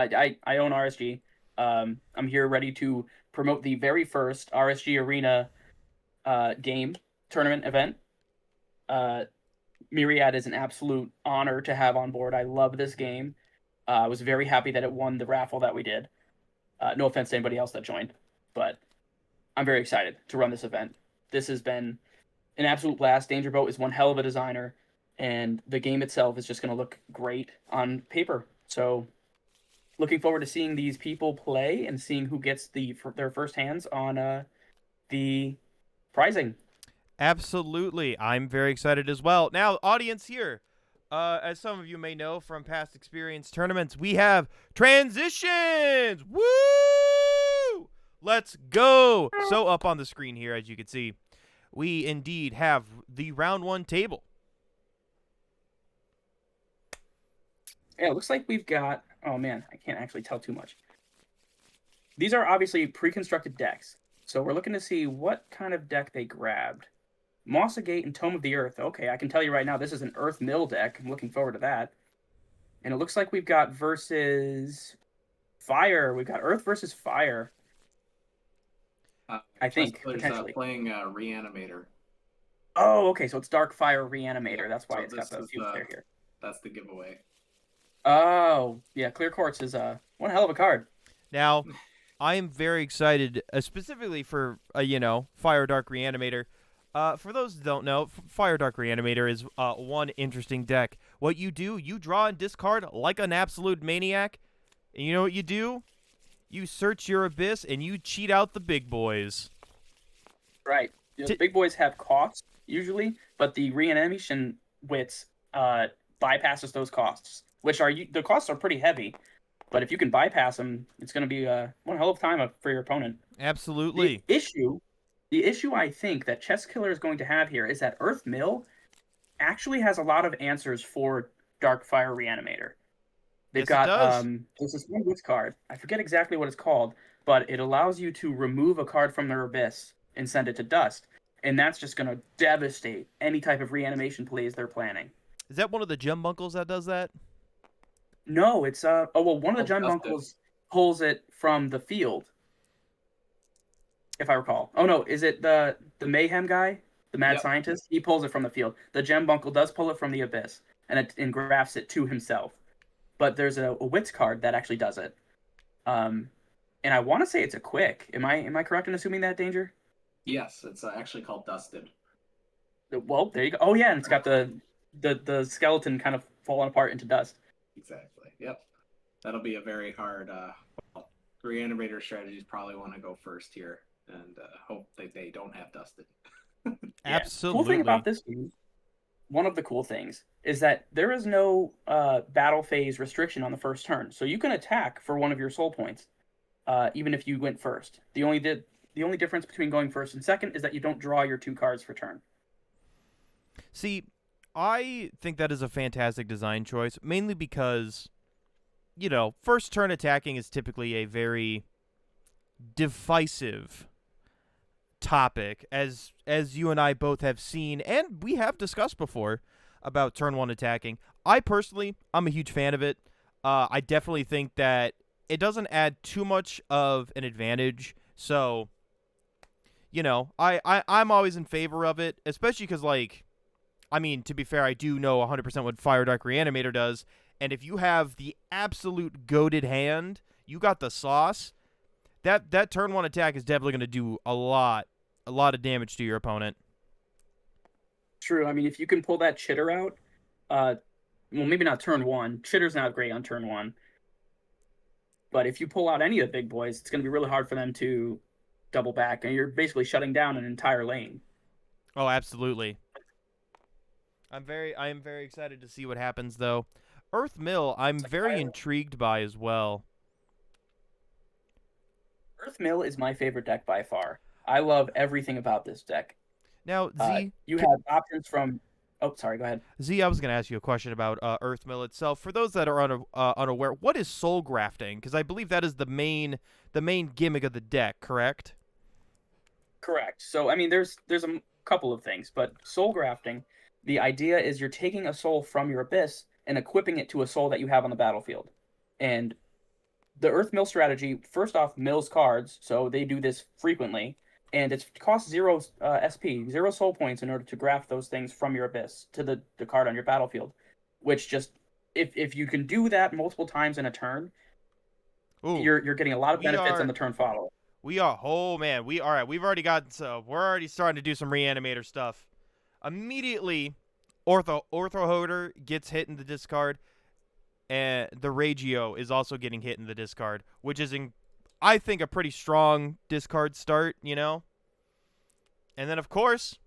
I own RSG. I'm here ready to promote the very first RSG Arena game tournament event. Uh, Myriad is an absolute honor to have on board. I love this game. I was very happy that it won the raffle that we did. No offense to anybody else that joined, but I'm very excited to run this event. This has been an absolute blast. Danger Boat is one hell of a designer, and the game itself is just going to look great on paper. So, looking forward to seeing these people play and seeing who gets their first hands on the prizing. Absolutely. I'm very excited as well. Now, audience here, as some of you may know from past experience tournaments, we have transitions. Woo! Let's go. So up on the screen here, as you can see, we indeed have the round one table. Yeah, it looks like we've got. Oh man, I can't actually tell too much. These are obviously pre-constructed decks, so we're looking to see what kind of deck they grabbed. Mossagate and Tome of the Earth. Okay, I can tell you right now, this is an Earth Mill deck. I'm looking forward to that. And it looks like we've got versus Fire. We've got Earth versus Fire. I think potentially playing Reanimator. Oh, okay. So it's Dark Fire Reanimator. Yeah, That's why so it's got the field clear here. That's the giveaway. Oh, yeah. Clear Quartz is one hell of a card. Now, I am very excited, specifically for Fire Dark Reanimator. For those that don't know, Fire Dark Reanimator is one interesting deck. What you do, you draw and discard like an absolute maniac. And you know what you do? You search your abyss and you cheat out the big boys. Right. The big boys have costs, usually, but the reanimation wits bypasses those costs, which are the costs are pretty heavy. But if you can bypass them, it's going to be one hell of a time for your opponent. Absolutely. The issue I think that Chess Killer is going to have here is that Earth Mill actually has a lot of answers for Dark Fire Reanimator. They've got there's this one Witch card. I forget exactly what it's called, but it allows you to remove a card from their abyss and send it to dust. And that's just going to devastate any type of reanimation plays they're planning. Is that one of the gem bunkles that does that? No, it's one of the gem bunkles pulls it from the field. If I recall. Oh no, is it the mayhem guy? The mad scientist? He pulls it from the field. The gem bunkle does pull it from the abyss and grafts it to himself. But there's a wits card that actually does it. And I want to say it's a quick. Am I correct in assuming that, Danger? Yes, it's actually called Dusted. Well, there you go. Oh yeah, and it's got the skeleton kind of falling apart into dust. Exactly. Yep. That'll be a very hard. Reanimator strategies probably want to go first here, and hope that they don't have Dusted. Absolutely. Cool thing about this game, one of the cool things is that there is no battle phase restriction on the first turn, so you can attack for one of your soul points, even if you went first. The only difference between going first and second is that you don't draw your 2 cards for turn. See, I think that is a fantastic design choice, mainly because, first turn attacking is typically a very divisive topic, as you and I both have seen, and we have discussed before about turn 1 attacking. I'm a huge fan of it. I definitely think that it doesn't add too much of an advantage, so, I'm always in favor of it, especially because, to be fair, I do know 100% what Fire Dark Reanimator does, and if you have the absolute goated hand, you got the sauce. That turn 1 attack is definitely going to do a lot of damage to your opponent. True. I mean, if you can pull that Chitter out, well, maybe not turn 1. Chitter's not great on turn 1. But if you pull out any of the big boys, it's going to be really hard for them to double back, and you're basically shutting down an entire lane. Oh, absolutely. I am very excited to see what happens, though. Earth Mill, I'm very intrigued by as well. Earth Mill is my favorite deck by far. I love everything about this deck. Now, Z, you have options from. Oh, sorry. Go ahead. Z, I was going to ask you a question about Earth Mill itself. For those that are unaware, what is soul grafting? Because I believe that is the main gimmick of the deck. Correct. Correct. So, I mean, there's a couple of things, but soul grafting. The idea is you're taking a soul from your abyss and equipping it to a soul that you have on the battlefield. And the Earth Mill strategy, first off, mills cards, so they do this frequently, and it costs 0 SP, 0 soul points in order to graft those things from your abyss to the card on your battlefield, which just, if you can do that multiple times in a turn, Ooh, you're getting a lot of we benefits on are the turn follow. oh man, all right. We've already got we're already starting to do some reanimator stuff. Immediately, Ortho Hoarder gets hit in the discard, and the Regio is also getting hit in the discard, which is I think a pretty strong discard start. And then of course,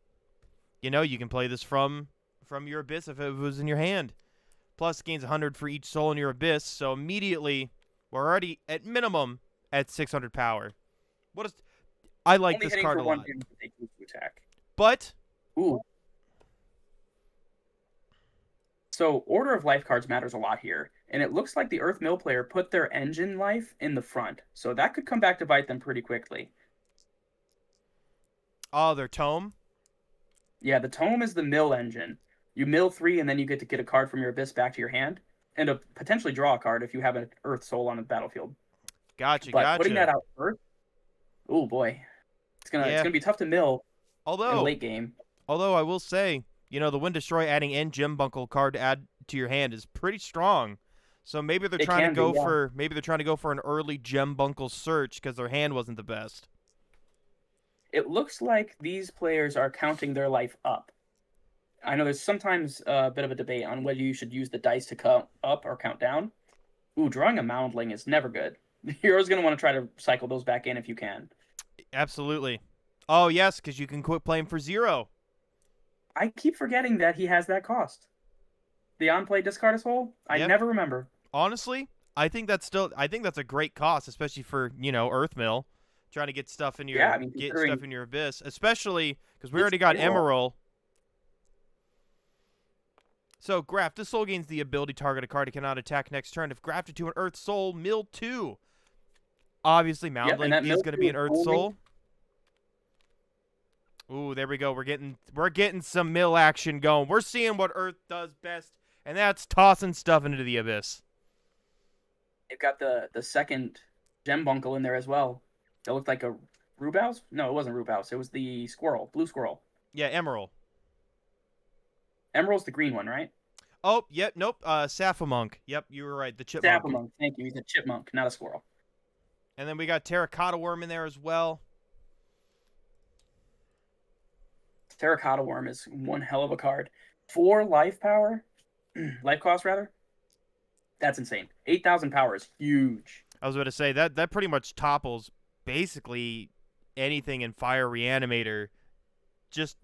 you can play this from your abyss if it was in your hand. Plus gains 100 for each soul in your abyss, so immediately we're already at minimum at 600 power. I like Only this hitting card for a one lot. damage to take to attack. But Ooh. So Order of Life cards matters a lot here, and it looks like the Earth Mill player put their engine life in the front, so that could come back to bite them pretty quickly. their tome. Yeah, the Tome is the mill engine. You mill 3, and then you get to get a card from your abyss back to your hand, and potentially draw a card if you have an Earth Soul on the battlefield. But putting Gotcha. that out first, oh boy, it's Yeah. gonna be tough to mill in Although late game. I will say, the Wind Destroy adding End Gem Bunkle card to add to your hand is pretty strong. So maybe they're It trying to can be, go yeah. for an early Gem Bunkle search because their hand wasn't the best. It looks like these players are counting their life up. I know there's sometimes a bit of a debate on whether you should use the dice to count up or count down. Ooh, drawing a Moundling is never good. The hero's going to want to try to cycle those back in if you can. Absolutely. Oh, yes, because you can quit playing for 0. I keep forgetting that he has that cost. The on-play discard a soul? I Yep. never remember. Honestly, I think that's a great cost, especially for, Earthmill, trying to get stuff in your abyss, especially because we already got Emerald. So, graft. This soul gains the ability to target a card it cannot attack next turn. If grafted to an Earth Soul, mill 2. Obviously, Moundling is going to be an Earth Soul. Ooh, there we go. We're getting some mill action going. We're seeing what Earth does best, and that's tossing stuff into the abyss. They've got the second Gem Bunkle in there as well. It looked like a Rubaus? No, it wasn't Rubaus. It was the squirrel, blue squirrel. Yeah, Emerald. Emerald's the green one, right? Oh, yep, nope. Saphamunk. Yep, you were right. The chipmunk. Saphamunk. Thank you. He's a chipmunk, not a squirrel. And then we got Terracotta Worm in there as well. Terracotta Worm is one hell of a card. 4 life power, life cost rather. That's insane. 8,000 power is huge. I was about to say that pretty much topples basically anything in Fire Reanimator.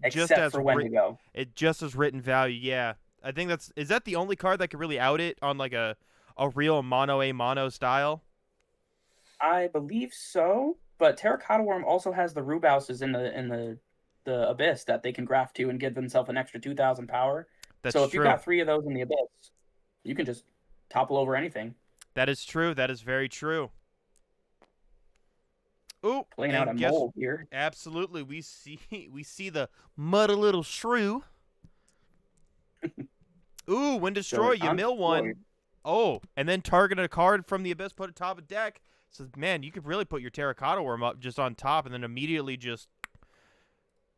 Except for Wendigo. It just as written value. Yeah, I think is that the only card that could really out it on like a real mono a mono style. I believe so, but Terracotta Worm also has the Rubauses in the abyss that they can graft to and give themselves an extra 2,000 power. So if true. you've got 3 of those in the abyss, you can just topple over anything. That is true. That is very true. Ooh, playing out a mold here. Absolutely, we see the muddy little shrew. Ooh, when destroy, you mill 1. Oh, and then target a card from the abyss, put it top of deck. So man, you could really put your Terracotta Worm up just on top, and then immediately just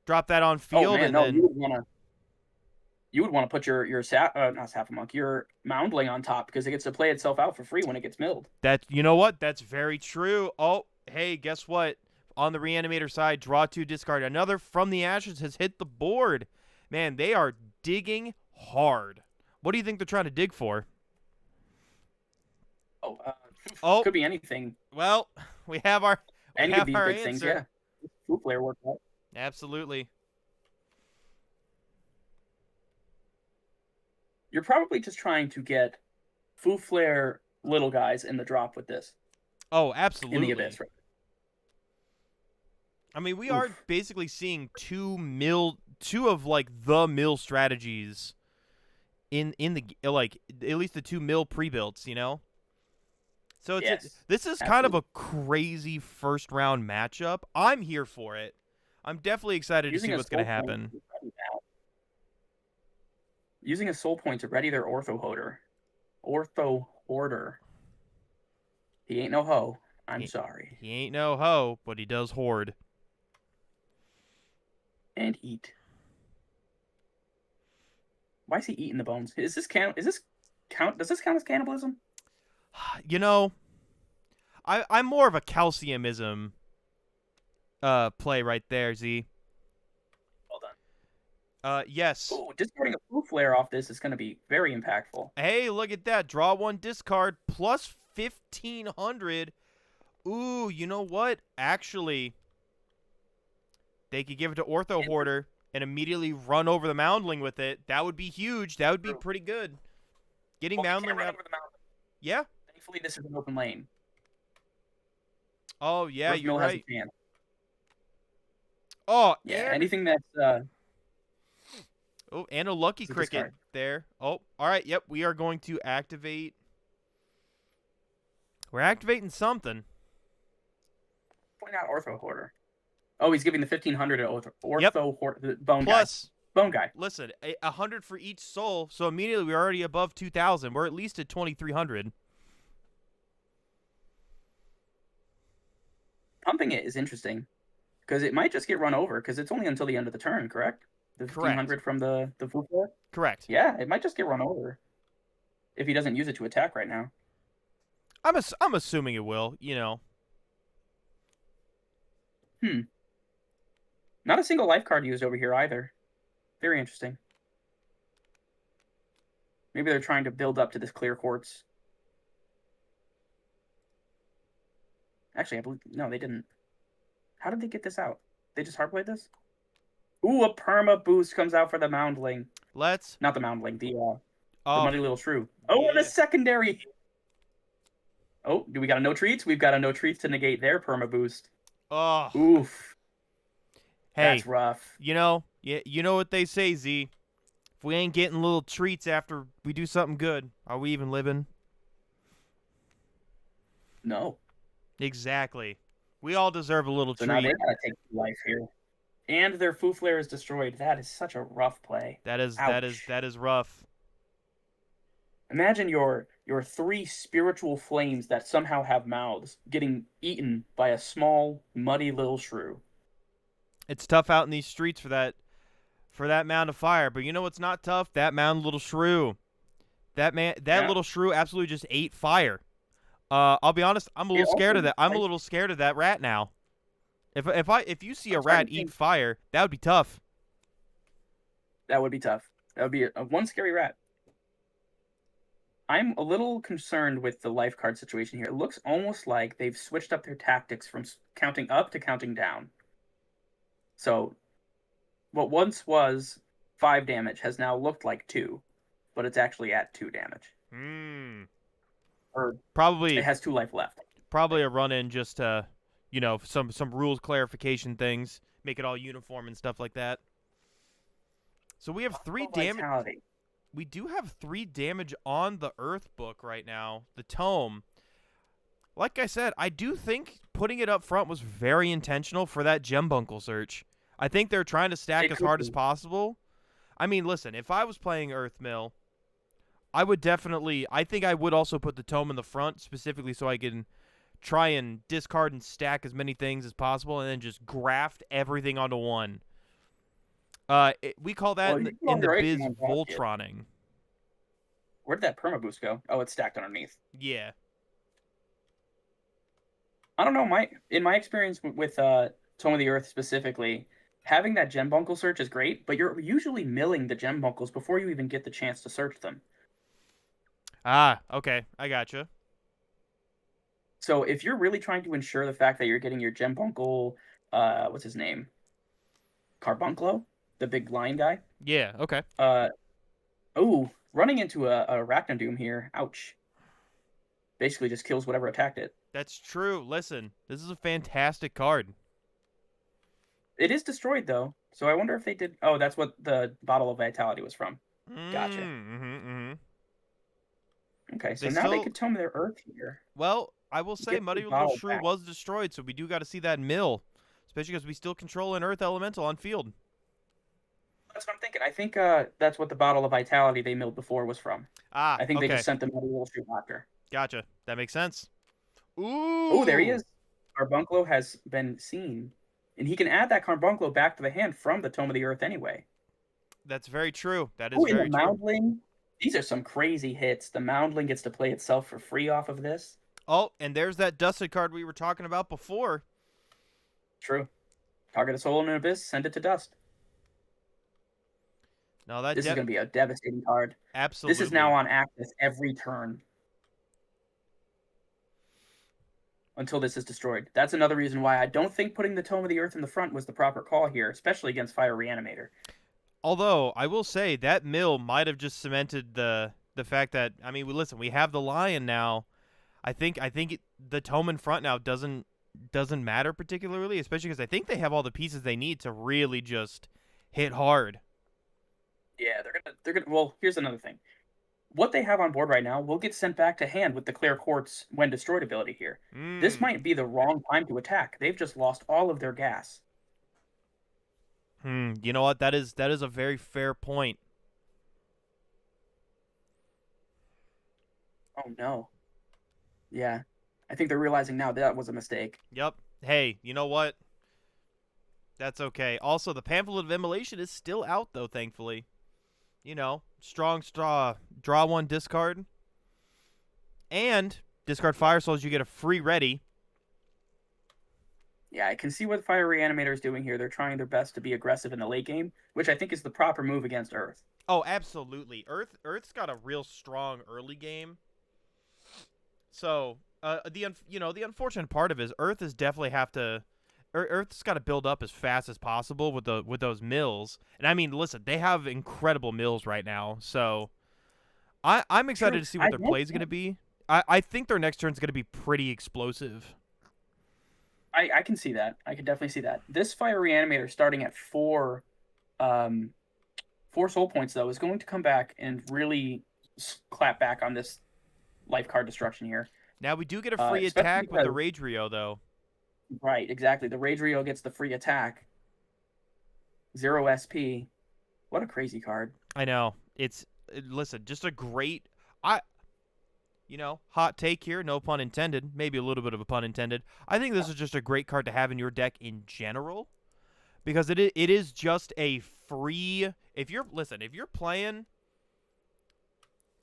drop that on field. Oh man, you would want to put your not Saphamunk, your Moundling on top because it gets to play itself out for free when it gets milled. You know what? That's very true. Oh, hey, guess what? On the Reanimator side, draw 2, discard. Another from the ashes has hit the board. Man, they are digging hard. What do you think they're trying to dig for? Could be anything. Well, we have our any of these big answer. Things. Yeah, Foo Flare worked out. Absolutely. You're probably just trying to get Foo Flare little guys in the drop with this. Oh, absolutely. In the abyss, right? I mean, we are basically seeing two of like the mill strategies in the like at least the 2 mill pre-builds, So this is kind of a crazy first round matchup. I'm here for it. I'm definitely excited to see what's going to happen. Using a soul point to ready their Ortho Hoarder. He ain't no hoe. I'm He, sorry. he ain't no hoe, but he does hoard. And eat. Why is he eating the bones? Is this count? Is this count? Does this count as cannibalism? You know, I'm more of a calciumism play right there, Z. Well done. Yes. Ooh, discarding a foo flare off this is going to be very impactful. Hey, look at that. Draw one, discard, plus 1,500. Ooh, you know what? Actually, they could give it to Ortho Hoarder and immediately run over the Moundling with it. That would be huge. That would be pretty good. Getting Well, he can't Moundling run out. over the mountain. Yeah. Thankfully, this is an open lane. Oh, yeah, Earth you're Mill has right. a chance. Oh, Yeah, and anything that's oh, and a Lucky it's a Cricket discard. there. Oh, all right. Yep, we are going to activate. We're activating something. Point out Ortho Hoarder. Oh, he's giving the 1,500 to Ortho Yep. Hoarder, Bone Plus, Guy. Bone Guy. listen, 100 for each soul, so immediately we're already above 2,000. We're at least at 2,300. Pumping it is interesting because it might just get run over because it's only until the end of the turn, correct? The Correct. 1,500 from the foo flare. Correct. Yeah, it might just get run over if he doesn't use it to attack right now. I'm assuming it will, you know. Not a single life card used over here either. Very interesting. Maybe they're trying to build up to this clear quartz. Actually, I believe no, they didn't. How did they get this out? They just hardplayed this? Ooh, a perma boost comes out for the Moundling. Let's. Not the Moundling, the Oh, Muddy Little Shrew. Oh, and a yeah. secondary. Oh, do we got a no treats? We've got a no treats to negate their perma boost. Oh. Oof. Hey, That's rough. you know what they say, Z. If we ain't getting little treats after we do something good, are we even living? No. Exactly. We all deserve a little So now treat. they gotta take life here. And their foo flare is destroyed. That is such a rough play. That is Ouch. rough. Imagine your three spiritual flames that somehow have mouths getting eaten by a small, muddy little shrew. It's tough out in these streets for that mound of fire, but you know what's not tough? That mound little shrew. That Yeah. little shrew absolutely just ate fire. I'll be honest, I'm a little It scared also of that. I'm a like- little scared of that rat now. If you see a I'm starting rat to eat think- fire, that would be tough. That would be tough. That would be a one scary rat. I'm a little concerned with the life card situation here. It looks almost like they've switched up their tactics from counting up to counting down. So, what once was 5 damage has now looked like 2, but it's actually at 2 damage. Or Probably it has 2 life left. Probably a run-in just to, some rules clarification things, make it all uniform and stuff like that. So we have 3 damage. Vitality. We do have 3 damage on the Earth book right now, the tome. Like I said, I do think putting it up front was very intentional for that Gembunkle search. I think they're trying to stack as hard as possible. I mean, listen, if I was playing Earth Mill, I think I would also put the tome in the front, specifically so I can try and discard and stack as many things as possible and then just graft everything onto one. We call that in the biz Voltroning. Where did that perma boost go? Oh, it's stacked underneath. Yeah. I don't know. In my experience with Tome of the Earth specifically, having that Gembunkle search is great, but you're usually milling the Gembunkles before you even get the chance to search them. Ah, okay. I gotcha. So if you're really trying to ensure the fact that you're getting your Gembunkle, what's his name? Carbunclo? The big lion guy? Yeah, okay. Running into a Arachnodoom here. Ouch. Basically just kills whatever attacked it. That's true. Listen, this is a fantastic card. It is destroyed, though. So I wonder if they did... Oh, that's what the Bottle of Vitality was from. Gotcha. Okay, so now they could tome their Earth here. Well, I will say Muddy Little Shrew was destroyed, so we do got to see that mill. Especially because we still control an Earth Elemental on field. That's what I'm thinking. I think that's what the Bottle of Vitality they milled before was from. Ah, I think they just sent the Muddy Little Shrew after. Gotcha. That makes sense. Oh, there he Ooh, is. Carbuncle has been seen. And he can add that Carbuncle back to the hand from the Tome of the Earth anyway. that's very true. That is Oh, and the very true. Moundling. These are some crazy hits. The Moundling gets to play itself for free off of this. Oh, and there's that dusted card we were talking about before. True. Target a soul in an abyss, send it to dust. No, that This is going to be a devastating card. This is now absolutely. on active every turn until this is destroyed. That's another reason why I don't think putting the Tome of the Earth in the front was the proper call here, especially against Fire Reanimator. Although I will say that mill might have just cemented the fact that listen, we have the lion now. The tome in front now doesn't matter particularly, especially because I think they have all the pieces they need to really just hit hard. Yeah, they're gonna. Well, here's another thing. What they have on board right now will get sent back to hand with the Clear Quartz when destroyed ability here. This Hmm. might be the wrong time to attack. They've just lost all of their gas. You know what? That is a very fair point. Oh no. Yeah. I think they're realizing now that was a mistake. Yep. Hey, you know what? That's okay. Also, the pamphlet of immolation is still out though, thankfully. Strong straw, draw one, discard, and discard fire souls. You get a free ready. Yeah, I can see what Fire Reanimator is doing here. They're trying their best to be aggressive in the late game, which I think is the proper move against Earth. Oh, absolutely. Earth's got a real strong early game. So the unfortunate part of it is Earth is definitely have to. Earth's got to build up as fast as possible with those mills. And listen, they have incredible mills right now. So I'm excited True. to see what their play is going to be. I think their next turn is going to be pretty explosive. I can see that. I can definitely see that. This Fire Reanimator starting at um, 4 soul points though is going to come back and really clap back on this life card destruction here. Now we do get a free Especially attack with the because Rage Rio though. right, exactly. The Rage Rio gets the free attack. 0 SP. What a crazy card. I know. Listen, just a great I hot take here, no pun intended, maybe a little bit of a pun intended. I think this is just a great card to have in your deck in general because it is just a free if you're playing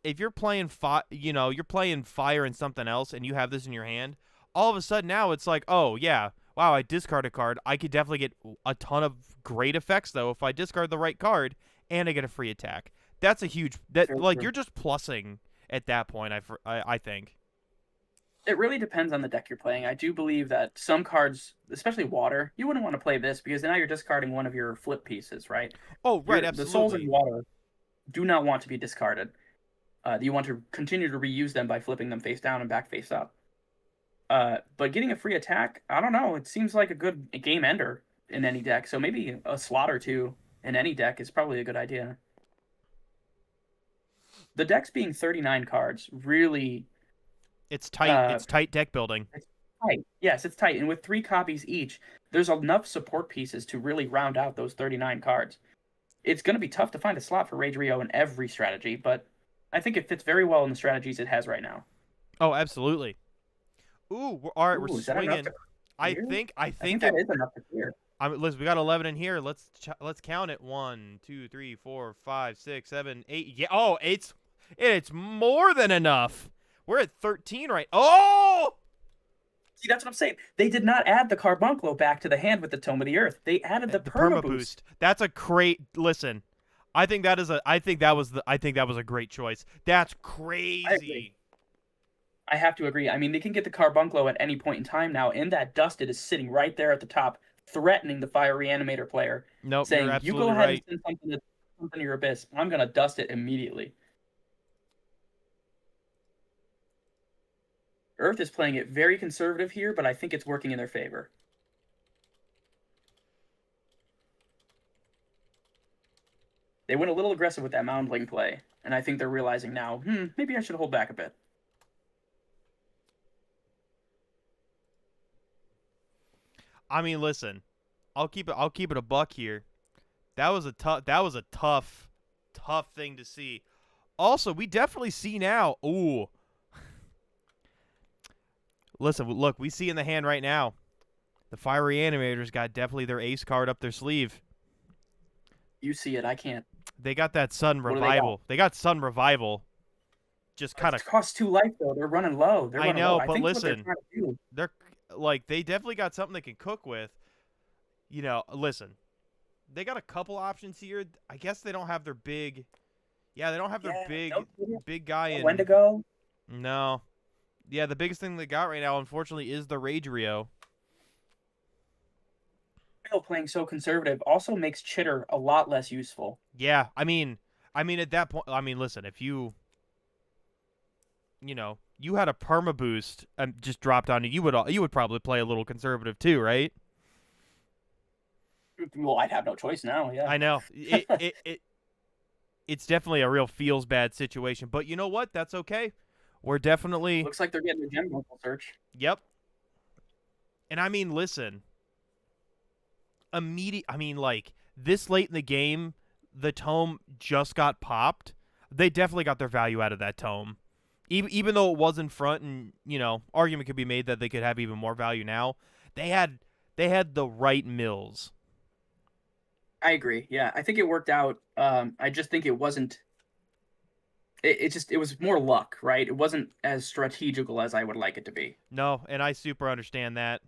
you're playing fire and something else and you have this in your hand, all of a sudden now it's like, "Oh, yeah. Wow, I discard a card. I could definitely get a ton of great effects though if I discard the right card and I get a free attack." That's a huge that True, like true. you're just plussing at that point. I think. It really depends on the deck you're playing. I do believe that some cards, especially water, you wouldn't want to play this because now you're discarding one of your flip pieces, right? Oh, right, The souls in absolutely. water do not want to be discarded. You want to continue to reuse them by flipping them face down and back face up. But getting a free attack, I don't know. It seems like a good game ender in any deck. So maybe a slot or two in any deck is probably a good idea. The decks being 39 cards really It's tight. uh, It's tight deck building. it's tight. Yes, it's tight. And with 3 copies each, there's enough support pieces to really round out those 39 cards. It's going to be tough to find a slot for Rage Rio in every strategy, but I think it fits very well in the strategies it has right now. Oh, absolutely. All right, we're Ooh, is that enough to swinging. I clear? think I I think think that it. is enough to clear. Listen, we got 11 in here. Let's count it. 1, 2, 3, 4, 5, 6, 7, 8. Yeah. Oh, it's more than enough. We're at 13 right. Oh, See, that's what I'm saying. They did not add the Carbuncle back to the hand with the Tome of the Earth. They added the the Perma perma Boost. boost. That's a great listen. I think that was a great choice. That's I agree. crazy. I have to agree. I mean, they can get the Carbuncle at any point in time now, and that Dusted is sitting right there at the top, threatening the Fire Reanimator player, Nope, you're saying, "You go absolutely ahead and right. send something to your abyss. I'm gonna dust it immediately." Earth is playing it very conservative here, but I think it's working in their favor. They went a little aggressive with that Moundling play, and I think they're realizing now, maybe I should hold back a bit. Listen, I'll keep it a buck here. That was a tough thing to see. Also, we definitely see now. Ooh, Listen, look, we see in the hand right now, the Fiery Animators got definitely their ace card up their sleeve. You see it. I can't. They got that Sun What do they got? Revival. They got Sun Revival. Just kind of. It costs 2 life though. They're running low. They're I running know, low. I but think what they're listen, trying to do. they're they definitely got something they can cook with. Listen, they got a couple options here. I guess they don't have their big. Yeah, they don't have their big guy in. Wendigo. No. Yeah, the biggest thing they got right now, unfortunately, is the Rage Rio. Playing so conservative also makes Chitter a lot less useful. Yeah, I mean, at that point, listen, if you had a perma boost just dropped on you, you would probably play a little conservative too, right? Well, I'd have no choice now. Yeah, I know it's definitely a real feels bad situation, but you know what? That's okay. We're definitely looks like they're getting a gem local search. Yep. And listen. This late in the game, the tome just got popped. They definitely got their value out of that tome. Even though it was in front and, argument could be made that they could have even more value now. They had the right mills. I agree. Yeah, I think it worked out. I just think it wasn't. It was more luck, right? It wasn't as strategical as I would like it to be. No, and I super understand that.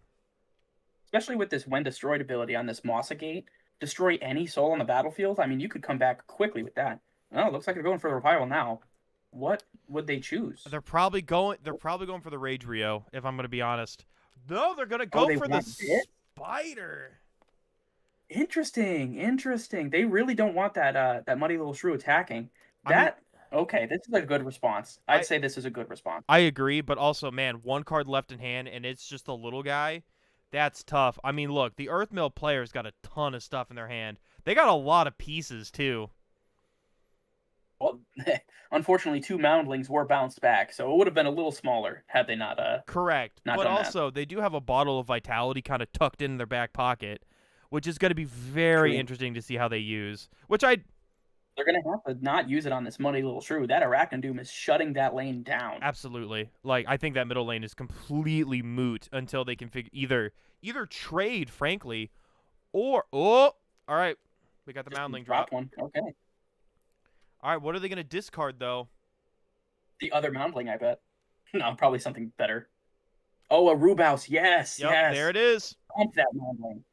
Especially with this when destroyed ability on this Mossa Gate. Destroy any soul on the battlefield. I mean, you could come back quickly with that. Oh, it looks like they're going for the revival now. What would they choose? They're probably going for the Rage Rio, if I'm going to be honest. No, they're going to go for the Spider. Interesting. They really don't want that Muddy Little Shrew attacking. Okay, this is a good response. I'd say this is a good response. I agree, but also, man, one card left in hand, and it's just a little guy. That's tough. I mean, look, the Earthmill players got a ton of stuff in their hand. They got a lot of pieces, too. Well, unfortunately, 2 Moundlings were bounced back, so it would have been a little smaller had they not. Correct. Not but done also, they do have a bottle of Vitality kind of tucked in their back pocket, which is going to be very interesting to see how they use. They're going to have to not use it on this Muddy Little Shrew. That Arachnodoom is shutting that lane down. Absolutely. I think that middle lane is completely moot until they can either trade, frankly, or... Oh! All right. We got the Moundling drop. One. Okay. All right, what are they going to discard, though? The other Moundling, I bet. No, probably something better. Oh, a Rubouse. Yes, yes. There it is. Pump that Moundling.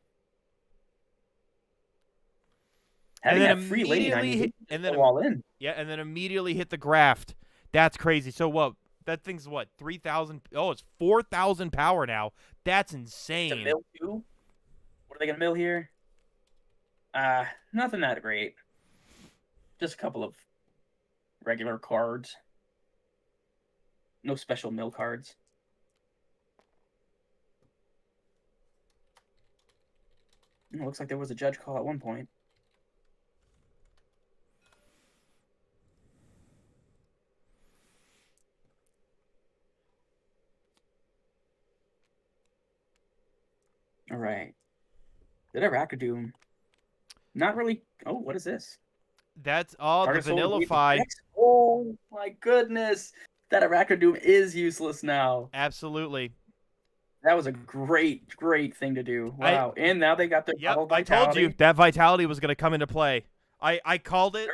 And then immediately all in. Yeah, and then immediately hit the graft. That's crazy. So what? That thing's what? 3,000? Oh, it's 4,000 power now. That's insane. To mill too? What are they gonna mill here? Nothing that great. Just a couple of regular cards. No special mill cards. It looks like there was a judge call at one point. All right. Did Arachnodoom? Not really. Oh, what is this? That's all the Vanillify. Oh my goodness. That Arachnodoom is useless now. Absolutely. That was a great thing to do. Wow. And now they got their Vitality. I told you that Vitality was going to come into play. I called it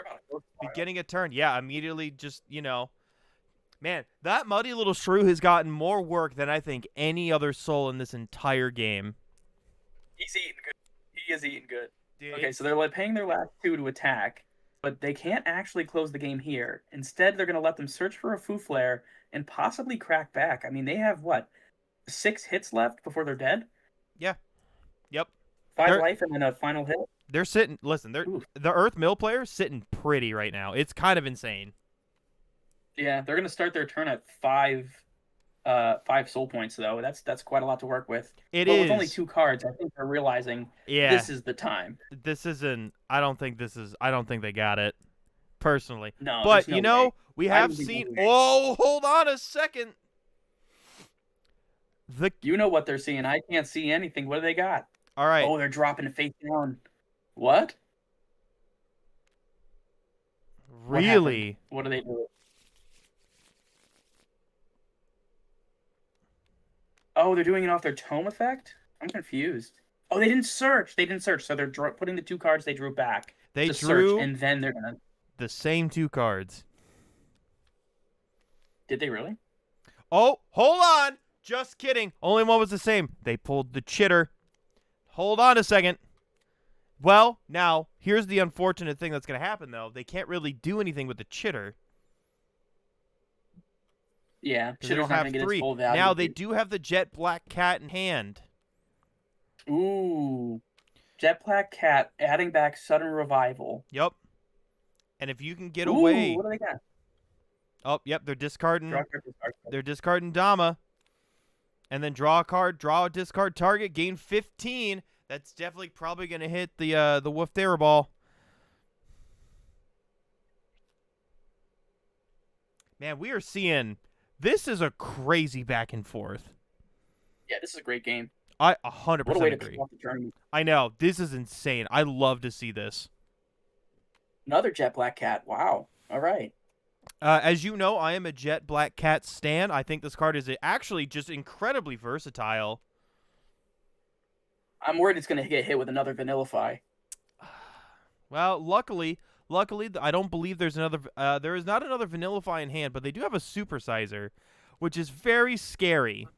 beginning of turn. Yeah, immediately just, Man, that Muddy Little Shrew has gotten more work than I think any other soul in this entire game. He's eating good. He is eating good. Dude, okay, so they're paying their last 2 to attack, but they can't actually close the game here. Instead, they're going to let them search for a Foo Flare and possibly crack back. I mean, they have, 6 hits left before they're dead? Yeah. Yep. 5 life and then a final hit? They're sitting... Listen, the Earth Mill player's sitting pretty right now. It's kind of insane. Yeah, they're going to start their turn at 5 soul points, though. That's quite a lot to work with. But with only 2 cards, I think they're realizing this is the time. This isn't... I don't think they got it, personally. No, but, way. We have seen... Oh, hold on a second. You know what they're seeing. I can't see anything. What do they got? All right. Oh, they're dropping it face down. What? Really? What do they do? Oh, they're doing it off their tome effect? I'm confused. Oh, they didn't search. They didn't search. So they're putting the 2 cards they drew back They to search, drew and then they're gonna. the same 2 cards. Did they really? Oh, hold on. Just kidding. Only one was the same. They pulled the chitter. Hold on a second. Well, now, here's the unfortunate thing that's going to happen, though. They can't really do anything with the chitter. Yeah, They Chitter's don't not have gonna get its 3. full value. Now, they do have the jet black cat in hand. Ooh, Jet Black Cat adding back sudden revival. Yep. And if you can get Ooh, away... what do they got? Oh, yep, they're discarding... Draw card, discard card. They're discarding Dama. And then draw a card, draw a discard target, gain 15. That's definitely probably going to hit the Wolf Terror Ball. Man, we are seeing... This is a crazy back and forth. Yeah, this is a great game. I 100% What a way to agree. kick off the tournament. I know. This is insane. I love to see this. Another Jet Black Cat. Wow. All right. As you know, I am a Jet Black Cat stan. I think this card is actually just incredibly versatile. I'm worried it's going to get hit with another Vanillify. Well, luckily, I don't believe there's another. There is not another Vanillify in hand, but they do have a Supersizer, which is very scary.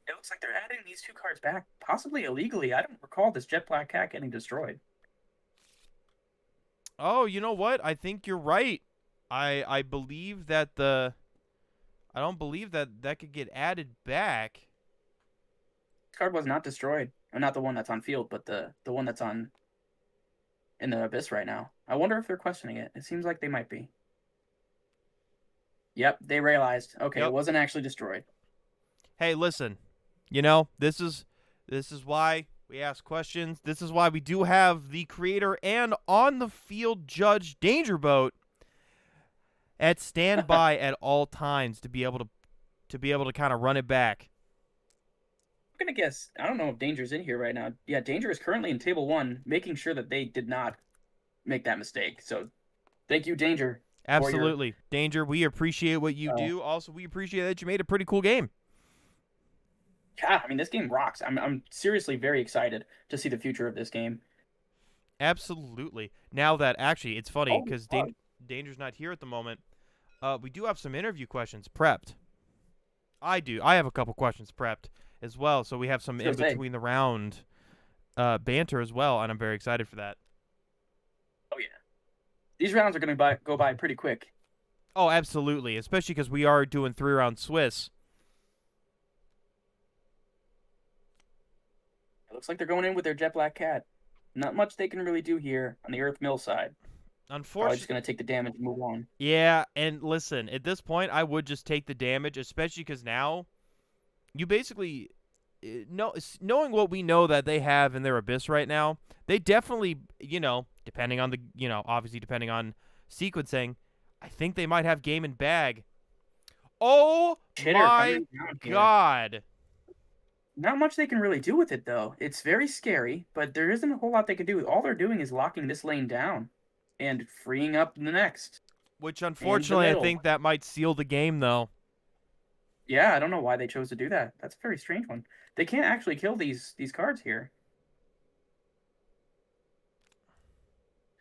It looks like they're adding these 2 cards back, possibly illegally. I don't recall this Jet Black Cat getting destroyed. Oh, you know what? I think you're right. I believe that the. I don't believe that could get added back. This card was not destroyed. Or not the one that's on field, but the one that's on in the Abyss right now. I wonder if they're questioning it. It seems like they might be. Yep, they realized. Okay, Yep. It wasn't actually destroyed. Hey, listen. You know, this is why we ask questions. This is why we do have the creator and on the field judge Danger Boat at standby at all times to be able to kind of run it back. I'm gonna guess. I don't know if Danger's in here right now. Yeah, Danger is currently in table 1, making sure that they did not make that mistake. So, thank you, Danger. Absolutely, Danger. We appreciate what you do. Also, we appreciate that you made a pretty cool game. Yeah, I mean, this game rocks. I'm seriously very excited to see the future of this game. Absolutely. Now that actually, it's funny because fuck. Danger's not here at the moment. We do have some interview questions prepped. I do. I have a couple questions prepped as well, so we have some in between the round banter as well, and I'm very excited for that. Oh yeah, these rounds are gonna go by pretty quick. Oh, absolutely, especially because we are doing 3-round Swiss. It looks like they're going in with their Jet Black Cat. Not much they can really do here on the Earth Mill side. Probably Unfortunately, just gonna take the damage and move on. yeah, and listen, at this point, I would just take the damage, especially because now you basically knowing what we know that they have in their Abyss right now, they definitely, depending on obviously depending on sequencing, I think they might have game and bag. Oh my God. Not much they can really do with it, though. It's very scary, but there isn't a whole lot they can do. All they're doing is locking this lane down and freeing up the next. Which, unfortunately, I think that might seal the game, though. Yeah, I don't know why they chose to do that. That's a very strange one. They can't actually kill these cards here.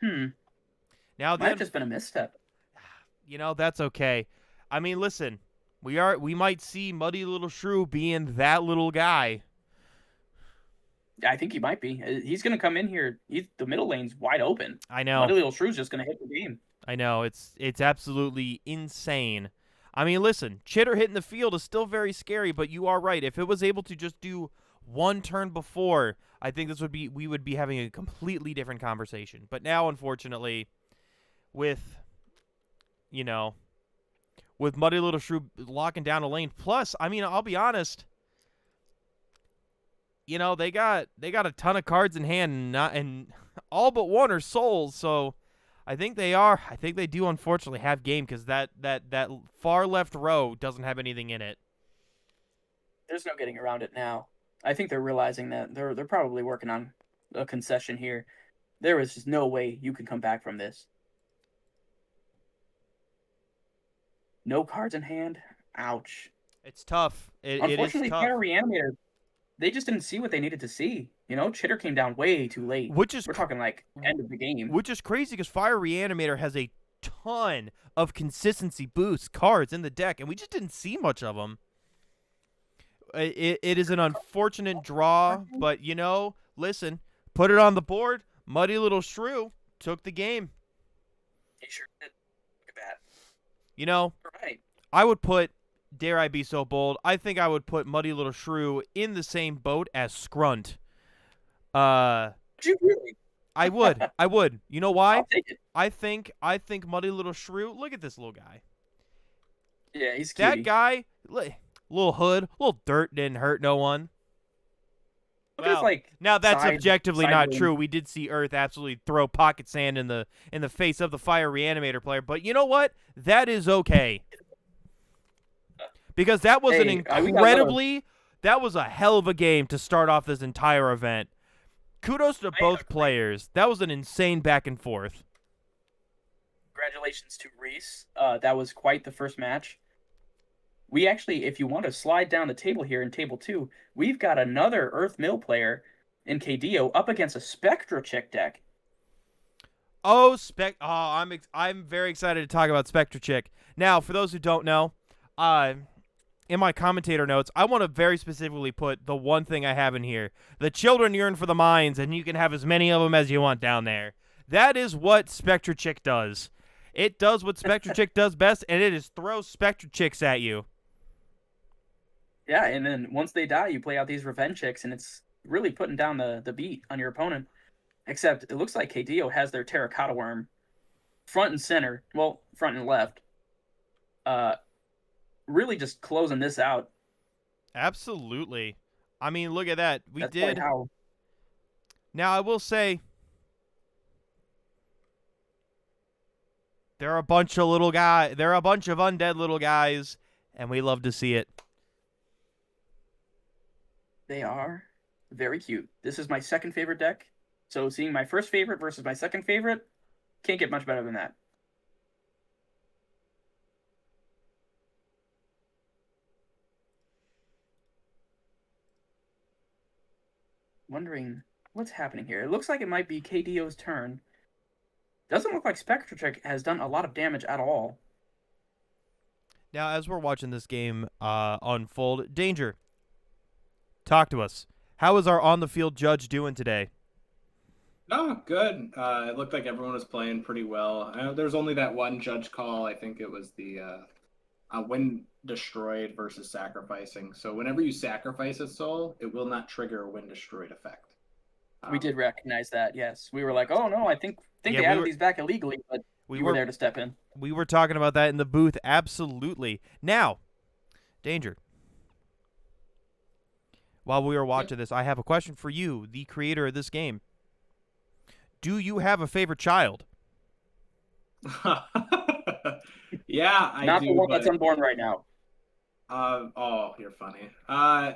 Now might have just been a misstep. That's okay. I mean, listen, we might see Muddy Little Shrew being that little guy. I think he might be. He's going to come in here. The middle lane's wide open. I know. Muddy Little Shrew's just going to hit the game. I know. It's absolutely insane. I mean, listen, Chitter hitting the field is still very scary, but you are right. If it was able to just do one turn before, I think we would be having a completely different conversation. But now, unfortunately, with Muddy Little Shrew locking down a lane, plus, I mean, I'll be honest, they got a ton of cards in hand, and all but one are souls, so I think they do unfortunately have game because that far left row doesn't have anything in it. There's no getting around it now. I think they're realizing that they're probably working on a concession here. There is just no way you can come back from this. No cards in hand? Ouch. It's tough. It is Unfortunately, tough. Fire Reanimator, they just didn't see what they needed to see. You know, Chitter came down way too late. Which is We're talking like end of the game. which is crazy because Fire Reanimator has a ton of consistency boost cards in the deck, and we just didn't see much of them. It is an unfortunate draw, but listen, put it on the board. Muddy Little Shrew took the game. He sure did. Look at that. You're Right. I would put, dare I be so bold, I think I would put Muddy Little Shrew in the same boat as Scrunt. Did you really? I would. I would. You know why? I'll take it. I think Muddy Little Shrew, look at this little guy. Yeah, he's That cutie. guy, little hood, little dirt, didn't hurt no one. Look at his, like, Now that's side objectively not wing. true. We did see Earth absolutely throw pocket sand in the face of the Fire Reanimator player, but you know what? That is okay. Because that was Hey, that was a hell of a game to start off this entire event. Kudos to both players. That was an insane back and forth. Congratulations to Reese. That was quite the first match. We actually, if you want to slide down the table here in table 2, we've got another Earth Mill player in KDO up against a Spectra Chick deck. Oh, I'm very excited to talk about Spectra Chick. Now, for those who don't know, in my commentator notes, I want to very specifically put the one thing I have in here. The children yearn for the mines, and you can have as many of them as you want down there. That is what Spectra Chick does. It does what Spectra Chick does best, and it is throw Spectra Chicks at you. Yeah, and then once they die, you play out these revenge chicks, and it's really putting down the beat on your opponent. Except it looks like KDO has their Terracotta Worm front and center. Well, front and left. Really just closing this out. Absolutely. I mean, look at that. We That's did. how... Now, I will say, they're a bunch of undead little guys, and we love to see it. They are very cute. This is my second favorite deck. So seeing my first favorite versus my second favorite, can't get much better than that. Wondering what's happening here. It looks like it might be KDO's turn. Doesn't look like Spectra Trick has done a lot of damage at all. Now, as we're watching this game unfold, Danger, talk to us. How is our on-the-field judge doing today? Oh, good. It looked like everyone was playing pretty well. There's only that one judge call. I think it was the win destroyed versus sacrificing. So whenever you sacrifice a soul, it will not trigger a win destroyed effect. We did recognize that, yes. We were like, oh no, I think Yeah, they added these back illegally, but we were there to step in. We were talking about that in the booth, absolutely. Now, Danger, while we were watching this, I have a question for you, the creator of this game. Do you have a favorite child? Yeah, I Not do. the one that's unborn right now. Oh, you're funny.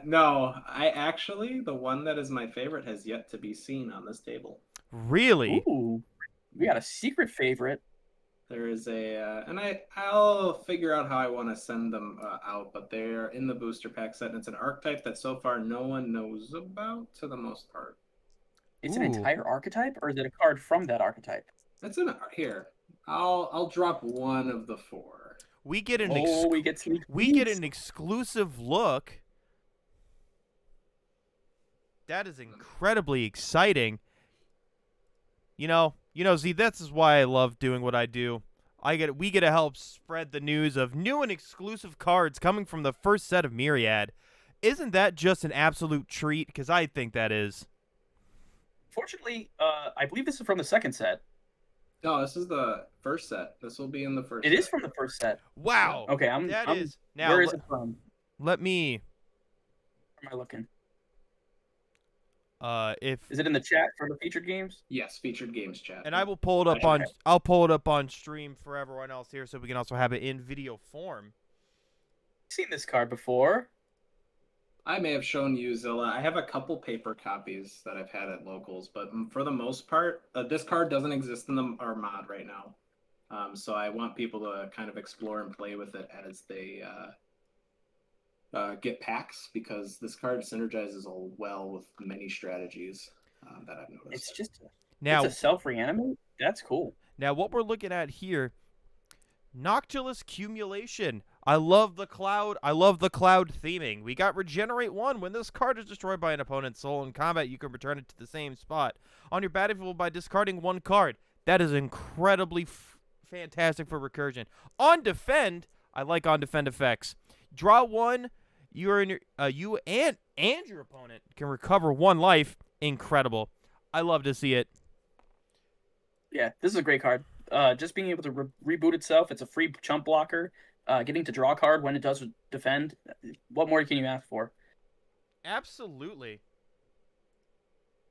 No, the one that is my favorite has yet to be seen on this table. Really? Ooh, we got a secret favorite. There is and I'll figure out how I want to send them out, but they're in the booster pack set, and it's an archetype that so far no one knows about to the most part. It's an entire archetype, or is it a card from that archetype? That's here. I'll drop one of the 4. We get an we get an exclusive look. That is incredibly exciting. Z, this is why I love doing what I do. We get to help spread the news of new and exclusive cards coming from the first set of Myriad. Isn't that just an absolute treat? Because I think that is. Fortunately, I believe this is from the second set. No, this is the first set. This will be in the first It set. is from the first set. Wow. Okay, Now, where is it from? Let me. Where am I looking? Is it in the chat for the featured games? Yes, featured games chat. And I will pull it up on. I'll pull it up on stream for everyone else here, so we can also have it in video form. I've seen this card before. I may have shown you, Zilla. I have a couple paper copies that I've had at locals, but for the most part, this card doesn't exist in our mod right now. So I want people to kind of explore and play with it as they get packs because this card synergizes well with many strategies that I've It's noticed. just it's a Now, self reanimate. That's cool. what we're looking at here, Noctilus Cumulation. I love the cloud. I love the cloud theming. We got Regenerate 1. When this card is destroyed by an opponent's soul in combat, you can return it to the same spot on your battlefield by discarding one card. That is incredibly fantastic for recursion. On Defend, I like On Defend effects. Draw 1. You are in your you and your opponent can recover 1 life. Incredible. I love to see it. Yeah, this is a great card. Just being able to reboot itself. It's a free chump blocker. Getting to draw a card when it does defend. What more can you ask for? Absolutely.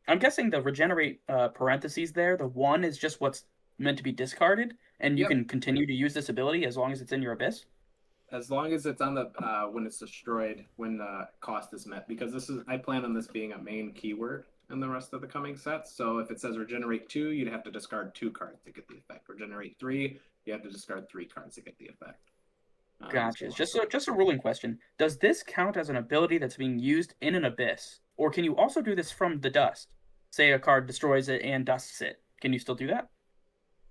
I'm guessing the regenerate parentheses there. The 1 is just what's meant to be discarded, and you Yep. can continue to use this ability as long as it's in your abyss. As long as it's on the when it's destroyed, when the cost is met, because I plan on this being a main keyword in the rest of the coming sets. So if it says regenerate 2, you'd have to discard 2 cards to get the effect. Regenerate 3, you have to discard 3 cards to get the effect. Gotcha. Just a ruling question. Does this count as an ability that's being used in an abyss, or can you also do this from the dust? Say a card destroys it and dusts it. Can you still do that?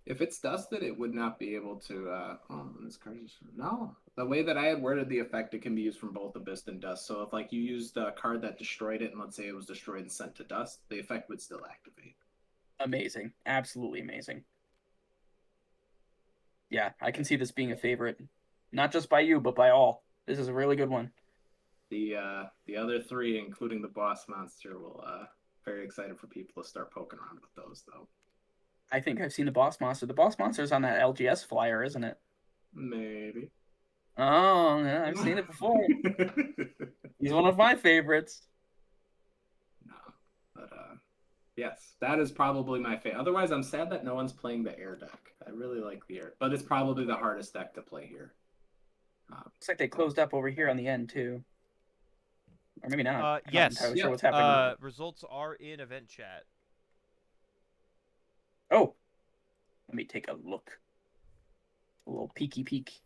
If it's dusted, it would not be able to. This card is no. The way that I had worded the effect, it can be used from both abyss and dust. So if like you used a card that destroyed it, and let's say it was destroyed and sent to dust, the effect would still activate. Amazing. Absolutely amazing. Yeah, I can see this being a favorite, not just by you, but by all. This is a really good one. The other 3, including the boss monster, will very excited for people to start poking around with those though. I think I've seen the boss monster. The boss monster's on that LGS flyer, isn't it? Maybe. Oh, yeah, I've seen it before. He's one of my favorites. No, but yes, that is probably my favorite. Otherwise, I'm sad that no one's playing the air deck. I really like the air, but it's probably the hardest deck to play here. Looks like they closed up over here on the end too, or maybe not. I'm Yes. not entirely sure what's happening. Results are in event chat. Oh, let me take a look. A little peeky peek.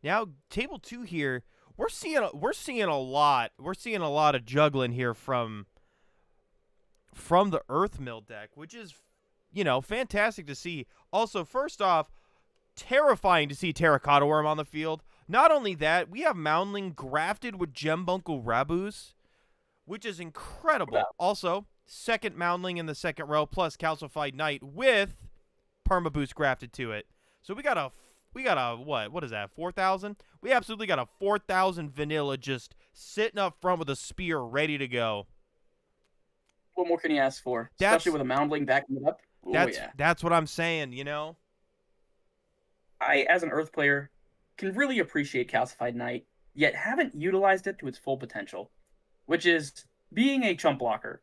Now, table 2 here, we're seeing a lot. We're seeing a lot of juggling here from the Earth Mill deck, which is, fantastic to see. Also, first off, terrifying to see Terracotta Worm on the field. Not only that, we have Moundling grafted with Gembuncle Rabus, which is incredible. Also, second Moundling in the second row, plus Calcified Knight with Permaboost grafted to it. So we got a what is that, 4,000? We absolutely got a 4,000 vanilla just sitting up front with a spear ready to go. What more can you ask for? Especially with a Moundling backing it up. That's what I'm saying, I, as an Earth player, can really appreciate Calcified Knight, yet haven't utilized it to its full potential, which is being a chump blocker.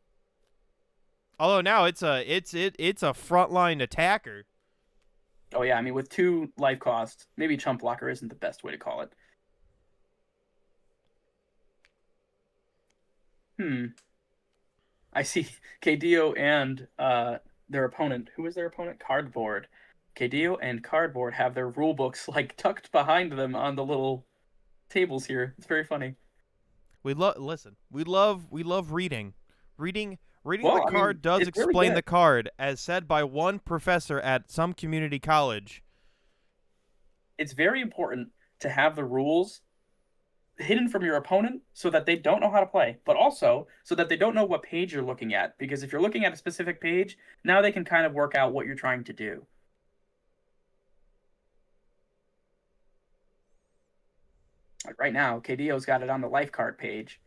Although now it's a frontline attacker. Oh yeah, I mean with 2 life costs, maybe chump blocker isn't the best way to call it. I see KDO and their opponent. Who is their opponent? Cardboard. KDO and Cardboard have their rule books like tucked behind them on the little tables here. It's very funny. We love reading. Reading Well, the card does it's really explain good. the card, as said by one professor at some community college. It's very important to have the rules hidden from your opponent so that they don't know how to play, but also so that they don't know what page you're looking at. Because if you're looking at a specific page, now they can kind of work out what you're trying to do. Like right now, KDO's got it on the life card page,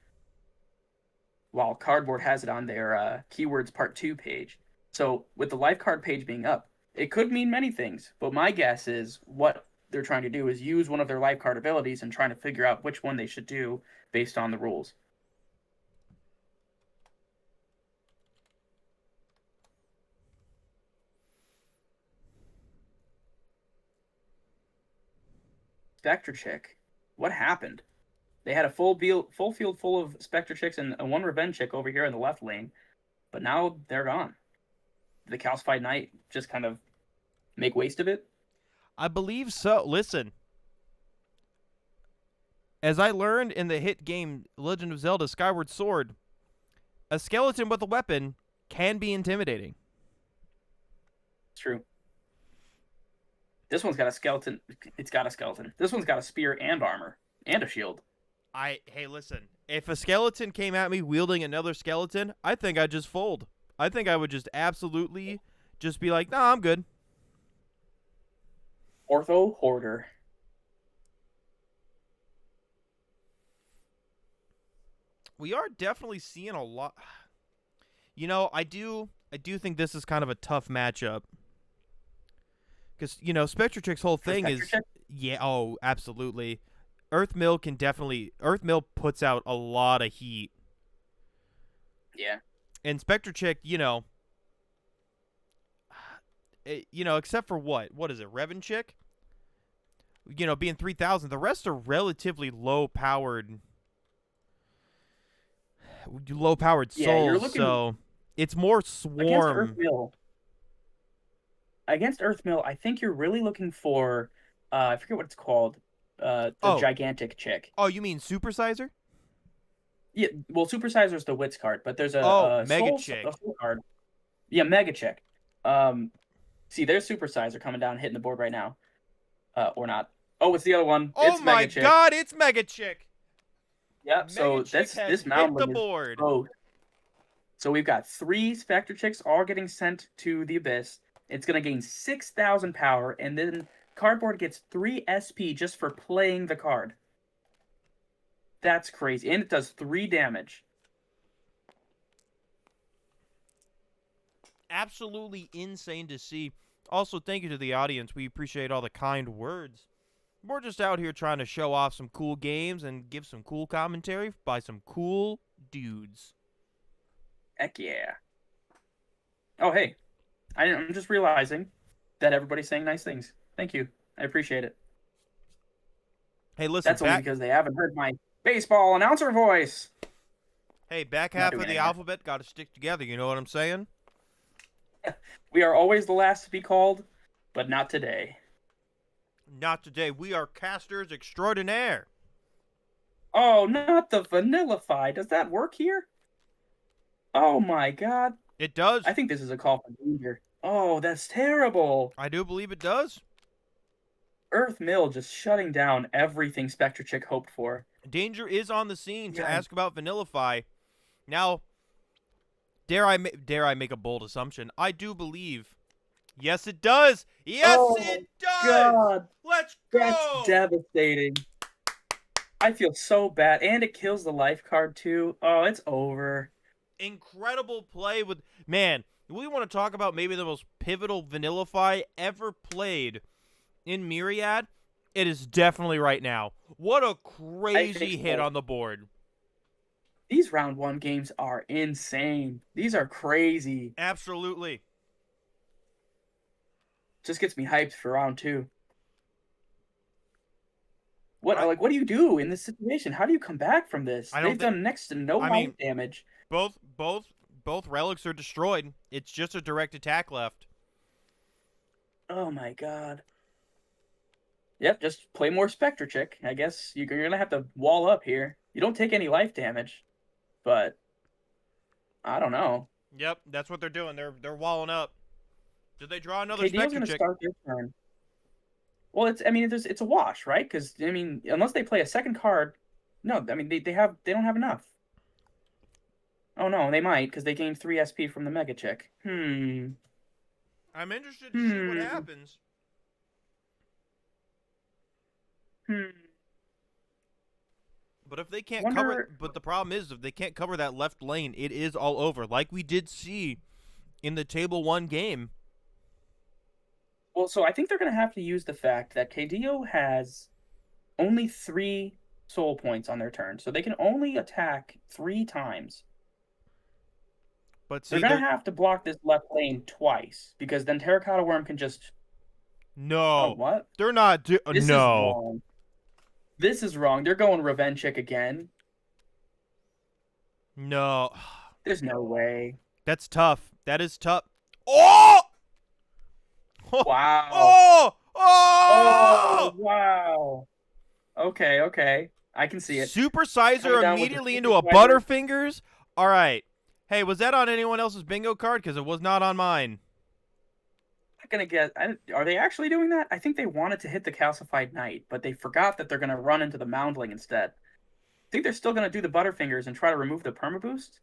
while Cardboard has it on their keywords part 2 page. So with the life card page being up, it could mean many things, but my guess is what they're trying to do is use one of their life card abilities and trying to figure out which one they should do based on the rules. Spectre Chick. What happened? They had a full field full of Spectre Chicks and 1 Revenge Chick over here in the left lane, but now they're gone. Did the Calcified Knight just kind of make waste of it? I believe so. Listen, As I learned in the hit game Legend of Zelda Skyward Sword, a skeleton with a weapon can be intimidating. It's true. This one's got a skeleton. It's got a skeleton. This one's got a spear and armor and a shield. Hey, listen. If a skeleton came at me wielding another skeleton, I think I'd just fold. I think I would just absolutely just be like, nah, I'm good. Ortho Hoarder. We are definitely seeing a lot. You know, I do think this is kind of a tough matchup. Because, you know, Spectratrick's whole thing is... Yeah, oh, absolutely. Earthmill puts out a lot of heat. Yeah. And Spectrachick, except for what? What is it, Revanchick? Being 3,000, the rest are relatively low-powered souls, so it's more swarm. Against Earthmill, I think you're really looking for, I forget what it's called, the gigantic chick. Oh, you mean Supersizer? Yeah, well, Supersizer's the Wits card, but there's a Mega Chick. A soul card. Yeah, Mega Chick. See, there's Supersizer coming down, hitting the board right now. Or not. Oh, it's the other one. Oh it's Mega Chick. God, it's Mega Chick. Yeah, so this mound hit the board. So we've got 3 Spectre Chicks all getting sent to the Abyss. It's going to gain 6,000 power, and then cardboard gets 3 SP just for playing the card. That's crazy. And it does 3 damage. Absolutely insane to see. Also, thank you to the audience. We appreciate all the kind words. We're just out here trying to show off some cool games and give some cool commentary by some cool dudes. Heck yeah. Oh, hey. I'm just realizing that everybody's saying nice things. Thank you. I appreciate it. Hey, listen. That's only because they haven't heard my baseball announcer voice. Hey, back half of the alphabet got to stick together. You know what I'm saying? We are always the last to be called, but not today. Not today. We are casters extraordinaire. Oh, not the Vanillify. Does that work here? Oh my God. It does. I think this is a call for danger. Oh, that's terrible. I do believe it does. Earthmill just shutting down everything Spectrachick hoped for. Danger is on the scene to ask about Vanillify. Now, dare I make a bold assumption? I do believe. Yes, it does. Yes, it does. God. Let's go. That's devastating. I feel so bad. And it kills the life card, too. Oh, it's over. Incredible play with... Man, we want to talk about maybe the most pivotal Vanillify ever played in Myriad. It is definitely right now. What a crazy hit on the board. These round 1 games are insane. These are crazy. Absolutely. Just gets me hyped for round 2. What do you do in this situation? How do you come back from this? They've done next to no life damage. Both relics are destroyed. It's just a direct attack left. Oh my God. Yep, just play more Spectrachick. I guess you're gonna have to wall up here. You don't take any life damage, but I don't know. Yep, that's what they're doing. They're walling up. Did they draw another KDO's gonna start their turn. Well, it's a wash, right? Because unless they play a second card, no. They don't have enough. Oh no, they might because they gained 3 SP from the Mega Chick. I'm interested to see what happens. But if they can't cover, but the problem is if they can't cover that left lane, it is all over, like we did see in the Table 1 game. Well, so I think they're going to have to use the fact that KDO has only 3 soul points on their turn, so they can only attack 3 times. But see, they're going to have to block this left lane twice, because then Terracotta Worm can just... No. Oh, what? They're not... No. Is wrong. This is wrong. They're going Revenchick again. No. There's no way. That's tough. That is tough. Oh! Wow. Oh! Oh, wow. Okay. I can see it. Supersizer Coming down with the immediately into a Supersizer. Butterfingers? All right. Hey, was that on anyone else's bingo card? Because it was not on mine. I'm gonna get. Are they actually doing that? I think they wanted to hit the calcified knight, but they forgot that they're gonna run into the moundling instead. I think they're still gonna do the Butterfingers and try to remove the permaboost.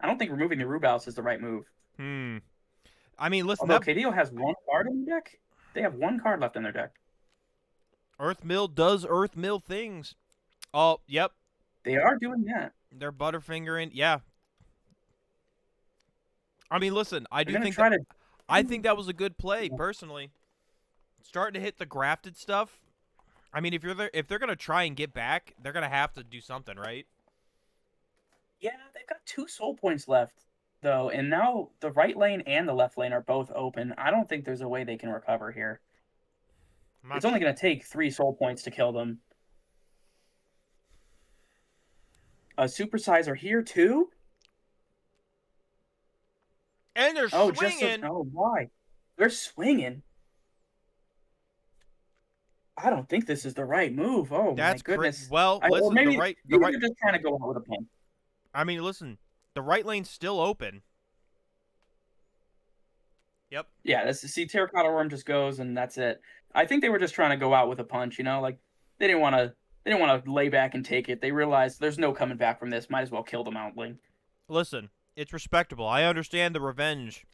I don't think removing the Rubaus is the right move. I mean, listen, Although that KDO has one card in their deck, they have one card left in their deck. Earth Mill does Earth Mill things. Oh, yep. They are doing that. They're Butterfingering. Yeah. I mean, listen, I They're do gonna think try that, to. I think that was a good play, personally. Starting to hit the grafted stuff. I mean, if they're gonna try and get back, they're gonna have to do something, right? Yeah, they've got 2 soul points left though, and now the right lane and the left lane are both open. I don't think there's a way they can recover here. It's only going to take 3 soul points to kill them. A supersizer here too? And they're swinging. Why? They're swinging. I don't think this is the right move. Oh That's my goodness. well, Or listen, maybe the right. they're just trying to go out with a punch. I mean, listen, the right lane's still open. Yep. Yeah, see, Terracotta Worm just goes and that's it. I think they were just trying to go out with a punch. Like they didn't want to lay back and take it. They realized there's no coming back from this. Might as well kill the Mountling. Listen, it's respectable. I understand the revenge.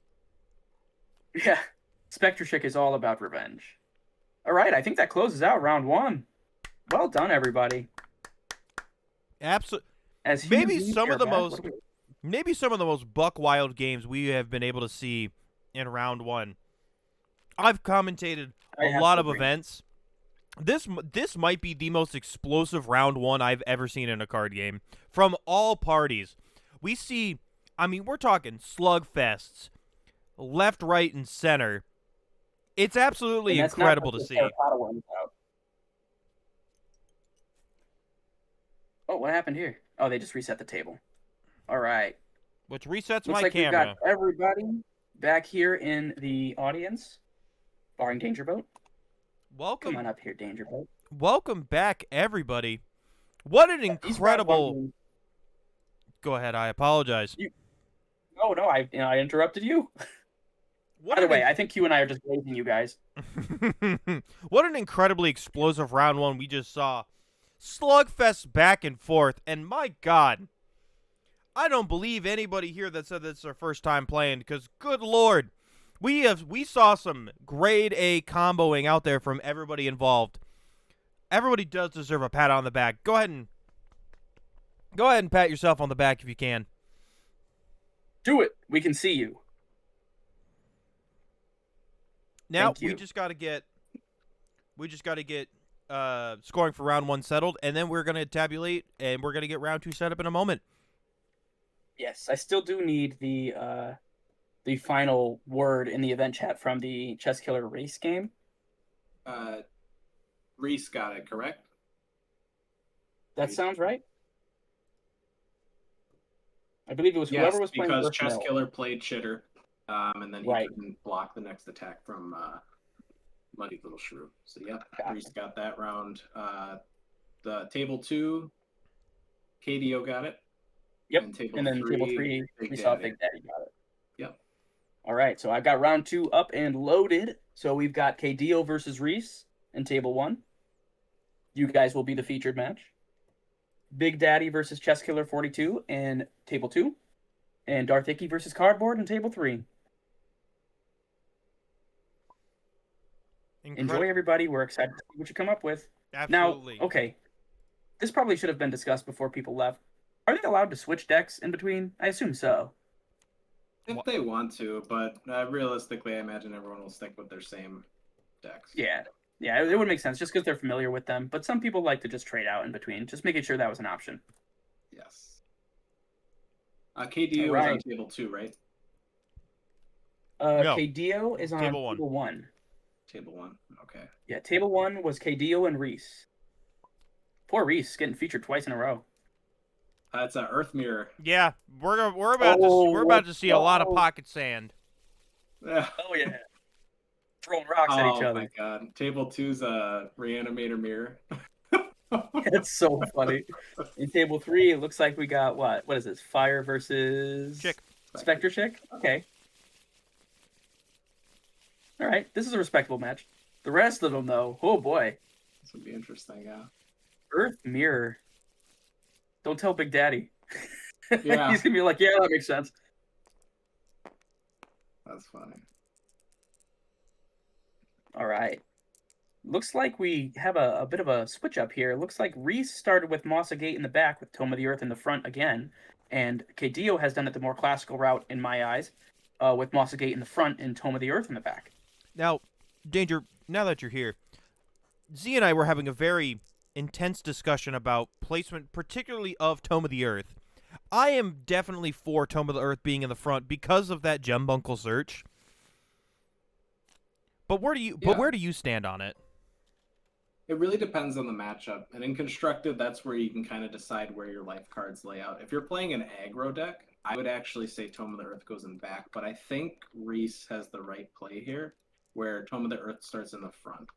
Yeah, Spectre Chick is all about revenge. All right, I think that closes out round 1. Well done, everybody. Absolutely. Maybe some of the most buck wild games we have been able to see in round 1. I've commentated a lot of events. This might be the most explosive round 1 I've ever seen in a card game from all parties. We see, I mean, we're talking slugfests, left, right, and center. It's absolutely incredible to see. Oh, what happened here? Oh, they just reset the table. All right. Which resets Looks my like camera. We've got everybody back here in the audience, barring Dangerboat. Welcome. Come on up here, Dangerboat. Welcome back, everybody. What an incredible... Go ahead, I apologize. No, I interrupted you. By the way, I think Q and I are just blazing you guys. What an incredibly explosive round 1 we just saw. Slugfest back and forth, and my God, I don't believe anybody here that said that's their first time playing, because good Lord, we saw some grade A comboing out there from everybody involved. Everybody does deserve a pat on the back. Go ahead and pat yourself on the back if you can. Do it. We can see you. Now we just got to get scoring for round 1 settled, and then we're going to tabulate, and we're going to get round 2 set up in a moment. Yes, I still do need the final word in the event chat from the Chess Killer race game. Reese got it, correct? That sounds right. I believe it was whoever was playing because Chess Killer played Chitter, and then he Right. couldn't block the next attack from Muddy Little Shrew. So, yep, Gotcha. Reese got that round. The table 2, KDO got it. Yep, and then table 3, we saw Big Daddy got it. Yep. All right, so I've got round 2 up and loaded. So we've got KDO versus Reese in table 1. You guys will be the featured match. Big Daddy versus Chess Killer 42 in table 2. And Darth Icky versus Cardboard in table 3. Enjoy, everybody. We're excited to see what you come up with. Absolutely. Now, okay, this probably should have been discussed before people left. Are they allowed to switch decks in between? I assume so. If they want to, but realistically, I imagine everyone will stick with their same decks. Yeah, it would make sense just because they're familiar with them. But some people like to just trade out in between, just making sure that was an option. Yes. KDO is on table 2, right? No. KDO is on table 1. Table 1, okay. Yeah, table 1 was KDO and Reese. Poor Reese getting featured twice in a row. It's an Earth Mirror. Yeah, we're about to see a lot of pocket sand. Yeah. Oh yeah, throwing rocks at each other. Oh my God! Table 2's a Reanimator Mirror. It's so funny. In table 3, it looks like we got what? What is this? Fire versus Chick. Spectre Chick? Okay. All right. This is a respectable match. The rest of them, though, oh boy. This would be interesting, yeah. Earth Mirror. Don't tell Big Daddy. Yeah. He's gonna be like, yeah, that makes sense. That's funny. All right. Looks like we have a bit of a switch up here. Looks like Reese started with Mossa Gate in the back with Tome of the Earth in the front again. And Dio has done it the more classical route in my eyes, with Mossa Gate in the front and Tome of the Earth in the back. Now, Danger, now that you're here, Z and I were having a very intense discussion about placement, particularly of Tome of the Earth. I am definitely for Tome of the Earth being in the front because of that Gem Bunkle search. But where do you stand on it? It really depends on the matchup. And in constructed, that's where you can kind of decide where your life cards lay out. If you're playing an aggro deck, I would actually say Tome of the Earth goes in back. But I think Reese has the right play here, where Tome of the Earth starts in the front.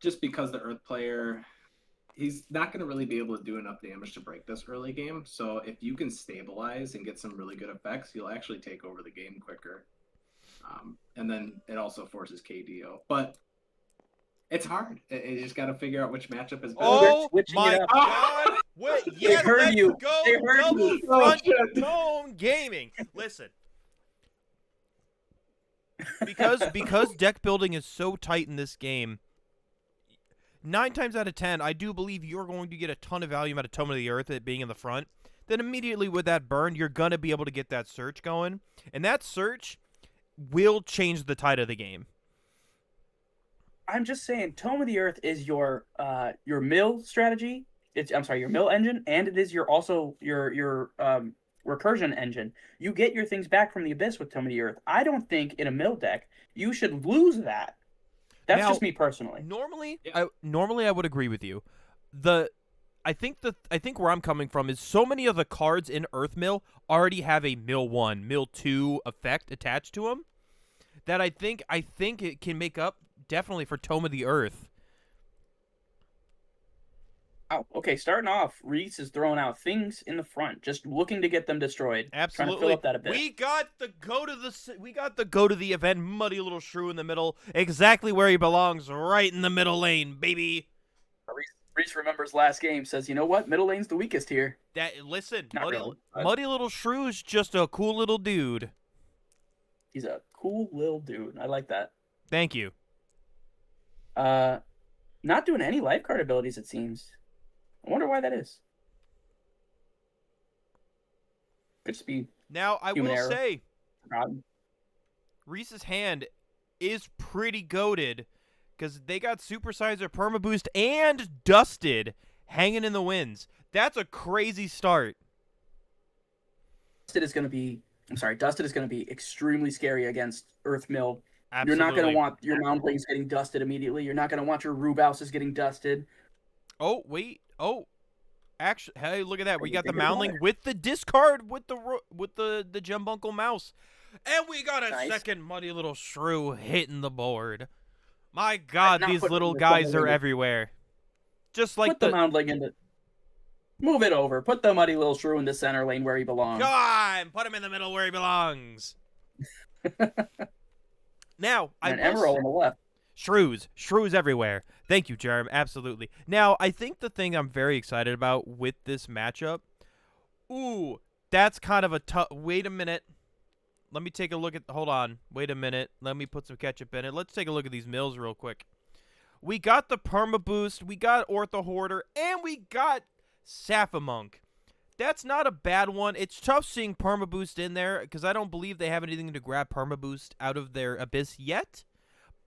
Just because the Earth player, he's not going to really be able to do enough damage to break this early game. So if you can stabilize and get some really good effects, you'll actually take over the game quicker. And then it also forces KDO. But it's hard. You just got to figure out which matchup is better. Oh switching my it up. God! Wait, They yes, heard let's you. go They heard double you. front Oh, shit. tone gaming. Listen, because deck building is so tight in this game, 9 times out of 10, I do believe you're going to get a ton of value out of Tome of the Earth, it being in the front. Then immediately with that burn, you're going to be able to get that search going. And that search will change the tide of the game. I'm just saying, Tome of the Earth is your mill strategy. Your mill engine, and it is your recursion engine. You get your things back from the abyss with Tome of the Earth. I don't think in a mill deck you should lose that. That's Now, just me personally. Normally, Yeah. I would agree with you. I think where I'm coming from is so many of the cards in Earth Mill already have a Mill 1, Mill 2 effect attached to them that I think it can make up definitely for Tome of the Earth. Oh, okay. Starting off, Reese is throwing out things in the front, just looking to get them destroyed. Absolutely. Trying to fill up that abyss. We got the go to the event, Muddy Little Shrew in the middle, exactly where he belongs, right in the middle lane, baby. Reese remembers last game, says, you know what? Middle lane's the weakest here. Listen, Not really, but- Muddy Little Shrew's just a cool little dude. He's a cool little dude. I like that. Thank you. Not doing any life card abilities, it seems. I wonder why that is. Could just be Now, I human will error. say, forgotten. Reese's hand is pretty goated because they got Supersizer, Permaboost, and Dusted hanging in the winds. That's a crazy start. Dusted is going to be extremely scary against Earth Mill. Absolutely. You're not going to want your Moundlings getting dusted immediately. You're not going to want your Rubouses getting dusted. Oh, wait. Oh. Actually, hey, look at that. We got the Think it's Moundling better. with the discard with the Gembunkle Mouse. And we got a Nice. second Muddy Little Shrew hitting the board. My God, not these putting little the guys are Moundling in. everywhere. Just like Put the Moundling into... Move it over. Put the Muddy Little Shrew in the center lane where he belongs. Come on, put him in the middle where he belongs. Now, And Emerald on the left. Shrews everywhere. Thank you, Jerem. Absolutely. Now, I think the thing I'm very excited about with this matchup, ooh, that's kind of a tough. Wait a minute. Let me take a look at. Hold on. Wait a minute. Let me put some ketchup in it. Let's take a look at these mills real quick. We got the Perma Boost, we got Ortho Hoarder, and we got Saphamunk. That's not a bad one. It's tough seeing Perma Boost in there because I don't believe they have anything to grab Perma Boost out of their Abyss yet.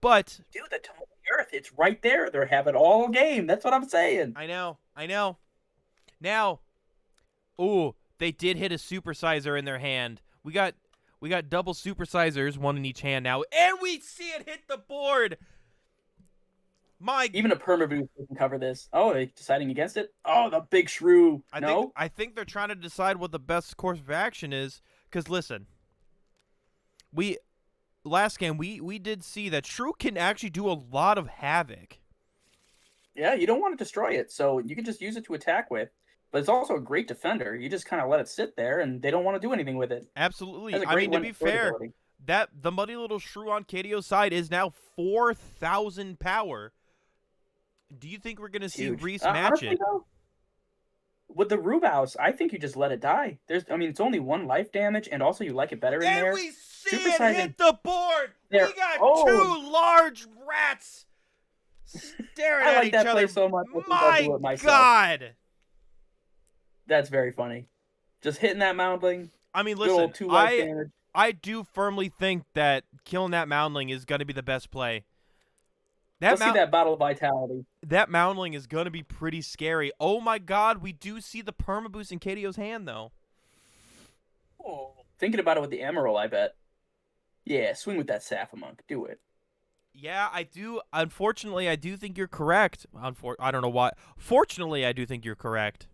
But Dude, the Tome of the Earth, it's right there. They have it all game. That's what I'm saying. I know. Now, ooh, they did hit a supersizer in their hand. We got double supersizers, one in each hand now, and we see it hit the board. Even a Permaboost can cover this. Oh, they're deciding against it? Oh, the big shrew. I think they're trying to decide what the best course of action is. Because listen, last game we did see that shrew can actually do a lot of havoc. Yeah, you don't want to destroy it, so you can just use it to attack with. But it's also a great defender. You just kind of let it sit there, and they don't want to do anything with it. Absolutely. Has a I great mean, to one be destroyed fair, ability. that the muddy little shrew on KDO's side is now 4,000 power. Do you think we're gonna It's see huge. Reese match Honestly, it? though, with the Rubaus, I think you just let it die. I mean, it's only 1 life damage, and also you like it better in And there. we see it Supersizing hit the board. there. We got Oh, 2 large rats staring I at like each that play other. so much. I think I'll do My it myself. God. That's very funny. Just hitting that moundling. I mean, Good old listen, 2 life damage. I do firmly think that killing that moundling is going to be the best play. Let's see that Battle of Vitality. That moundling is going to be pretty scary. Oh my God, we do see the perma boost in KDO's hand though. Oh, thinking about it with the Emerald, I bet. Yeah, swing with that Saphamunk. Do it. Yeah, I do. Unfortunately, I do think you're correct. I don't know why. Fortunately, I do think you're correct.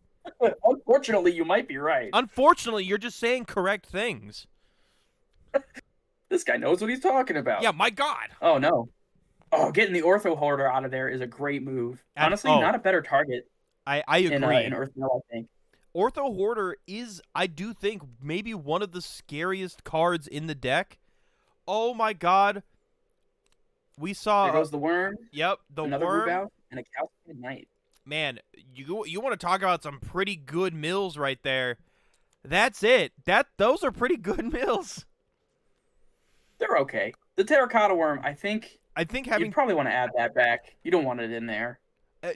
Unfortunately, you might be right. Unfortunately, you're just saying correct things. This guy knows what he's talking about. Yeah, my God. Oh, no. Oh, getting the Ortho Hoarder out of there is a great move. Honestly, not a better target I in agree. Earth Mill, I think. Ortho Hoarder is, I do think, maybe one of the scariest cards in the deck. Oh my God. We saw. There goes the worm. Yep, the another worm. Rubout, and a Calcium Knight. Man, you want to talk about some pretty good mills right there. That's it. Those are pretty good mills. They're okay. The Terracotta Worm, I think having you probably want to add that back. You don't want it in there.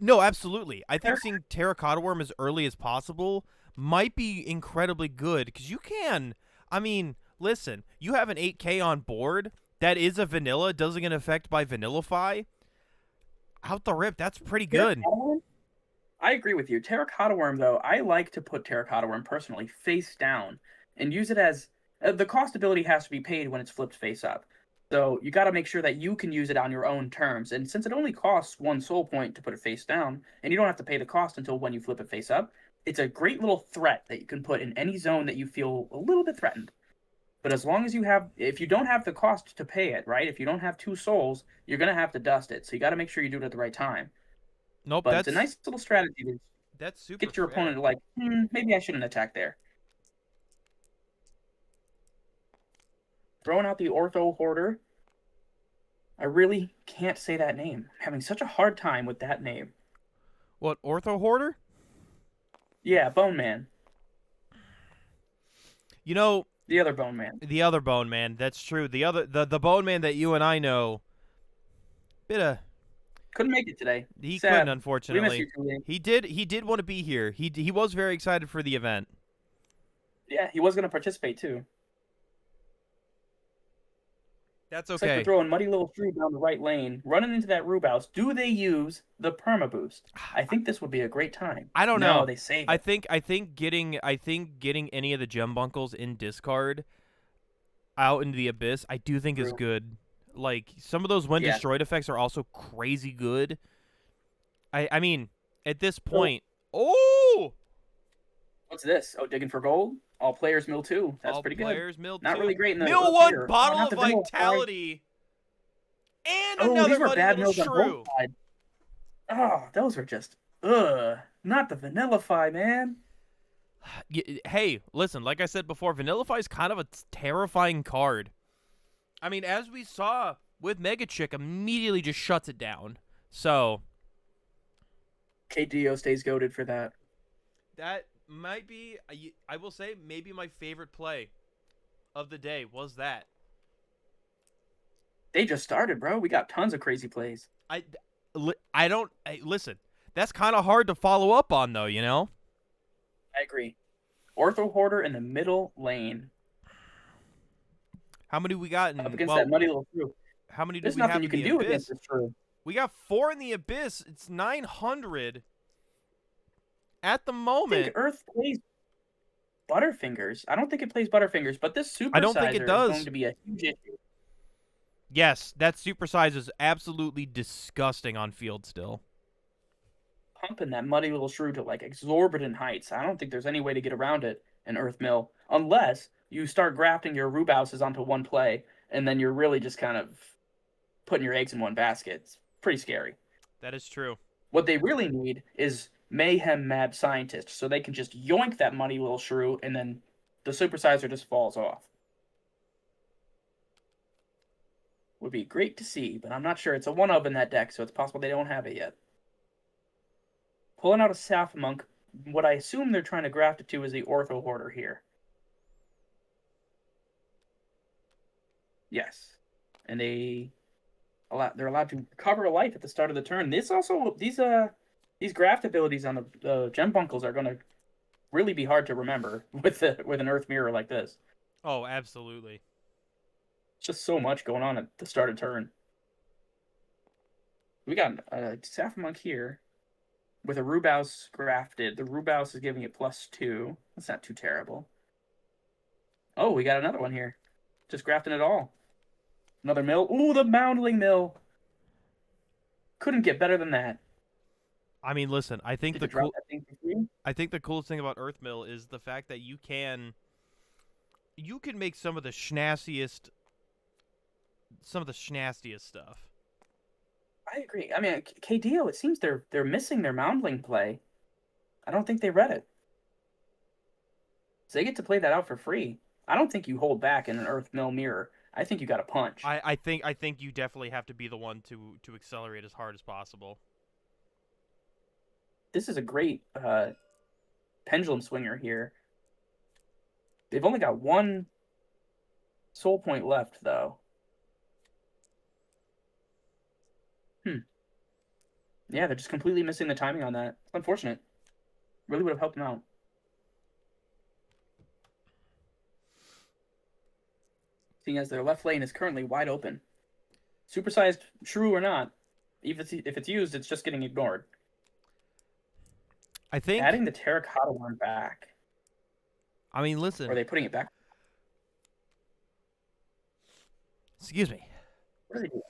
No, absolutely. I think seeing Terracotta Worm as early as possible might be incredibly good because you can. I mean, listen, you have an 8K on board that is a vanilla, doesn't get affected by Vanillify. Out the rip, that's pretty good. I agree with you. Terracotta Worm, though, I like to put Terracotta Worm personally face down and use it as the cost ability has to be paid when it's flipped face up. So you got to make sure that you can use it on your own terms. And since it only costs 1 soul point to put it face down, and you don't have to pay the cost until when you flip it face up, it's a great little threat that you can put in any zone that you feel a little bit threatened. But as long as if you don't have the cost to pay it, right? If you don't have 2 souls, you're going to have to dust it. So you got to make sure you do it at the right time. Nope, But it's a nice little strategy to that's super get your fair. opponent to like, maybe I shouldn't attack there. Throwing out the Ortho Hoarder. I really can't say that name. I'm having such a hard time with that name. What, Ortho Hoarder? Yeah, Bone Man. You know, the other Bone Man. The other Bone Man, that's true. The Bone Man that you and I know. Couldn't make it today. He Sad. couldn't, unfortunately. We missed you, he did want to be here. He was very excited for the event. Yeah, he was going to participate too. That's okay. It's like they're throwing Muddy Little Shrew down the right lane, running into that Rubouse. Do they use the perma boost? I think this would be a great time. I don't know. No, they save it. I think getting any of the gem bunkles in discard out into the abyss, I do think is good. Like some of those when destroyed effects are also crazy good. I mean, at this point, what's this? Oh, digging for gold. All players mill 2. That's pretty good. All players mill 2. Not really great in the mill 1 bottle of vitality. And another these were Muddy bad Little mills Shrew. on both sides. Oh, those are just not the Vanillify, man. Hey, listen, like I said before, Vanillify is kind of a terrifying card. I mean, as we saw with Mega Chick, immediately just shuts it down. So KDO stays goated for that. That might be, I will say, maybe my favorite play of the day was that. They just started, bro. We got tons of crazy plays. Listen, that's kind of hard to follow up on, though, you know? I agree. Ortho Hoarder in the middle lane. How many we got in up against that Muddy Little Shrew? How many do There's we have nothing you can do against this Shrew. We got 4 in the Abyss. It's 900 at the moment. I think Earth plays Butterfingers. I don't think it plays Butterfingers, but this Supersizer I don't think it does. is going to be a huge issue. Yes, that Supersize is absolutely disgusting on field still. Pumping that Muddy Little Shrew to like exorbitant heights. I don't think there's any way to get around it in Earth Mill unless you start grafting your Rubouses onto one play, and then you're really just kind of putting your eggs in one basket. It's pretty scary. That is true. What they really need is mayhem mad scientists, so they can just yoink that money little shrew, and then the supersizer just falls off. Would be great to see, but I'm not sure. It's a one of in that deck, so it's possible they don't have it yet. Pulling out a South Monk, what I assume they're trying to graft it to is the Ortho Hoarder here. Yes, and they're allowed to recover a life at the start of the turn. These graft abilities on the Gem Bunkles are going to really be hard to remember with an Earth Mirror like this. Oh, absolutely. It's just so much going on at the start of turn. We got a Sapphire Monk here with a Rubaus grafted. The Rubaus is giving it +2. That's not too terrible. Oh, we got another one here. Just grafting it all. Another mill. Ooh, the Moundling Mill. Couldn't get better than that. I mean, listen, I think Did you drop that thing for free? I think the coolest thing about Earthmill is the fact that you can make some of the schnastiest stuff. I agree. I mean, KDO, it seems they're missing their Moundling play. I don't think they read it. So they get to play that out for free. I don't think you hold back in an Earth Mill Mirror. I think you got to punch. I think you definitely have to be the one to accelerate as hard as possible. This is a great pendulum swinger here. They've only got one soul point left, though. Yeah, they're just completely missing the timing on that. It's unfortunate. Really would have helped them out. Seeing as their left lane is currently wide open. Supersized shrew or not, if it's used, it's just getting ignored. I think adding the terracotta one back. I mean, listen. Or are they putting it back? Excuse me. What are they doing?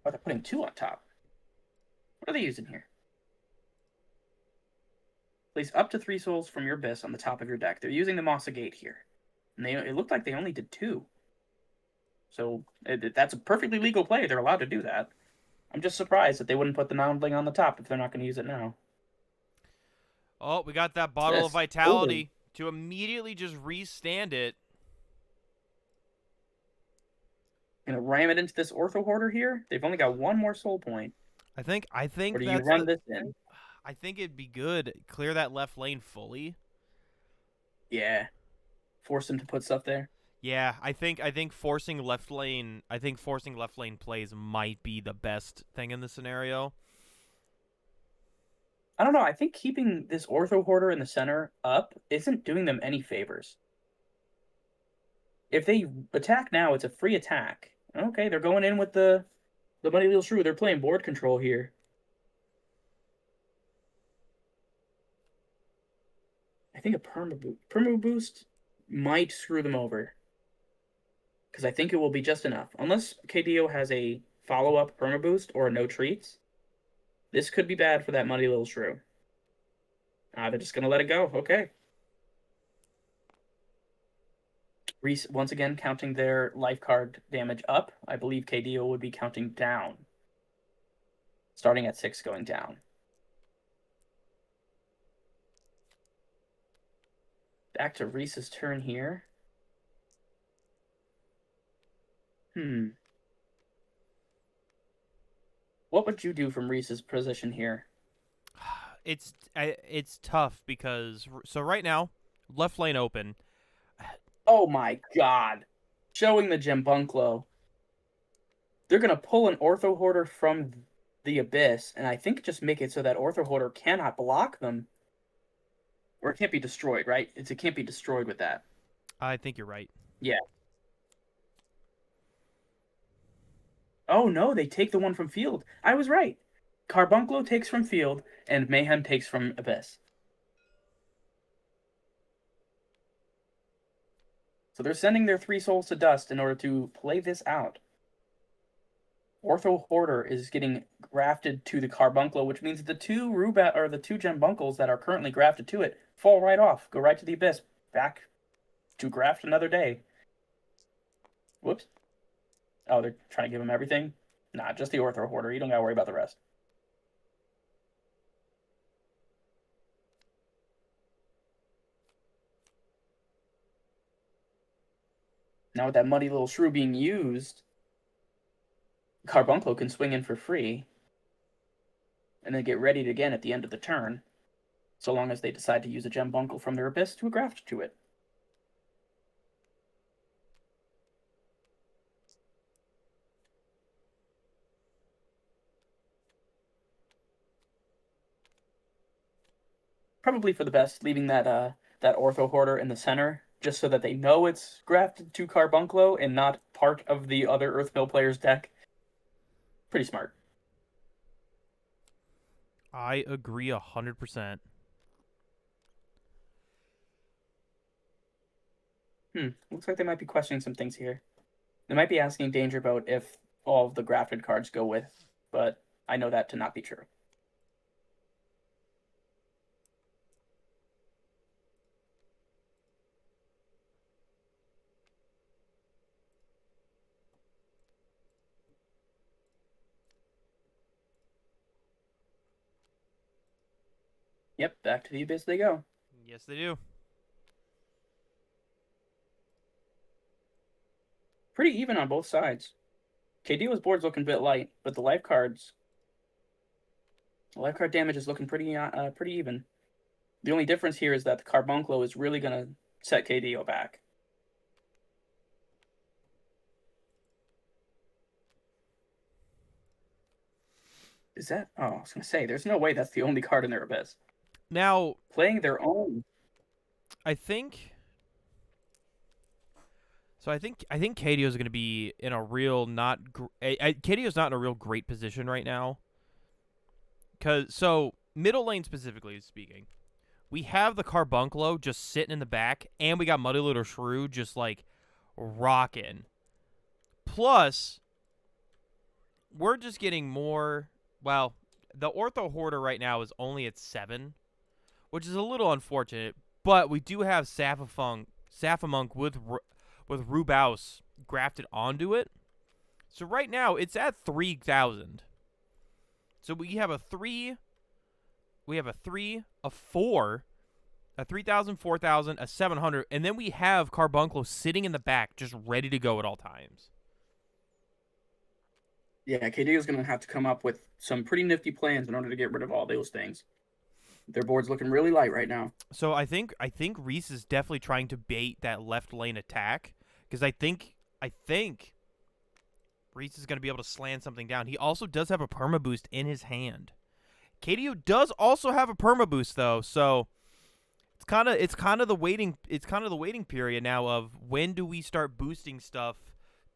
Oh, they're putting 2 on top. What are they using here? Place up to 3 souls from your abyss on the top of your deck. They're using the Mossa Gate here. And it looked like they only did 2. So that's a perfectly legal play. They're allowed to do that. I'm just surprised that they wouldn't put the Moundling on the top if they're not going to use it now. Oh, we got that bottle of vitality to immediately just restand it. Gonna ram it into this Ortho Hoarder here. They've only got 1 more soul point. I think. Or do you run this in? I think it'd be good. Clear that left lane fully. Yeah. Force them to put stuff there. Yeah, I think forcing left lane. I think forcing left lane plays might be the best thing in this scenario. I don't know. I think keeping this Ortho Hoarder in the center up isn't doing them any favors. If they attack now, it's a free attack. Okay, they're going in with the Money Wheel Shrew. They're playing board control here. I think a perma boost might screw them over. Because I think it will be just enough. Unless KDO has a follow-up perma boost or a no treats, this could be bad for that Muddy Little Shrew. They're just going to let it go. Okay. Reese, once again, counting their life card damage up. I believe KDO would be counting down. Starting at 6, going down. Back to Reese's turn here. What would you do from Reese's position here? It's tough because right now, left lane open. Oh my god. Showing the Gembunklo. They're going to pull an Ortho Hoarder from the Abyss, and I think just make it so that Ortho Hoarder cannot block them. Or it can't be destroyed, right? It can't be destroyed with that. I think you're right. Yeah. Oh no, they take the one from field. I was right. Carbunclo takes from field, and Mayhem takes from Abyss. So they're sending their 3 souls to dust in order to play this out. Ortho Hoarder is getting grafted to the Carbunclo, which means the 2 Gembunkles that are currently grafted to it fall right off, go right to the Abyss, back to graft another day. Whoops. Oh, they're trying to give him everything? Nah, just the Ortho Hoarder. You don't gotta worry about the rest. Now with that Muddy Little Shrew being used, Carbuncle can swing in for free and then get readied again at the end of the turn, so long as they decide to use a Gembunkle from their Abyss to graft to it. Probably for the best, leaving that Ortho Hoarder in the center, just so that they know it's grafted to Carbunclo and not part of the other Earthmill player's deck. Pretty smart. I agree 100%. Looks like they might be questioning some things here. They might be asking Danger about if all of the grafted cards go with, but I know that to not be true. Yep, back to the Abyss they go. Yes, they do. Pretty even on both sides. KDO's board's looking a bit light, but the life card damage is looking pretty even. The only difference here is that the Carbunclo is really gonna set KDO back. Is that? Oh, I was gonna say, there's no way that's the only card in their Abyss. Now, Playing their own. I think. So I think KDO is going to be in a real KDO is not in a real great position right now. So middle lane specifically speaking, we have the Carbunclo just sitting in the back, and we got Muddy Little Shrew just like rocking. Plus, we're just getting more. Well, the Ortho Hoarder right now is only at 7, which is a little unfortunate. But we do have Saphamunk with Rubaus grafted onto it. So right now it's at 3,000. So we have a 3, a 4, a 3,000, 4,000, a 700, and then we have Carbunclo sitting in the back just ready to go at all times. Yeah, KDO is going to have to come up with some pretty nifty plans in order to get rid of all those things. Their board's looking really light right now. So I think Reese is definitely trying to bait that left lane attack, because I think Reese is going to be able to slam something down. He also does have a perma boost in his hand. KDO does also have a perma boost though, so it's kind of the waiting period now of when do we start boosting stuff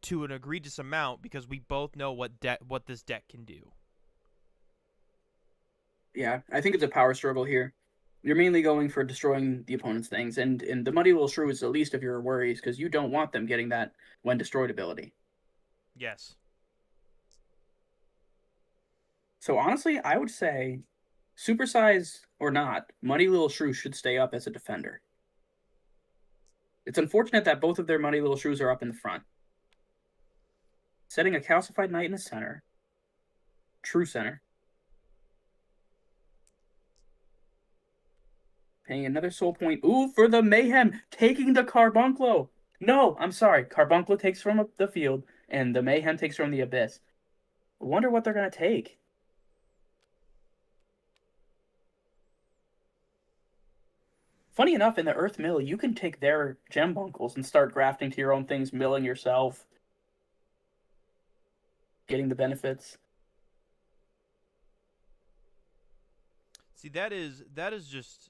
to an egregious amount, because we both know what this deck can do. Yeah, I think it's a power struggle here. You're mainly going for destroying the opponent's things, and the Muddy Little Shrew is the least of your worries because you don't want them getting that when destroyed ability. Yes. So honestly, I would say, supersize or not, Muddy Little Shrew should stay up as a defender. It's unfortunate that both of their Muddy Little Shrews are up in the front. Setting a Calcified Knight in the center. True center. Paying another soul point. Ooh, for the Mayhem. Taking the Carbunclo. No, I'm sorry. Carbunclo takes from the field, and the Mayhem takes from the Abyss. I wonder what they're going to take. Funny enough, in the Earth Mill, you can take their Gembunkles and start grafting to your own things, milling yourself. Getting the benefits. See, that's just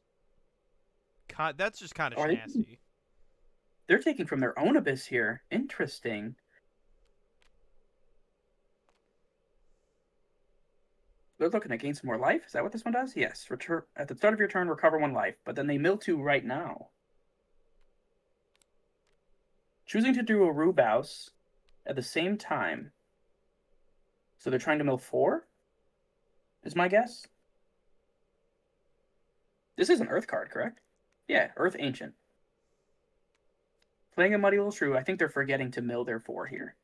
kind of snazzy. They're taking from their own Abyss here. Interesting. They're looking to gain some more life. Is that what this one does? Yes. Return at the start of your turn, recover 1 life. But then they mill 2 right now. Choosing to do a Rubaus at the same time. So they're trying to mill 4? Is my guess? This is an Earth card, correct? Yeah, Earth Ancient. Playing a Muddy Little Shrew, I think they're forgetting to mill their 4 here.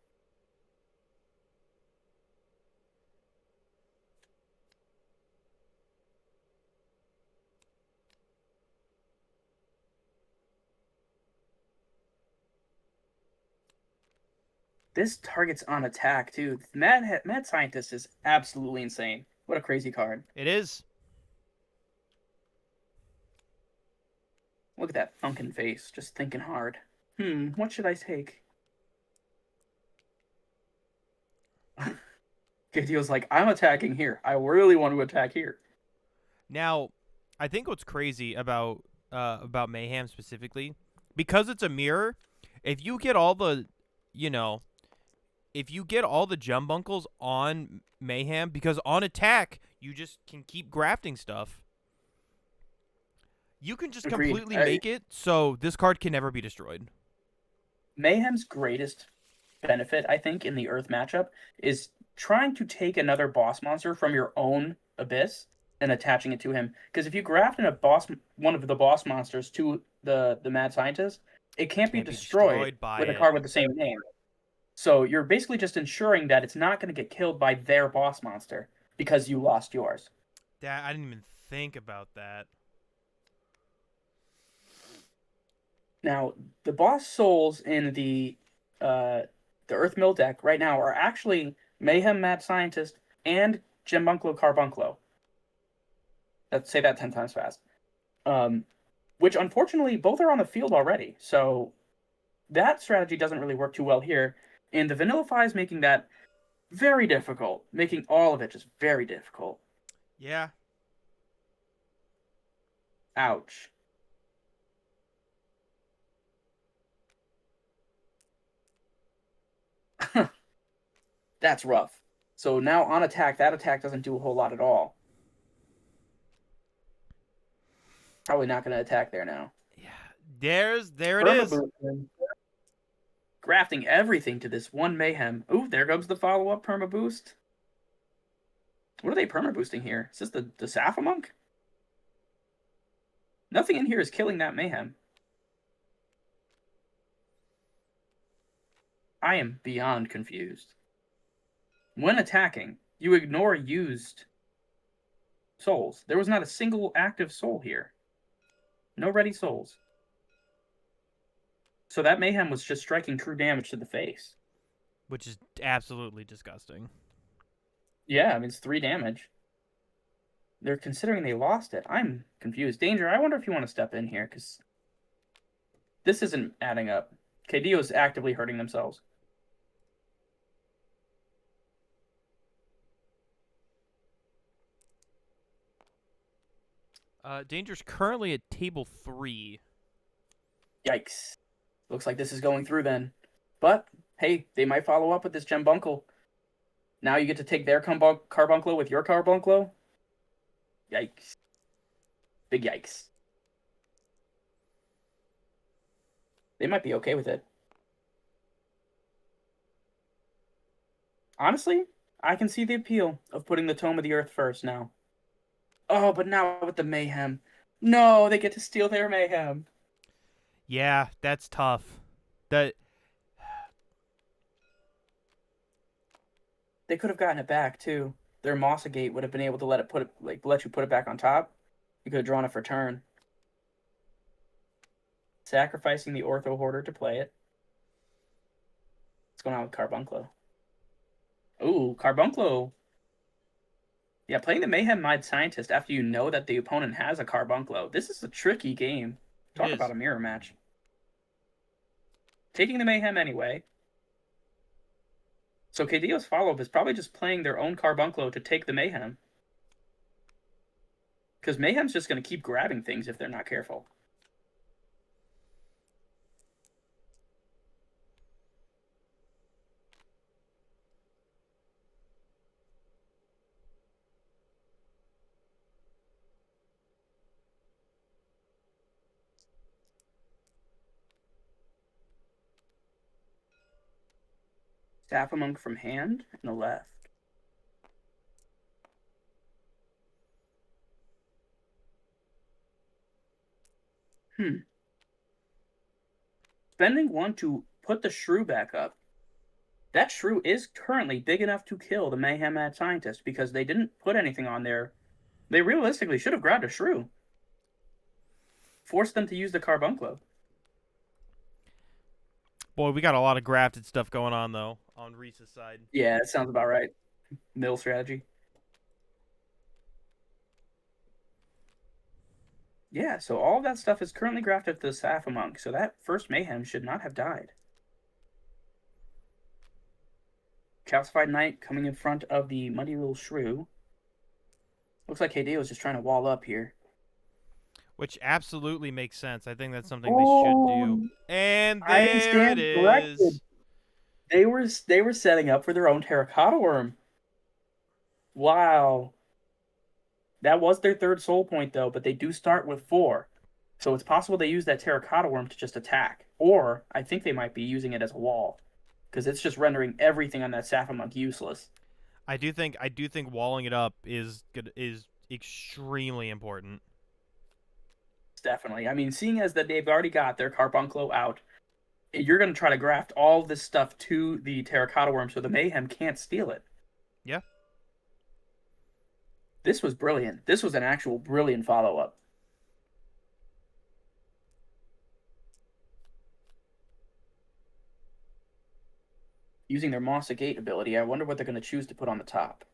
This target's on attack too. Mad Scientist is absolutely insane. What a crazy card. It is. Look at that sunken face, just thinking hard. What should I take? KTO's like, I'm attacking here. I really want to attack here. Now, I think what's crazy about Mayhem specifically, because it's a mirror, if you get all the, you know, if you get all the jumbuncles on Mayhem, because on attack you just can keep grafting stuff. You can just Agreed. completely make it so this card can never be destroyed. Mayhem's greatest benefit, I think, in the Earth matchup is trying to take another boss monster from your own abyss and attaching it to him. Because if you graft in one of the boss monsters to the Mad Scientist, it can't be destroyed by with a it. card with the same name. So you're basically just ensuring that it's not going to get killed by their boss monster because you lost yours. That I didn't even think about that. Now, the boss souls in the Earth Mill deck right now are actually Mayhem Mad Scientist and Gembunklo Carbunklo. Let's say that 10 times fast. Which unfortunately both are on the field already, so that strategy doesn't really work too well here. And the Vanillify is making that very difficult, making all of it just very difficult. Yeah. Ouch. That's rough. So now on attack, that attack doesn't do a whole lot at all. Probably not going to attack there now. Yeah. There it is. Grafting everything to this one Mayhem. Ooh, there goes the follow-up perma boost. What are they perma boosting here? Is this the Saphamunk? Nothing in here is killing that Mayhem. I am beyond confused. When attacking, you ignore used souls. There was not a single active soul here. No ready souls. So that Mayhem was just striking true damage to the face. Which is absolutely disgusting. Yeah, I mean, it's 3 damage. They're considering they lost it. I'm confused. Danger, I wonder if you want to step in here, because this isn't adding up. KDO's actively hurting themselves. Danger's currently at table 3. Yikes. Looks like this is going through then. But, hey, they might follow up with this Gembunkle. Now you get to take their Carbunklo with your Carbunklo? Yikes. Big yikes. They might be okay with it. Honestly, I can see the appeal of putting the Tome of the Earth first now. Oh, but now with the Mayhem. No, they get to steal their Mayhem. Yeah, that's tough. That They could have gotten it back too. Their Mossagate would have been able to let you put it back on top. You could have drawn it for turn. Sacrificing the Ortho Hoarder to play it. What's going on with Carbunklo? Ooh, Carbunklo. Yeah, playing the Mayhem Mad Scientist after you know that the opponent has a Carbunklo. This is a tricky game. Talk about a mirror match. Taking the Mayhem anyway. So KDO's follow-up is probably just playing their own Carbunklo to take the Mayhem. Because Mayhem's just going to keep grabbing things if they're not careful. Saphamunk from hand in the left. Spending 1 to put the Shrew back up. That Shrew is currently big enough to kill the Mayhem Mad Scientist because they didn't put anything on there. They realistically should have grabbed a Shrew. Forced them to use the Carbunklo. Boy, we got a lot of grafted stuff going on though. on Reese's side. Yeah, that sounds about right. Mill strategy. Yeah, so all of that stuff is currently grafted to the Saphamunk, so that first Mayhem should not have died. Calcified Knight coming in front of the Muddy Little Shrew. Looks like KD was just trying to wall up here. Which absolutely makes sense. I think that's something they should do. Oh, And I there it stand corrected. is. They were setting up for their own Terracotta Worm. Wow. That was their third soul point, though, but they do start with 4. So it's possible they use that Terracotta Worm to just attack. Or I think they might be using it as a wall. Because it's just rendering everything on that Saphamunk useless. I do think walling it up is extremely important. Definitely. I mean, seeing as that they've already got their Carbuncle out, you're going to try to graft all this stuff to the Terracotta Worm so the Mayhem can't steal it. Yeah. This was brilliant. This was an actual brilliant follow-up. Using their Mossa Gate ability, I wonder what they're going to choose to put on the top.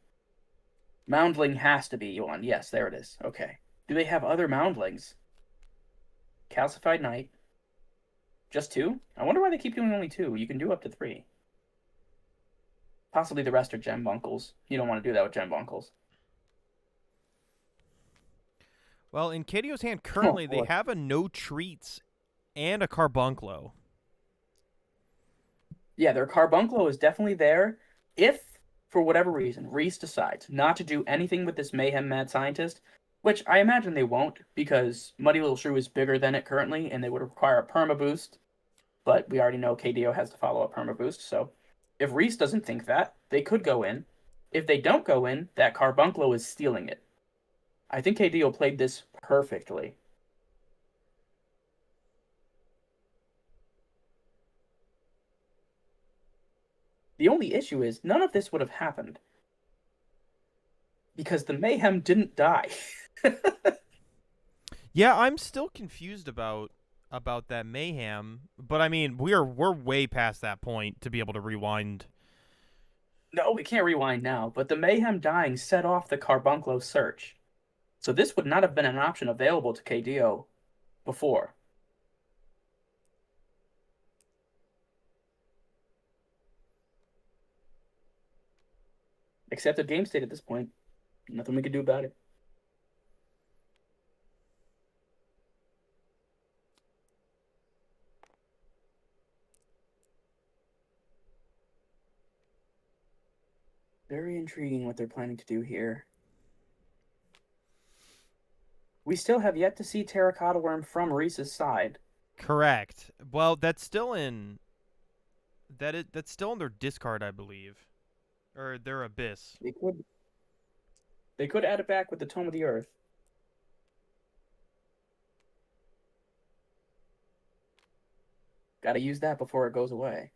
Moundling has to be one. Yes, there it is. Okay. Do they have other Moundlings? Calcified Knight. Just 2? I wonder why they keep doing only 2. You can do up to 3. Possibly the rest are Gem Bunkles. You don't want to do that with Gem Bunkles. Well, in KDO's hand currently, they boy. have a no treats and a Carbunclo. Yeah, their Carbunclo is definitely there. If, for whatever reason, Reese decides not to do anything with this Mayhem Mad Scientist, which I imagine they won't, because Muddy Little Shrew is bigger than it currently, and they would require a Perma Boost. But we already know KDO has to follow up Perma Boost, so if Reese doesn't think that, they could go in. If they don't go in, that Carbunclo is stealing it. I think KDO played this perfectly. The only issue is none of this would have happened because the Mayhem didn't die. Yeah, I'm still confused about that Mayhem, but I mean, we're way past that point to be able to rewind. No, we can't rewind now, but the Mayhem dying set off the Carbunclo search. So this would not have been an option available to KDO before. Accepted game state at this point. Nothing we could do about it. Very intriguing what they're planning to do here. We still have yet to see Terracotta Worm from Reese's side. Correct. Well, that's still in that's still in their discard, I believe, or their abyss. They could add it back with the Tome of the Earth. Gotta use that before it goes away.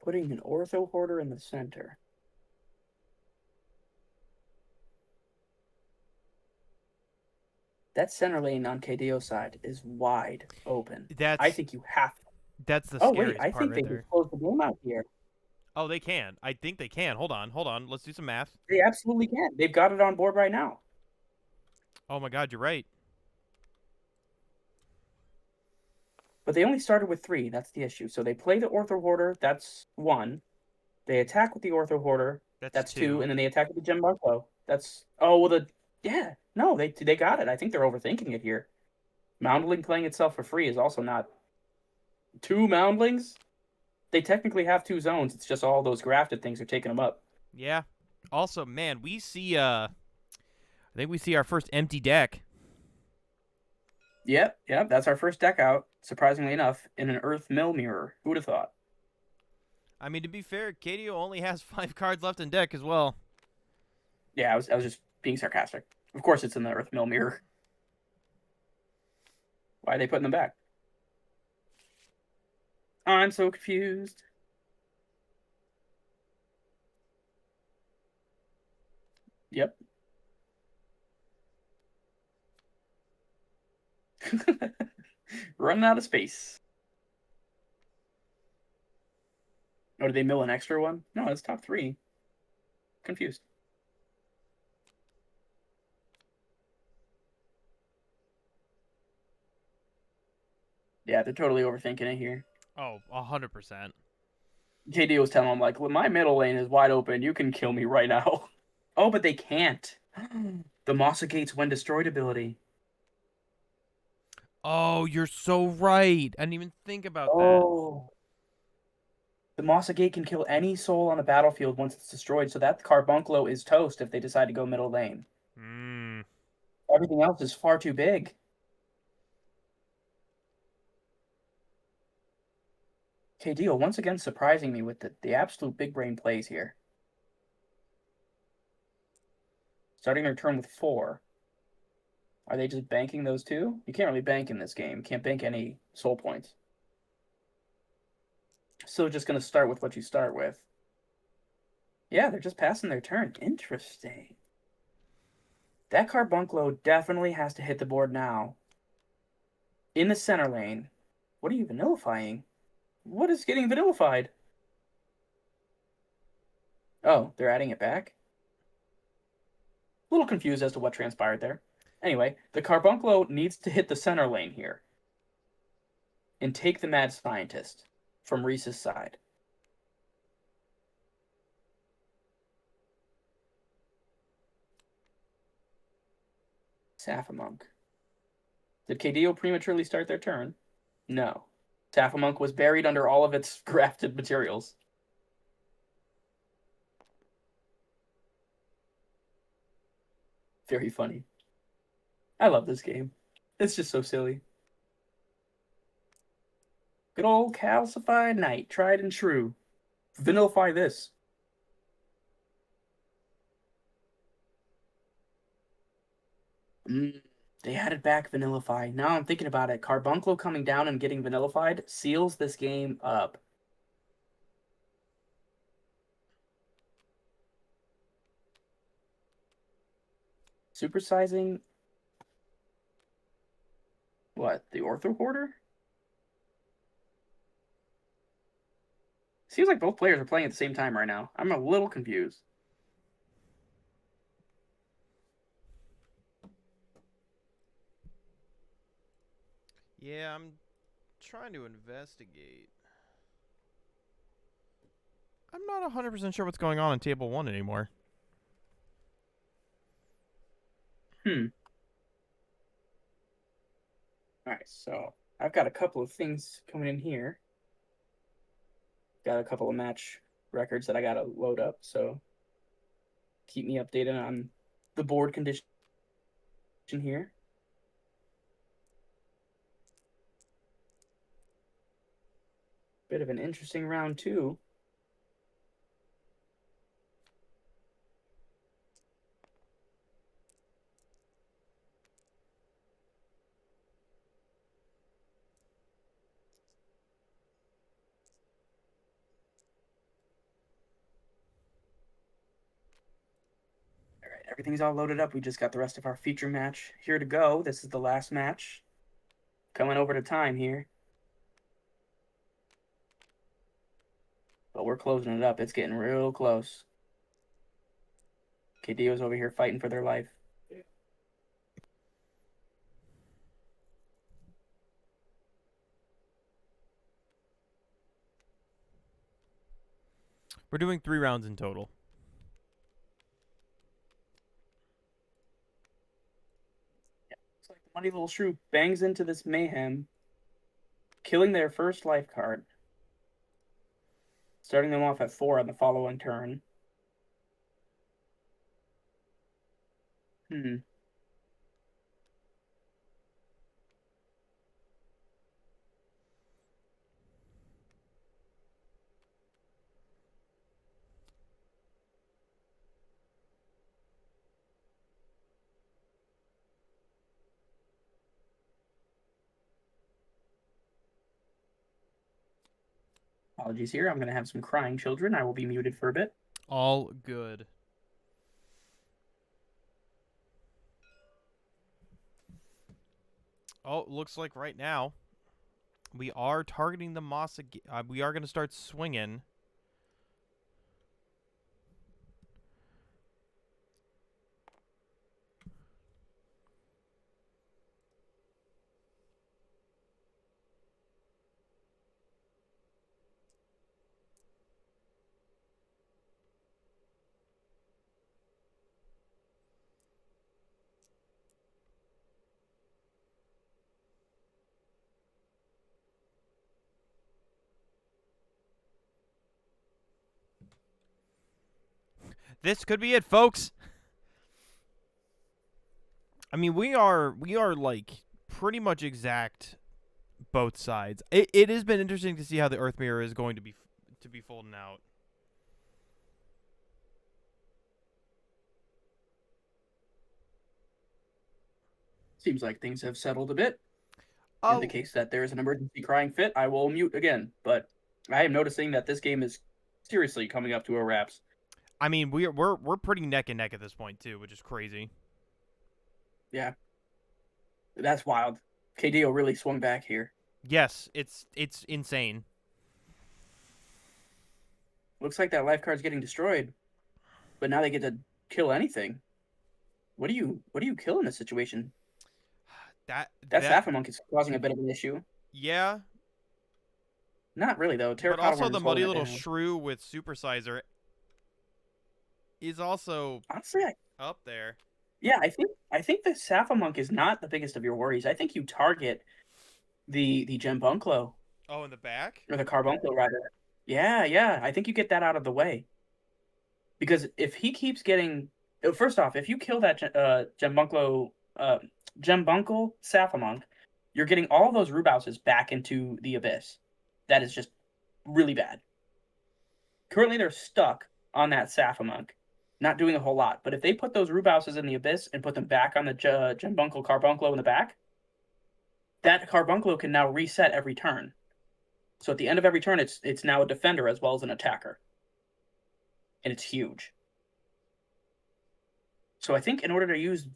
Putting an Ortho Hoarder in the center. That center lane on KDO side is wide open. I think you have to. That's the Oh, wait. scariest I part think right they there. just closed the game out here. Oh, they can. I think they can. Hold on. Let's do some math. They absolutely can. They've got it on board right now. Oh my God, you're right. But they only started with 3. That's the issue. So they play the Ortho Hoarder. That's 1. They attack with the Ortho Hoarder. That's 2. And then they attack with the Gem Bunklo. That's... Oh, well, yeah. No, they got it. I think they're overthinking it here. Moundling playing itself for free is also not... 2 Moundlings? They technically have 2 zones. It's just all those grafted things are taking them up. Yeah. Also, man, we see I think we see our first empty deck. Yep, that's our first deck out, surprisingly enough, in an Earth Mill Mirror. Who would have thought? I mean, to be fair, KDO only has 5 cards left in deck as well. Yeah, I was just being sarcastic. Of course it's in the Earth Mill Mirror. Why are they putting them back? I'm so confused. Yep. Running out of space. Oh, did they mill an extra one? No, it's top 3. Confused. Yeah, they're totally overthinking it here. Oh, 100%. KD was telling him, like, well, my middle lane is wide open. You can kill me right now. Oh, but they can't. The Mossa Gate's when destroyed ability. Oh, you're so right. I didn't even think about that. Oh. The Mossa Gate can kill any soul on the battlefield once it's destroyed, so that Carbunculo is toast if they decide to go middle lane. Hmm. Everything else is far too big. KD once again surprising me with the absolute big brain plays here. Starting their turn with 4. Are they just banking those 2? You can't really bank in this game. You can't bank any soul points. So just going to start with what you start with. Yeah, they're just passing their turn. Interesting. That Carbunculo definitely has to hit the board now. In the center lane. What are you vanillifying? What is getting vanillified? Oh, they're adding it back? A little confused as to what transpired there. Anyway, the Carbunculo needs to hit the center lane here and take the Mad Scientist from Reese's side. Saphamunk. Did KDO prematurely start their turn? No. Saphamunk was buried under all of its grafted materials. Very funny. I love this game. It's just so silly. Good old calcified knight, tried and true. Vanillify this. They added back Vanillify. Now I'm thinking about it. Carbunculo coming down and getting Vanillified seals this game up. Supersizing. What? The Ortho Hoarder? Seems like both players are playing at the same time right now. I'm a little confused. Yeah, I'm trying to investigate. I'm not 100% sure what's going on in Table 1 anymore. Alright, so I've got a couple of things coming in here. Got a couple of match records that I gotta load up, so keep me updated on the board condition here. Bit of an interesting round, too. All right, everything's all loaded up. We just got the rest of our feature match here to go. This is the last match. Coming over to time here. But we're closing it up. It's getting real close. KDO's over here fighting for their life. We're doing 3 rounds in total. It's like the Muddy Little Shrew bangs into this mayhem, killing their first life card. Starting them off at 4 on the following turn. Hmm. Apologies here. I'm going to have some crying children. I will be muted for a bit. All good. Oh, looks like right now we are targeting the moss. We are going to start swinging. This could be it, folks. I mean, we are like pretty much exact both sides. It has been interesting to see how the Earth Mirror is going to be folding out. Seems like things have settled a bit. In the Oh, case that there is an emergency crying fit, I will mute again. But I am noticing that this game is seriously coming up to a wraps. I mean, we're pretty neck and neck at this point too, which is crazy. Yeah, that's wild. KDO really swung back here. Yes, it's insane. Looks like that life card's getting destroyed, but now they get to kill anything. What do you kill in this situation? That That that Sapphire Monk is causing a bit of an issue. yeah, Not really though. but Terracotta also Worm the is muddy holding it little down. shrew with Supersizer is also Honestly, up there. yeah, I think the Sapphire Monk is not the biggest of your worries. I think you target the Gembunklo Oh, in the back? or the Carbuncle rather. Yeah. I think you get that out of the way because if he keeps getting, first off, if you kill that Gembunklo, Gembuncle Sapphire Monk, you're getting all those Rubouses back into the abyss. That is just really bad. Currently, they're stuck on that Sapphire Monk, not doing a whole lot. But if they put those Rubouses in the abyss and put them back on the Gembunkle Carbuncle in the back, that Carbuncle can now reset every turn. So at the end of every turn, it's now a defender as well as an attacker, and it's huge. So I think in order to use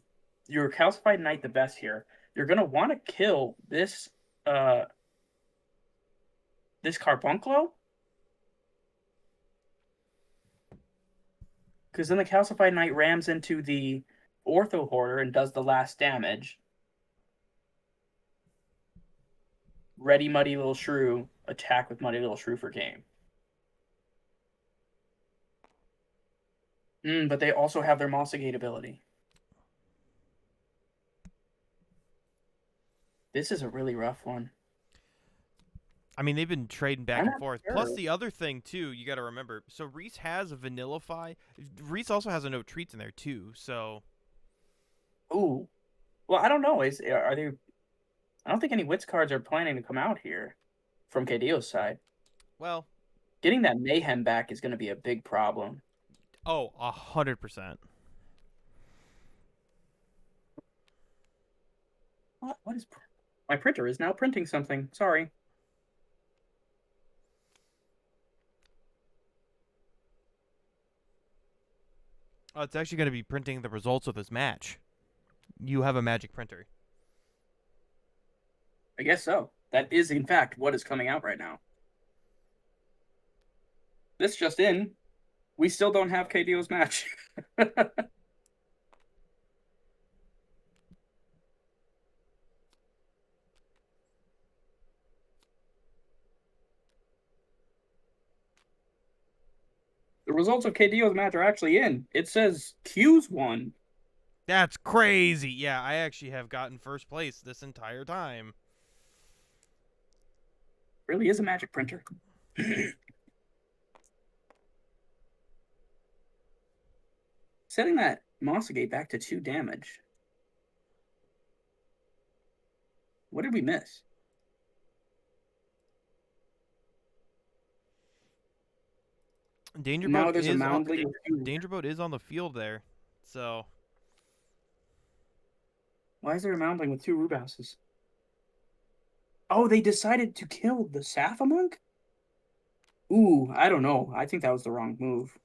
your Calcified Knight the best here, you're gonna want to kill uh this Carbunclo, because then the Calcified Knight rams into the Ortho Hoarder and does the last damage. Ready Muddy Little Shrew, attack with Muddy Little Shrew for game. But they also have their Mossagate ability. This is a really rough one. I mean, they've been trading back I'm and not forth. sure. Plus, the other thing too, you got to remember. So Reese has a Vanillify. Reese also has a no treats in there too. So Ooh. Well, I don't know. Are they? I don't think any Wits cards are planning to come out here from KDO's side. well, Getting that Mayhem back is going to be a big problem. oh, 100%. What is? My printer is now printing something. Sorry. Oh, it's actually going to be printing the results of this match. You have a magic printer. I guess so. That is, in fact, what is coming out right now. This just in. We still don't have KDO's match. The results of KDO's match are actually in. It says Q's won. That's crazy. Yeah, I actually have gotten first place this entire time. Really is a magic printer. Setting that Mossagate back to 2 damage. What did we miss? Now there's a Moundling. Dangerboat is on the field there. So Why is there a Moundling with 2 Rubouses? Oh, they decided to kill the Sapphire Monk? Ooh, I don't know. I think that was the wrong move.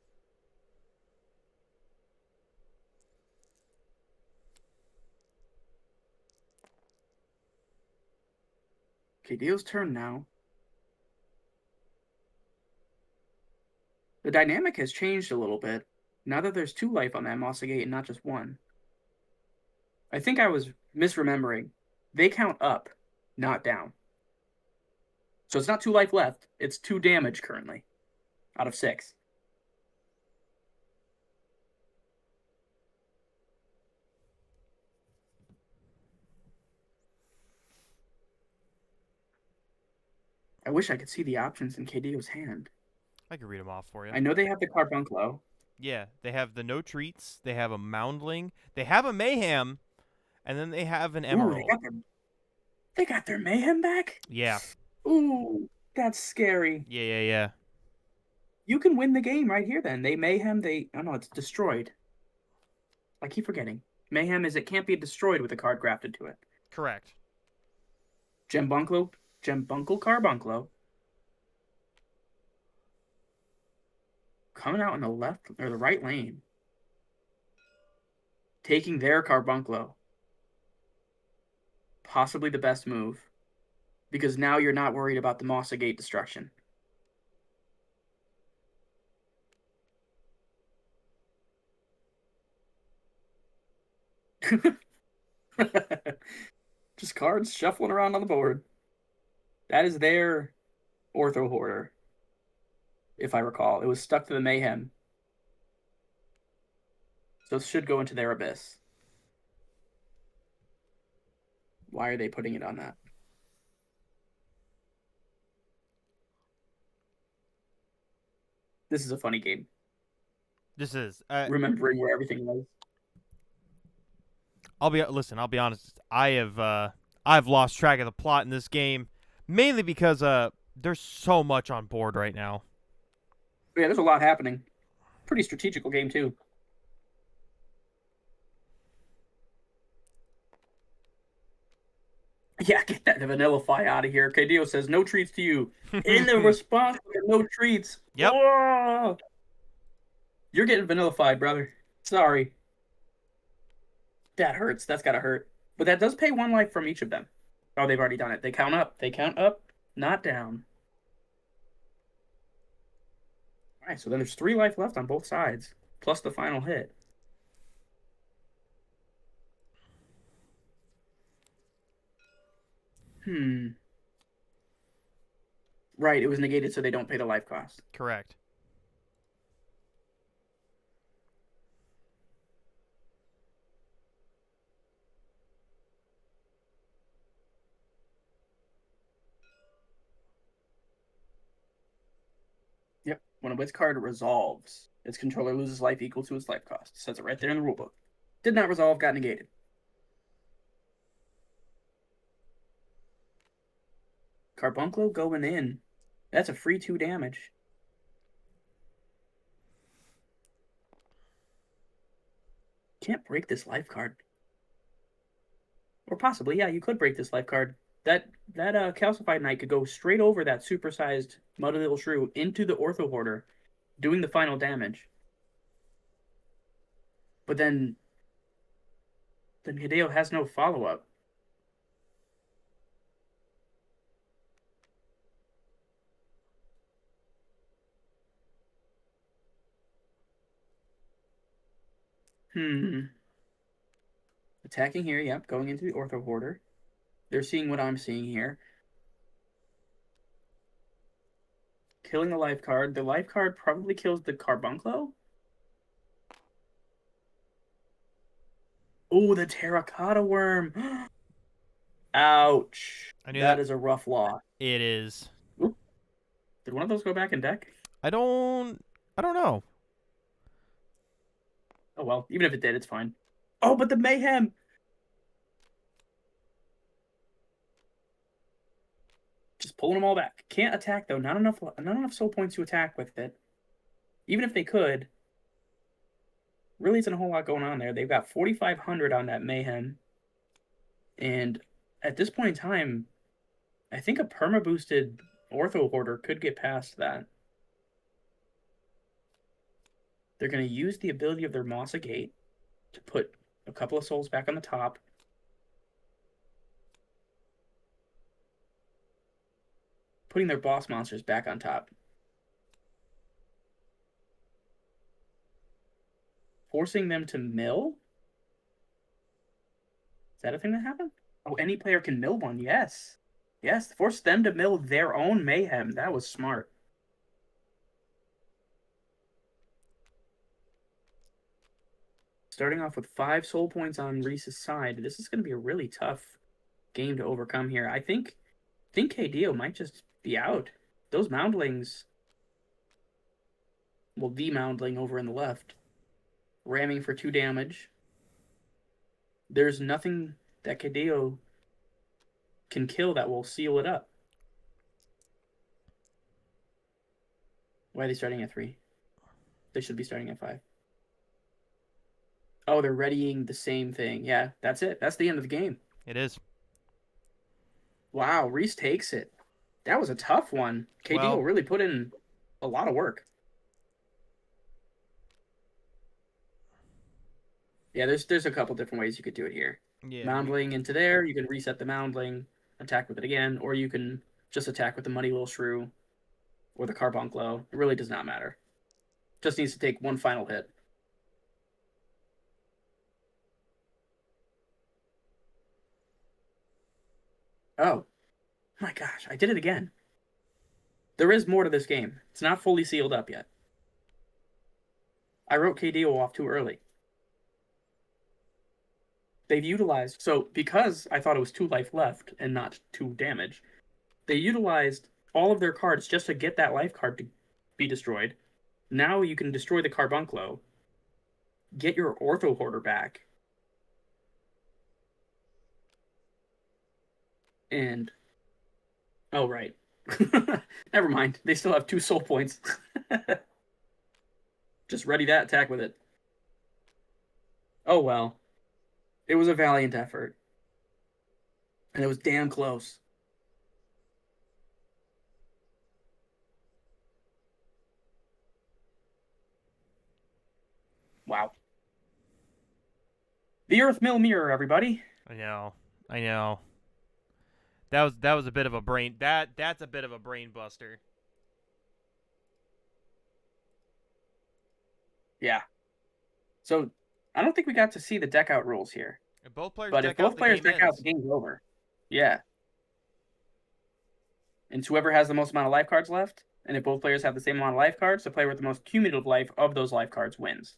Okay, Dio's turn now. The dynamic has changed a little bit. Now that there's 2 life on that Mossagate and not just 1. I think I was misremembering. They count up, not down. So it's not 2 life left. It's 2 damage currently out of 6. I wish I could see the options in KDO's hand. I can read them off for you. I know they have the Carbunculo. Yeah, they have the no treats. They have a Moundling. They have a Mayhem, and then they have an Ooh, Emerald. they got their Mayhem back? Yeah. Ooh, that's scary. Yeah. You can win the game right here then. They Mayhem, oh no, it's destroyed. I keep forgetting. Mayhem is it can't be destroyed with a card grafted to it. Correct. Gembunkle Carbunculo. Coming out in the left or the right lane. Taking their Carbunculo. Possibly the best move. Because now you're not worried about the Mossagate destruction. Just cards shuffling around on the board. That is their Ortho Hoarder. If I recall. It was stuck to the Mayhem. So it should go into their Abyss. Why are they putting it on that? This is a funny game. This is remembering where everything was. I'll be honest. I've lost track of the plot in this game, mainly because there's so much on board right now. Yeah, there's a lot happening. Pretty strategical game too. Yeah, get that Vanillify out of here. KDO says no treats to you. In the response, no treats. Yep. Oh! You're getting Vanillify, brother. Sorry. That hurts. That's gotta hurt. But that does pay 1 life from each of them. Oh, they've already done it. They count up. They count up, not down. All right, so then there's 3 life left on both sides, plus the final hit. Right, it was negated so they don't pay the life cost. Correct. Yep. When a Wits card resolves, its controller loses life equal to its life cost. It says it right there in the rulebook. Did not resolve, got negated. Carbunculo going in. That's a free 2 damage. Can't break this life card. Or possibly, yeah, you could break this life card. That Calcified Knight could go straight over that supersized Muddy Little Shrew into the Ortho Hoarder, doing the final damage. But then Hideo has no follow-up. Attacking here, yep, going into the Ortho Hoarder. They're seeing what I'm seeing here. Killing the life card. The life card probably kills the Carbunculo. Oh, the Terracotta Worm. Ouch. That is a rough loss. It is. Oop. Did one of those go back in deck? I don't know. Oh, well. Even if it did, it's fine. Oh, but the Mayhem. Just pulling them all back. Can't attack, though. Not enough soul points to attack with it. Even if they could, really isn't a whole lot going on there. They've got 4,500 on that Mayhem. And at this point in time, I think a perma-boosted Ortho Hoarder could get past that. They're going to use the ability of their Mossa Gate to put a couple of souls back on the top. Putting their boss monsters back on top. Forcing them to mill? Is that a thing that happened? Oh, any player can mill one, yes. Yes, force them to mill their own mayhem. That was smart. Starting off with 5 soul points on Reese's side. This is going to be a really tough game to overcome here. I think KDO might just be out. Those moundlings, well, the moundling over in the left, ramming for 2 damage. There's nothing that KDO can kill that will seal it up. Why are they starting at 3? They should be starting at 5. Oh, they're readying the same thing. Yeah, that's it. That's the end of the game. It is. Wow, Reese takes it. That was a tough one. KD Well, will really put in a lot of work. Yeah, there's a couple different ways you could do it here. yeah. Moundling into there, you can reset the Moundling, attack with it again, or you can just attack with the Muddy Little Shrew or the Carbuncle. It really does not matter. Just needs to take one final hit. Oh, my gosh, I did it again. There is more to this game. It's not fully sealed up yet. I wrote KDO off too early. They've utilized, so because I thought it was 2 life left and not 2 damage, they utilized all of their cards just to get that life card to be destroyed. Now you can destroy the Carbuncle, get your Ortho Hoarder back, and oh right, never mind. They still have 2 soul points. Just ready that attack with it. Oh well, it was a valiant effort, and it was damn close. Wow. The Earth Mill Mirror, everybody. I know. I know. That was a bit of a brain. That's a bit of a brain buster. Yeah. So I don't think we got to see the deck out rules here. If both players But if deck out, both the players game deck out, ends. the game's over. Yeah. And it's whoever has the most amount of life cards left. And if both players have the same amount of life cards, the player with the most cumulative life of those life cards wins.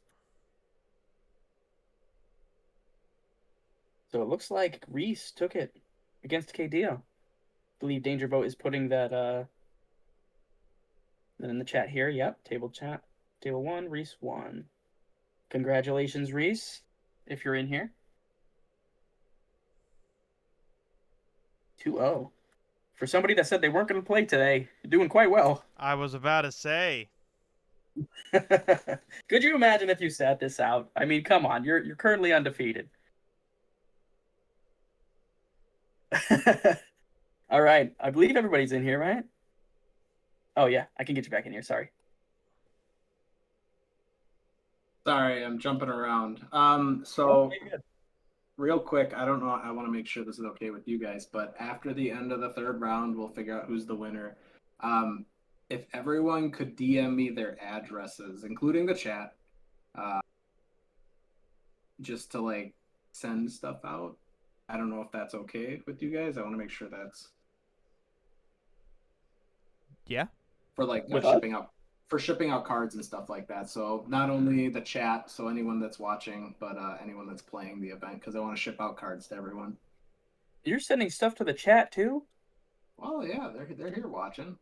So it looks like Reese took it against KDO. I believe Danger Boat is putting that in the chat here. Yep, table chat. Table 1, Reese won. Congratulations, Reese, if you're in here. 2-0. For somebody that said they weren't going to play today, you're doing quite well. I was about to say. Could you imagine if you sat this out? I mean, come on, you're currently undefeated. All right, I believe everybody's in here, right? Oh yeah, I can get you back in here. Sorry. Sorry, I'm jumping around. Real quick, I don't know. I want to make sure this is okay with you guys, but after the end of the 3rd round, we'll figure out who's the winner. If everyone could DM me their addresses, including the chat, just to like send stuff out. I don't know if that's okay with you guys. I want to make sure that's Yeah. for like shipping out cards and stuff like that. So not only the chat, so anyone that's watching, but anyone that's playing the event, because I want to ship out cards to everyone. You're sending stuff to the chat too? Well, yeah, they're here watching.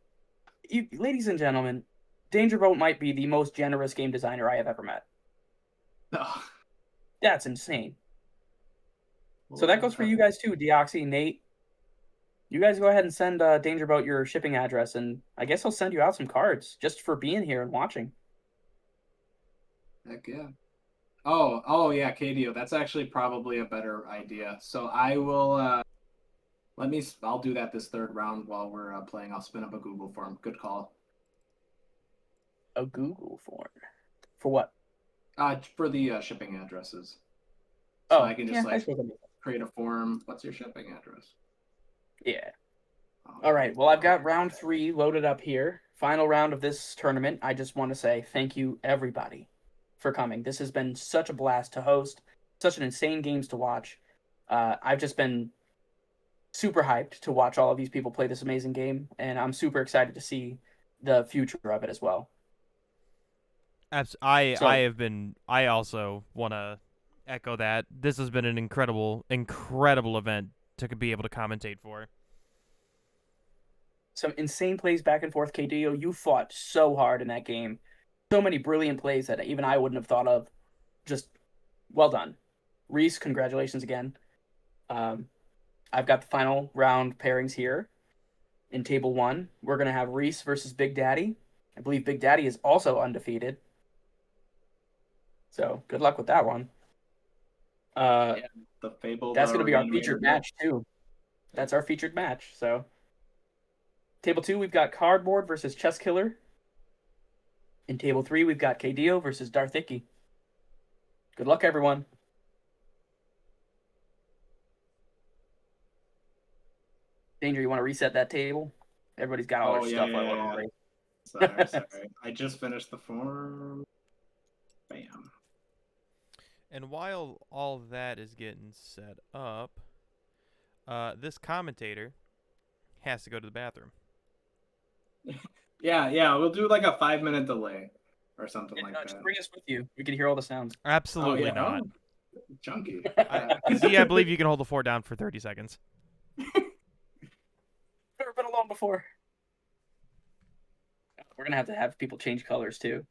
You, ladies and gentlemen, Danger Boat might be the most generous game designer I have ever met. Oh. That's insane. Well, So that goes for you guys too, Deoxy, Nate. You guys go ahead and send Danger Boat your shipping address, and I guess he'll send you out some cards just for being here and watching. Heck yeah. Oh yeah, KDO. That's actually probably a better idea. So I will I'll do that this 3rd round while we're playing. I'll spin up a Google form. Good call. A Google form. For what? For the shipping addresses. So Oh, I can yeah, just I like suppose that makes sense. create a form. What's your shipping address? Yeah. Oh, All right. great. Well, I've got round 3 loaded up here. Final round of this tournament. I just want to say thank you, everybody, for coming. This has been such a blast to host, such an insane games to watch. I've just been super hyped to watch all of these people play this amazing game, and I'm super excited to see the future of it as well. I So, have been. I also want to echo that. This has been an incredible event to be able to commentate for. some insane plays back and forth. KDO, you fought so hard in that game. So many brilliant plays that even I wouldn't have thought of. Just well done. Reese, congratulations again. Um, I've got the final round pairings here. In table 1, we're going to have Reese versus Big Daddy. I believe Big Daddy is also undefeated. So good luck with that one. Uh, Yeah, the fabled that's going to be our reanimator featured deck. match, too. That's our featured match. So, table 2, we've got Cardboard versus Chess Killer. In table 3, we've got KDO versus Darth Icky. Good luck, everyone. Danger, you want to reset that table? Everybody's got all their Oh yeah, stuff yeah, all yeah, over the yeah. place. Sorry. I just finished the form. Bam. And while all that is getting set up, this commentator has to go to the bathroom. Yeah. We'll do like a 5 minute delay or something like Just that. bring us with you. We can hear all the sounds. Oh Absolutely yeah. not. Oh, chunky. Z, I believe you can hold the fort down for 30 seconds. Never been alone before. We're gonna have to have people change colors too.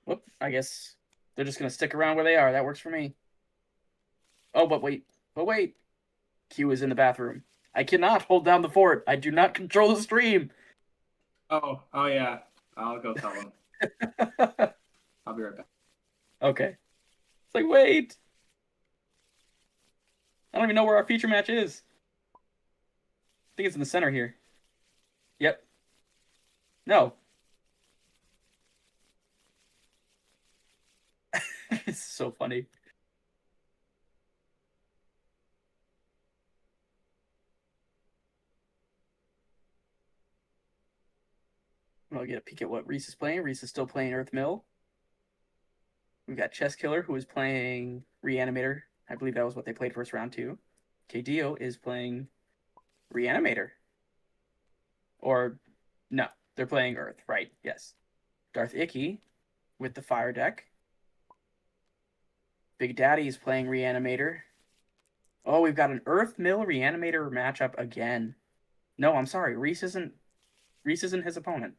Whoop, I guess they're just gonna stick around where they are. That works for me. Oh, but wait. Q is in the bathroom. I cannot hold down the fort. I do not control the stream. Oh yeah. I'll go tell them. I'll be right back. Okay. It's like, wait. I don't even know where our feature match is. I think it's in the center here. Yep. No. It's so funny. I'll get a peek at what Reese is playing. Reese is still playing Earth Mill. We've got Chess Killer, who is playing Reanimator. I believe that was what they played first round too. KDO is playing Reanimator. Or, no, they're playing Earth, right? Yes. Darth Icky with the Fire deck. Big Daddy is playing Reanimator. Oh, we've got an Earth Mill Reanimator matchup again. No, I'm sorry. Reese isn't his opponent.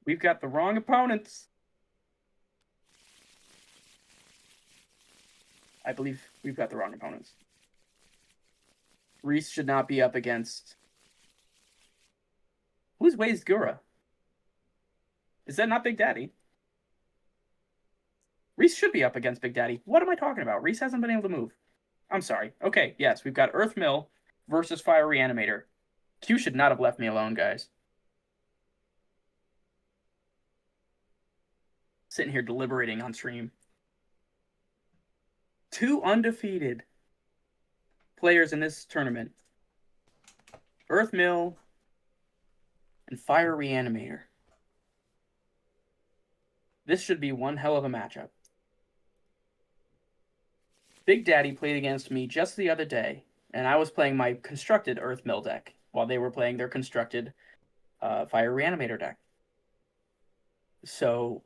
We've got the wrong opponents. I believe we've got the wrong opponents. Reese should not be up against. Who's Waze Gura? Is that not Big Daddy? Reese should be up against Big Daddy. What am I talking about? Reese hasn't been able to move. I'm sorry. Okay, yes, we've got Earth Mill versus Fire Reanimator. Q should not have left me alone, guys. Sitting here deliberating on stream. 2 undefeated players in this tournament. Earth Mill and Fire Reanimator. This should be one hell of a matchup. Big Daddy played against me just the other day, and I was playing my constructed Earth Mill deck while they were playing their constructed Fire Reanimator deck. So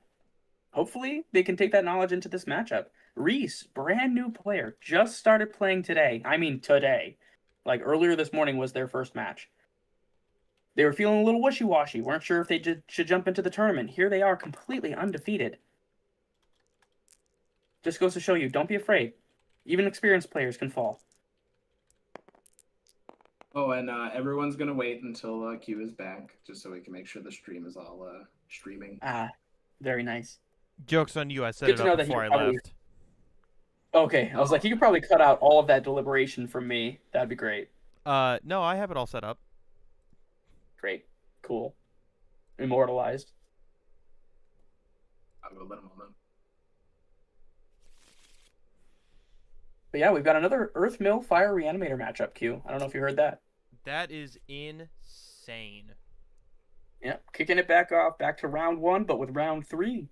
hopefully they can take that knowledge into this matchup. Reese, brand new player, just started playing today. I mean today. Like earlier this morning was their first match. They were feeling a little wishy-washy, weren't sure if they should jump into the tournament. Here they are, completely undefeated. Just goes to show you, don't be afraid. Even experienced players can fall. Oh, and everyone's gonna wait until Q is back, just so we can make sure the stream is all streaming. Ah, very nice. Joke's on you. I set Good it to up know that he before could I probably. left. Okay, I was like, you could probably cut out all of that deliberation from me. That'd be great. No, I have it all set up. Great. Cool. Immortalized. I'll go let him know. But yeah, we've got another Earth Mill Fire Reanimator matchup, Q. I don't know if you heard that. That is insane. Yeah, kicking it back off, back to round 1, but with round 3.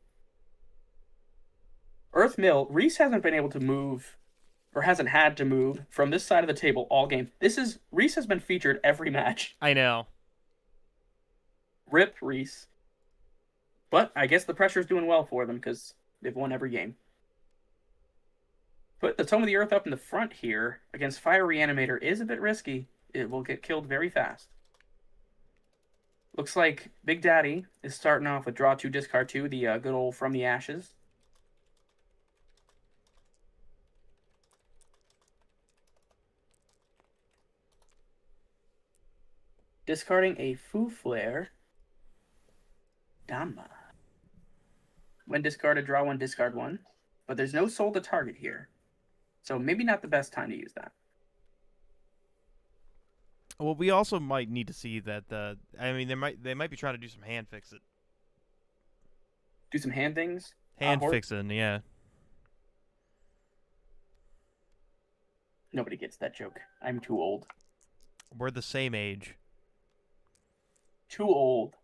Earth Mill, Reese hasn't been able to move, or hasn't had to move, from this side of the table all game. Reese has been featured every match. I know. Rip Reese. But I guess the pressure's doing well for them because they've won every game. Put the Tome of the Earth up in the front here against Fire Reanimator is a bit risky. It will get killed very fast. Looks like Big Daddy is starting off with draw 2, discard 2, the good old From the Ashes. Discarding a Foo Flare. Dama. When discarded, draw 1, discard 1. But there's no soul to target here. So maybe not the best time to use that. Well, we also might need to see that they might be trying to do some hand fixing. Do some hand things. Hand fixing, yeah. Nobody gets that joke. I'm too old. We're the same age. Too old.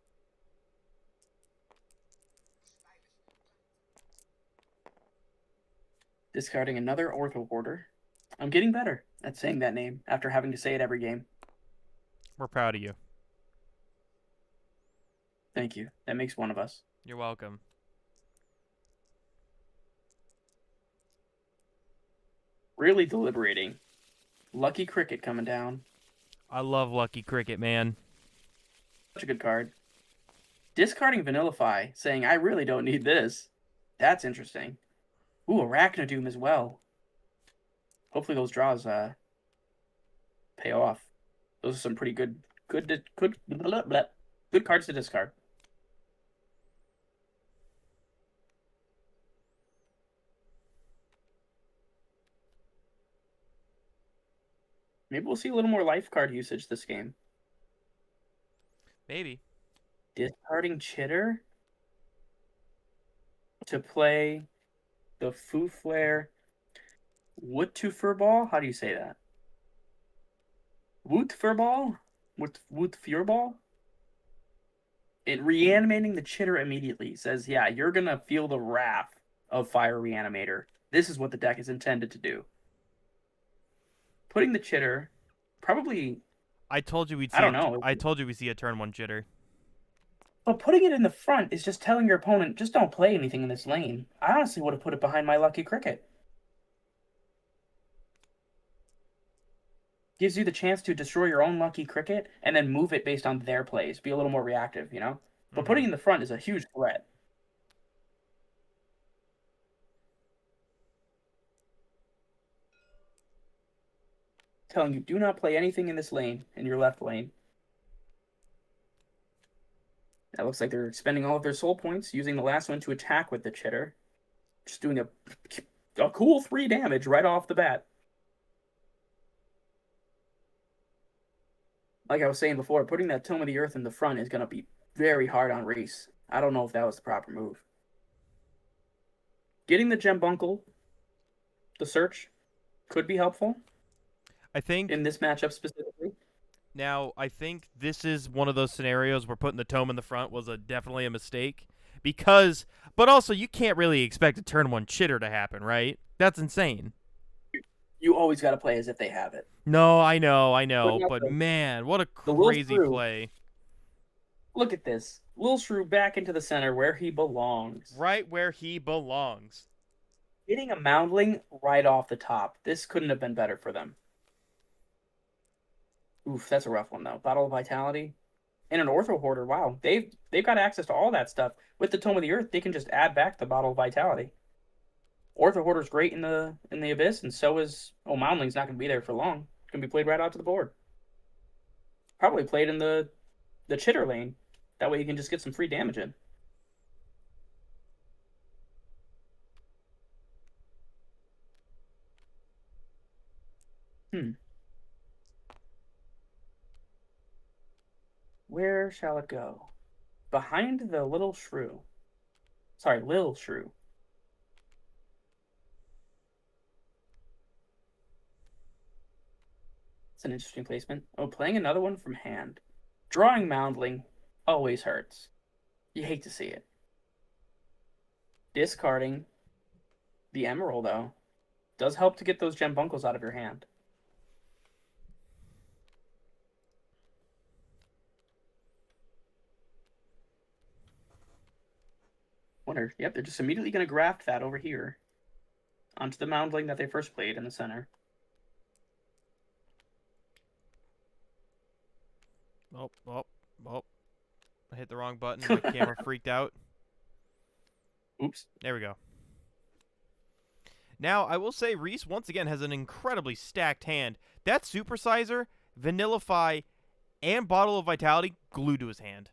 Discarding another Ortho Hoarder. I'm getting better at saying that name after having to say it every game. We're proud of you. Thank you. That makes one of us. You're welcome. Really deliberating. Lucky Cricket coming down. I love Lucky Cricket, man. Such a good card. Discarding Vanillify, saying I really don't need this. That's interesting. Ooh, Arachnodoom as well. Hopefully those draws pay off. Those are some pretty good cards to discard. Maybe we'll see a little more life card usage this game. Maybe. Discarding Chitter to play the Foo Flare Woodtufurball? How do you say that? Wootfurball? Wootfurball? It reanimating the Chitter immediately says, yeah, you're going to feel the wrath of Fire Reanimator. This is what the deck is intended to do. Putting the Chitter, probably... I told you we'd see I don't know. I told you we'd see a turn 1 Chitter. But putting it in the front is just telling your opponent, just don't play anything in this lane. I honestly would have put it behind my Lucky Cricket. Gives you the chance to destroy your own Lucky Cricket and then move it based on their plays. Be a little more reactive, you know? But putting it in the front is a huge threat. Telling you, do not play anything in this lane, in your left lane. That looks like they're spending all of their soul points, using the last one to attack with the Chitter. Just doing a cool 3 damage right off the bat. Like I was saying before, putting that Tome of the Earth in the front is going to be very hard on Reese. I don't know if that was the proper move. Getting the Gembunkle, the search, could be helpful. I think in this matchup specifically. Now, I think this is one of those scenarios where putting the tome in the front was definitely a mistake. But also, you can't really expect a turn 1 Chitter to happen, right? That's insane. You always got to play as if they have it. No, I know, but man, what a crazy play. Look at this. Lil Shrew back into the center where he belongs. Right where he belongs. Getting a Moundling right off the top. This couldn't have been better for them. Oof, that's a rough one, though. Bottle of Vitality. And an Ortho Hoarder. Wow. They've got access to all that stuff. With the Tome of the Earth, they can just add back the Bottle of Vitality. Ortho Hoarder's great in the Abyss, and so is... Oh, Moundling's not going to be there for long. It's going to be played right out to the board. Probably played in the Chitter lane. That way you can just get some free damage in. Where shall it go? Behind the little shrew. Sorry, Lil Shrew. It's an interesting placement. Oh, playing another one from hand. Drawing Moundling always hurts. You hate to see it. Discarding the Emerald, though, does help to get those Gembunkles out of your hand. Wonder, yep, they're just immediately going to graft that over here onto the Moundling that they first played in the center. Oh, oh, oh. I hit the wrong button. My camera freaked out. Oops. There we go. Now, I will say Reese, once again, has an incredibly stacked hand. That Supersizer, Vanillify, and Bottle of Vitality glued to his hand.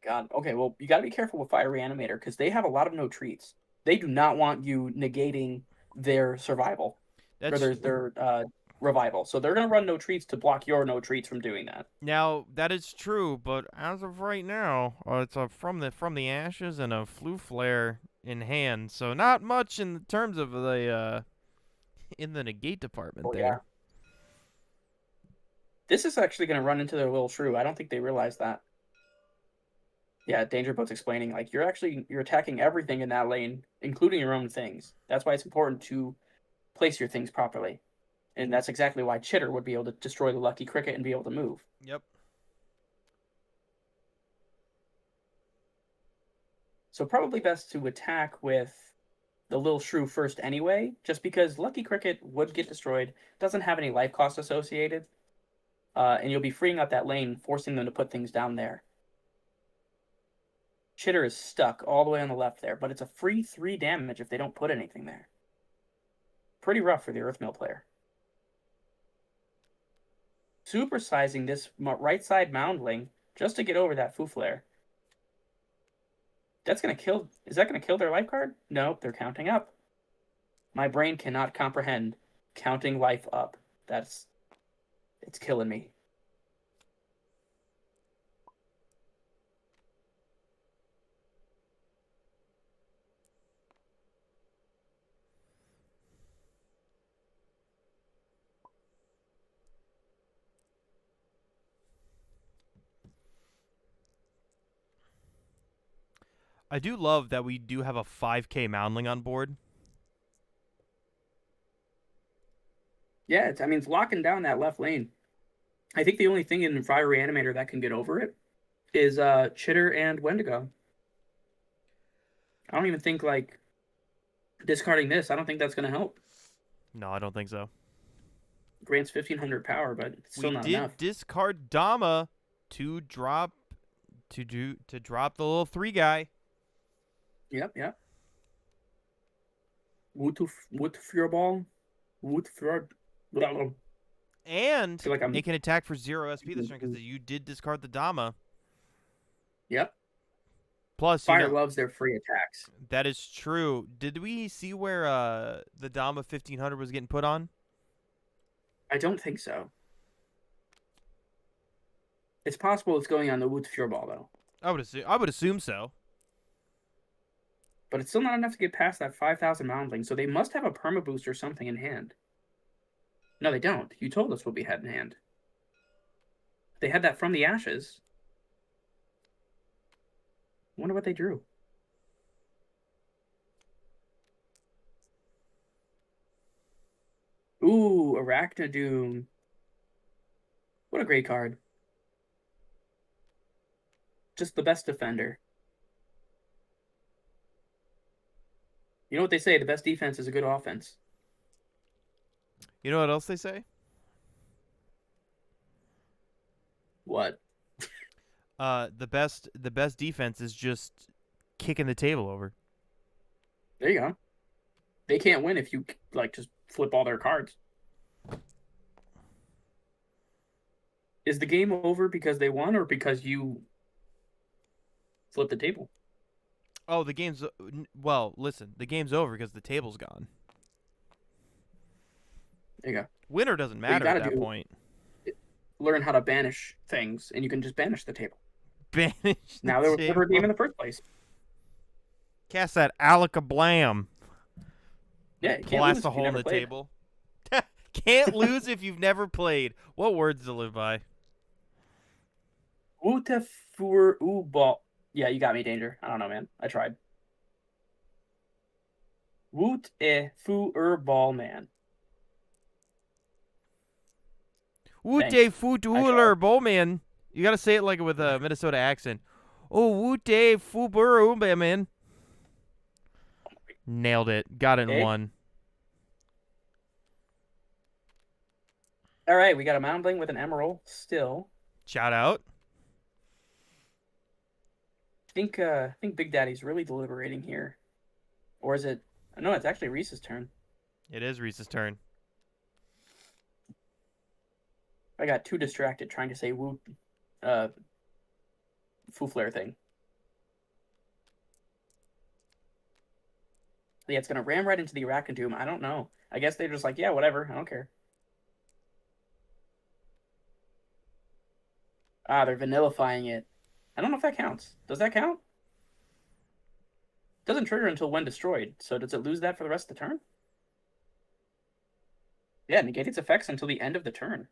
God. Okay, well, you got to be careful with Fire Reanimator because they have a lot of no treats. They do not want you negating their survival or their revival. So they're going to run no treats to block your no treats from doing that. Now, that is true, but as of right now, it's from the ashes and a Flu Flare in hand, so not much in terms of the in the negate department there. Yeah. This is actually going to run into their little shrew. I don't think they realize that. Yeah, Danger Boat's explaining, like, you're attacking everything in that lane, including your own things. That's why it's important to place your things properly. And that's exactly why Chitter would be able to destroy the Lucky Cricket and be able to move. Yep. So probably best to attack with the Lil Shrew first anyway, just because Lucky Cricket would get destroyed, doesn't have any life cost associated, and you'll be freeing up that lane, forcing them to put things down there. Chitter is stuck all the way on the left there, but it's a free 3 damage if they don't put anything there. Pretty rough for the Earthmill player. Supersizing this right side Moundling just to get over that Foo Flare. That's going to kill... Is that going to kill their life card? Nope, they're counting up. My brain cannot comprehend counting life up. It's killing me. I do love that we do have a 5k Moundling on board. Yeah, it's locking down that left lane. I think the only thing in Fire Reanimator that can get over it is Chitter and Wendigo. I don't even think, like, discarding this, I don't think that's going to help. No, I don't think so. Grants 1,500 power, but it's still not enough. We did discard Dama to drop the little 3 guy. Yep. Wood Furball. And it can attack for 0 SP this turn because you did discard the Dama. Yep. Plus, Fire loves their free attacks. That is true. Did we see where the Dama 1,500 was getting put on? I don't think so. It's possible it's going on the Wood Furball, though. I would assume so. But it's still not enough to get past that 5,000 Moundling, so they must have a Perma Boost or something in hand. No, they don't. You told us what we had in hand. They had that from the ashes. I wonder what they drew. Ooh, Arachnodoom. What a great card. Just the best defender. You know what they say, the best defense is a good offense. You know what else they say? What? The best defense is just kicking the table over. There you go. They can't win if you, like, just flip all their cards. Is the game over because they won or because you flipped the table? Oh, the game's... Well, listen. The game's over because the table's gone. There you go. Winner doesn't matter at that point. learn how to banish things, and you can just banish the table. Banish the Now there was never a game table. in the first place. Cast that alakablam. Yeah, you can't Blast lose a if you hole in never the played. table. Can't lose if you've never played. What words to live by? Utefur ball. Yeah, you got me, Danger. I don't know, man. I tried. Woot fu ball man. Thanks. Wute I tried. futuler bowman. You gotta say it like with a Minnesota accent. Oh, Wute fuburu man. Nailed it. Got it in Okay. one. All right, we got a Moundling with an Emerald still. Shout out. I think Big Daddy's really deliberating here. Or is it? No, it's actually Reese's turn. It is Reese's turn. I got too distracted trying to say woo foo flare thing. Yeah, it's gonna ram right into the Arachnodoom. I don't know. I guess they're just like, yeah, whatever. I don't care. Ah, they're vanillifying it. I don't know if that counts. Does that count? Doesn't trigger until when destroyed. So does it lose that for the rest of the turn? Yeah, negate its effects until the end of the turn.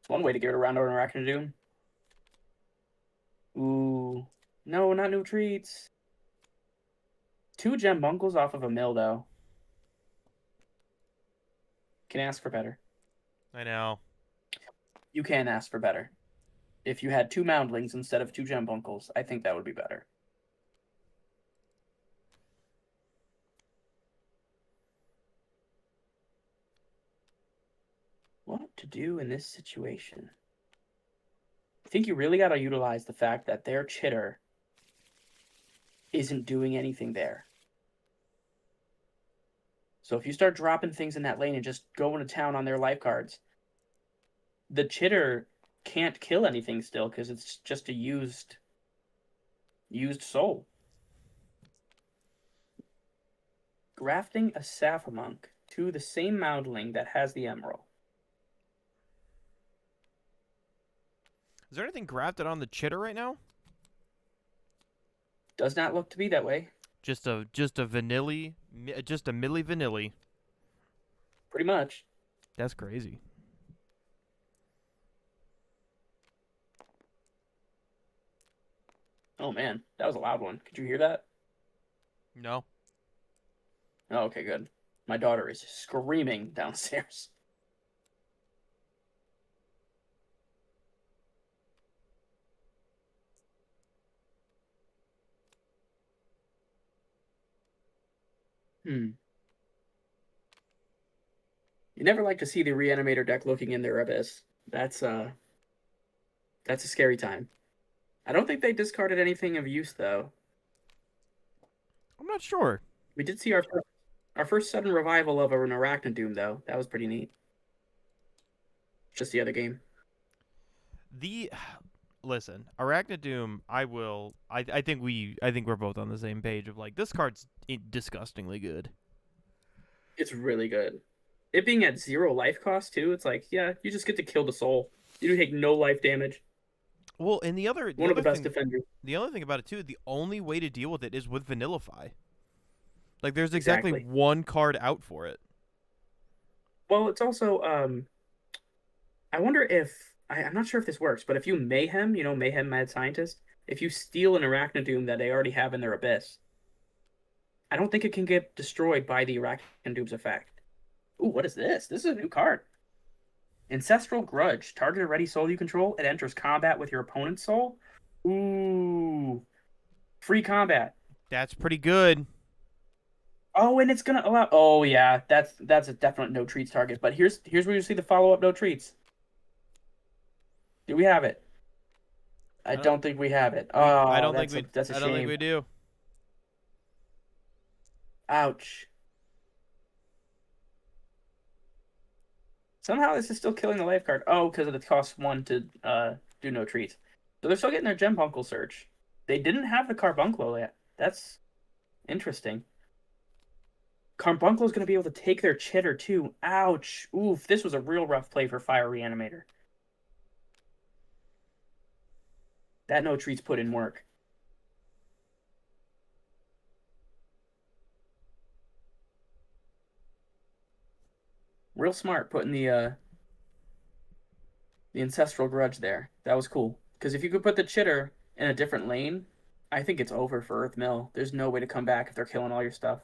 It's one way to get around an Arachnodoom. Ooh. No, not new treats. 2 gem bunkles off of a mill, though. Can ask for better. I know. You can ask for better. If you had 2 Moundlings instead of 2 gem bunkles, I think that would be better. What to do in this situation? I think you really got to utilize the fact that their Chitter isn't doing anything there. So if you start dropping things in that lane and just going to town on their life cards, the Chitter can't kill anything still because it's just a used soul. Grafting a Saphamunk to the same Moundling that has the Emerald. Is there anything grafted on the Chitter right now? Does not look to be that way. Just a vanilli, just a milli vanilli. Pretty much. That's crazy. Oh man, that was a loud one. Could you hear that? No. Oh, okay, good. My daughter is screaming downstairs. You never like to see the Reanimator deck looking in their abyss. That's a scary time. I don't think they discarded anything of use though. I'm not sure. We did see our first sudden revival of an Arachnodoom though. That was pretty neat. Just the other game. Listen, Arachnodoom, I think we're both on the same page of like this card's disgustingly good. It's really good. It being at 0 life cost too, it's like, yeah, you just get to kill the soul. You take no life damage. Well, and One of the best defenders. The other thing about it too, the only way to deal with it is with Vanillify. Like there's exactly one card out for it. Well, it's also I wonder if I'm not sure if this works, but if you Mayhem, Mayhem Mad Scientist, if you steal an Arachnodoom that they already have in their abyss, I don't think it can get destroyed by the Arachnodoom's effect. Ooh, what is this? This is a new card. Ancestral Grudge. Target a ready soul you control. It enters combat with your opponent's soul. Ooh. Free combat. That's pretty good. Oh, and it's gonna allow. Oh yeah, that's a definite no treats target. But here's where you see the follow up no treats. Do we have it? I don't think we have it. I Oh, don't think that's a I don't think shame. we do. Ouch. Somehow this is still killing the life card. Oh, because it costs 1 to do no treats. So they're still getting their Gem search. They didn't have the Carbuncle yet. That's interesting. Carbuncle's going to be able to take their chitter too. Ouch. Oof, this was a real rough play for Fire Reanimator. That no treats put in work. Real smart putting the Ancestral Grudge there. That was cool. Because if you could put the chitter in a different lane, I think it's over for Earth Mill. There's no way to come back if they're killing all your stuff.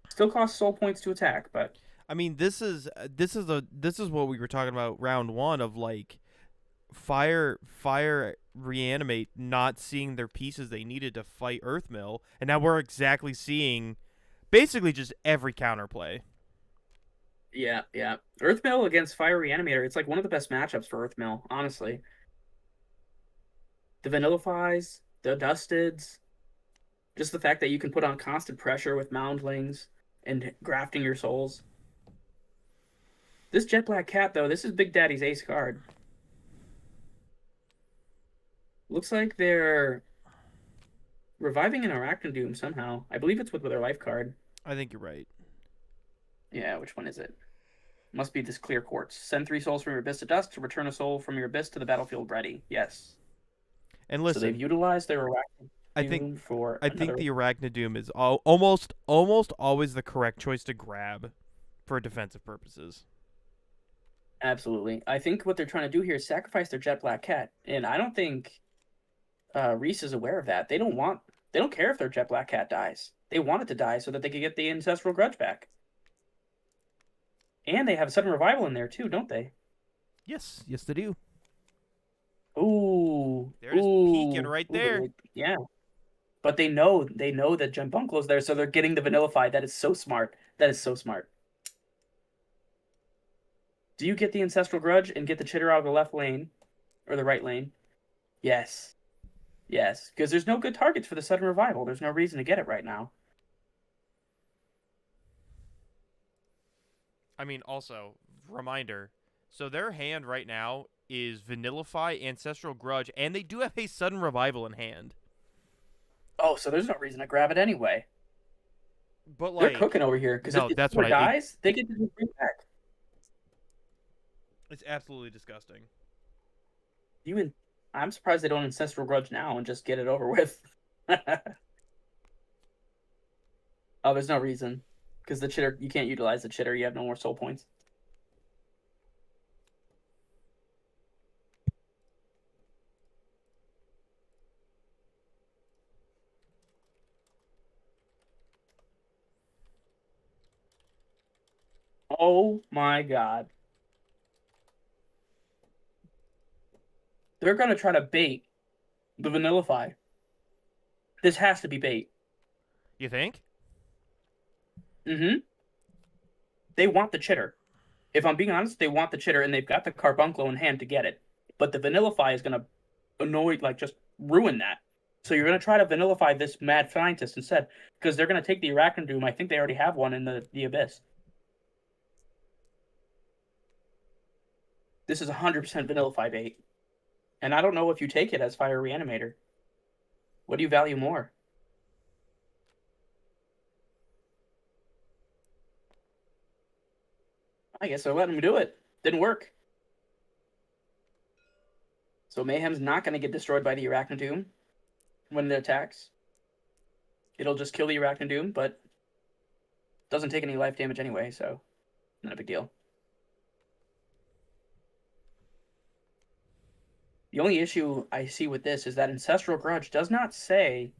Still costs soul points to attack, but I mean, this is what we were talking about round one of like fire reanimate not seeing their pieces they needed to fight Earthmill, and now we're exactly seeing basically just every counterplay. yeah. Earthmill against Fire Reanimator, it's like one of the best matchups for Earthmill, honestly. The Vanillafies, the Dusteds, just the fact that you can put on constant pressure with Moundlings and grafting your souls. This Jet Black Cat, though, this is Big Daddy's ace card. Looks like they're reviving an Arachnodoom somehow. I believe it's with their life card. I think you're right. Yeah, which one is it? Must be this Clear Quartz. Send 3 souls from your abyss to dust to return a soul from your abyss to the battlefield ready. Yes. And So they've listen, utilized their I think Arachnodoom for I another... think the Arachnodoom is almost always the correct choice to grab for defensive purposes. Absolutely. I think what they're trying to do here is sacrifice their Jet Black Cat. And I don't think Reese is aware of that. They don't care if their Jet Black Cat dies. They want it to die so that they can get the Ancestral Grudge back. And they have Sudden Revival in there too, don't they? Yes, they do. Ooh. They're just peeking right there. Yeah. But they know that Jambunclo's there, so they're getting the Vanillify. That is so smart. That is so smart. Do you get the Ancestral Grudge and get the Chitter out of the left lane? Or the right lane? Yes. Yes. Because there's no good targets for the Sudden Revival. There's no reason to get it right now. I mean, also, reminder. So their hand right now is Vanillify, Ancestral Grudge, and they do have a Sudden Revival in hand. Oh, so there's no reason to grab it anyway. But They're like, cooking over here. Because no, if that's the what dies, they get to do free back. It's absolutely disgusting. I'm surprised they don't Ancestral Grudge now and just get it over with. Oh, there's no reason. Because the chitter, you can't utilize the chitter. You have no more soul points. Oh my god. They're going to try to bait the Vanillify. This has to be bait. You think? Mm-hmm. They want the chitter. If I'm being honest, they want the chitter, and they've got the Carbuncle in hand to get it. But the Vanillify is going to annoy, like, just ruin that. So you're going to try to Vanillify this Mad Scientist instead, because they're going to take the Arachnodoom. I think they already have one in the Abyss. This is 100% Vanillify bait. And I don't know if you take it as Fire Reanimator. What do you value more? I guess they're letting him do it. Didn't work. So Mayhem's not going to get destroyed by the Arachnodoom when it attacks. It'll just kill the Arachnodoom, but doesn't take any life damage anyway, so not a big deal. The only issue I see with this is that Ancestral Grudge does not say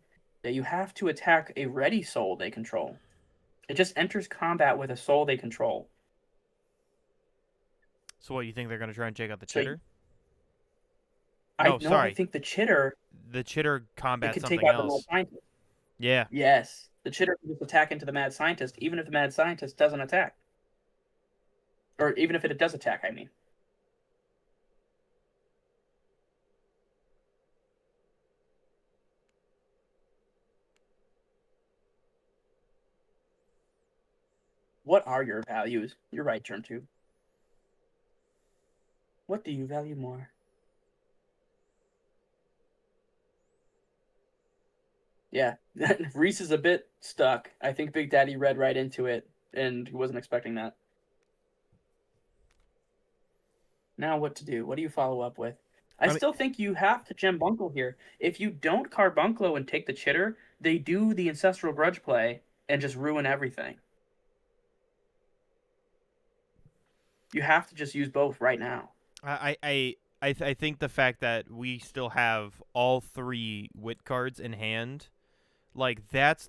that you have to attack a ready soul they control. It just enters combat with a soul they control. So what, you think they're going to try and check out the So chitter? I Sorry. think the chitter, The chitter it combats can something take out the Mad else. Scientist. Yeah. Yes. The chitter can just attack into the Mad Scientist, even if the Mad Scientist doesn't attack. Or even if it does attack, I mean. What are your values? You're right, Germ 2. What do you value more? Yeah, Reese is a bit stuck. I think Big Daddy read right into it, and he wasn't expecting that. Now what to do? What do you follow up with? I mean, still think you have to gem Bunkle here. If you don't Carbunclo and take the Chitter, they do the Ancestral Grudge play and just ruin everything. You have to just use both right now. I think the fact that we still have all 3 wit cards in hand, like that's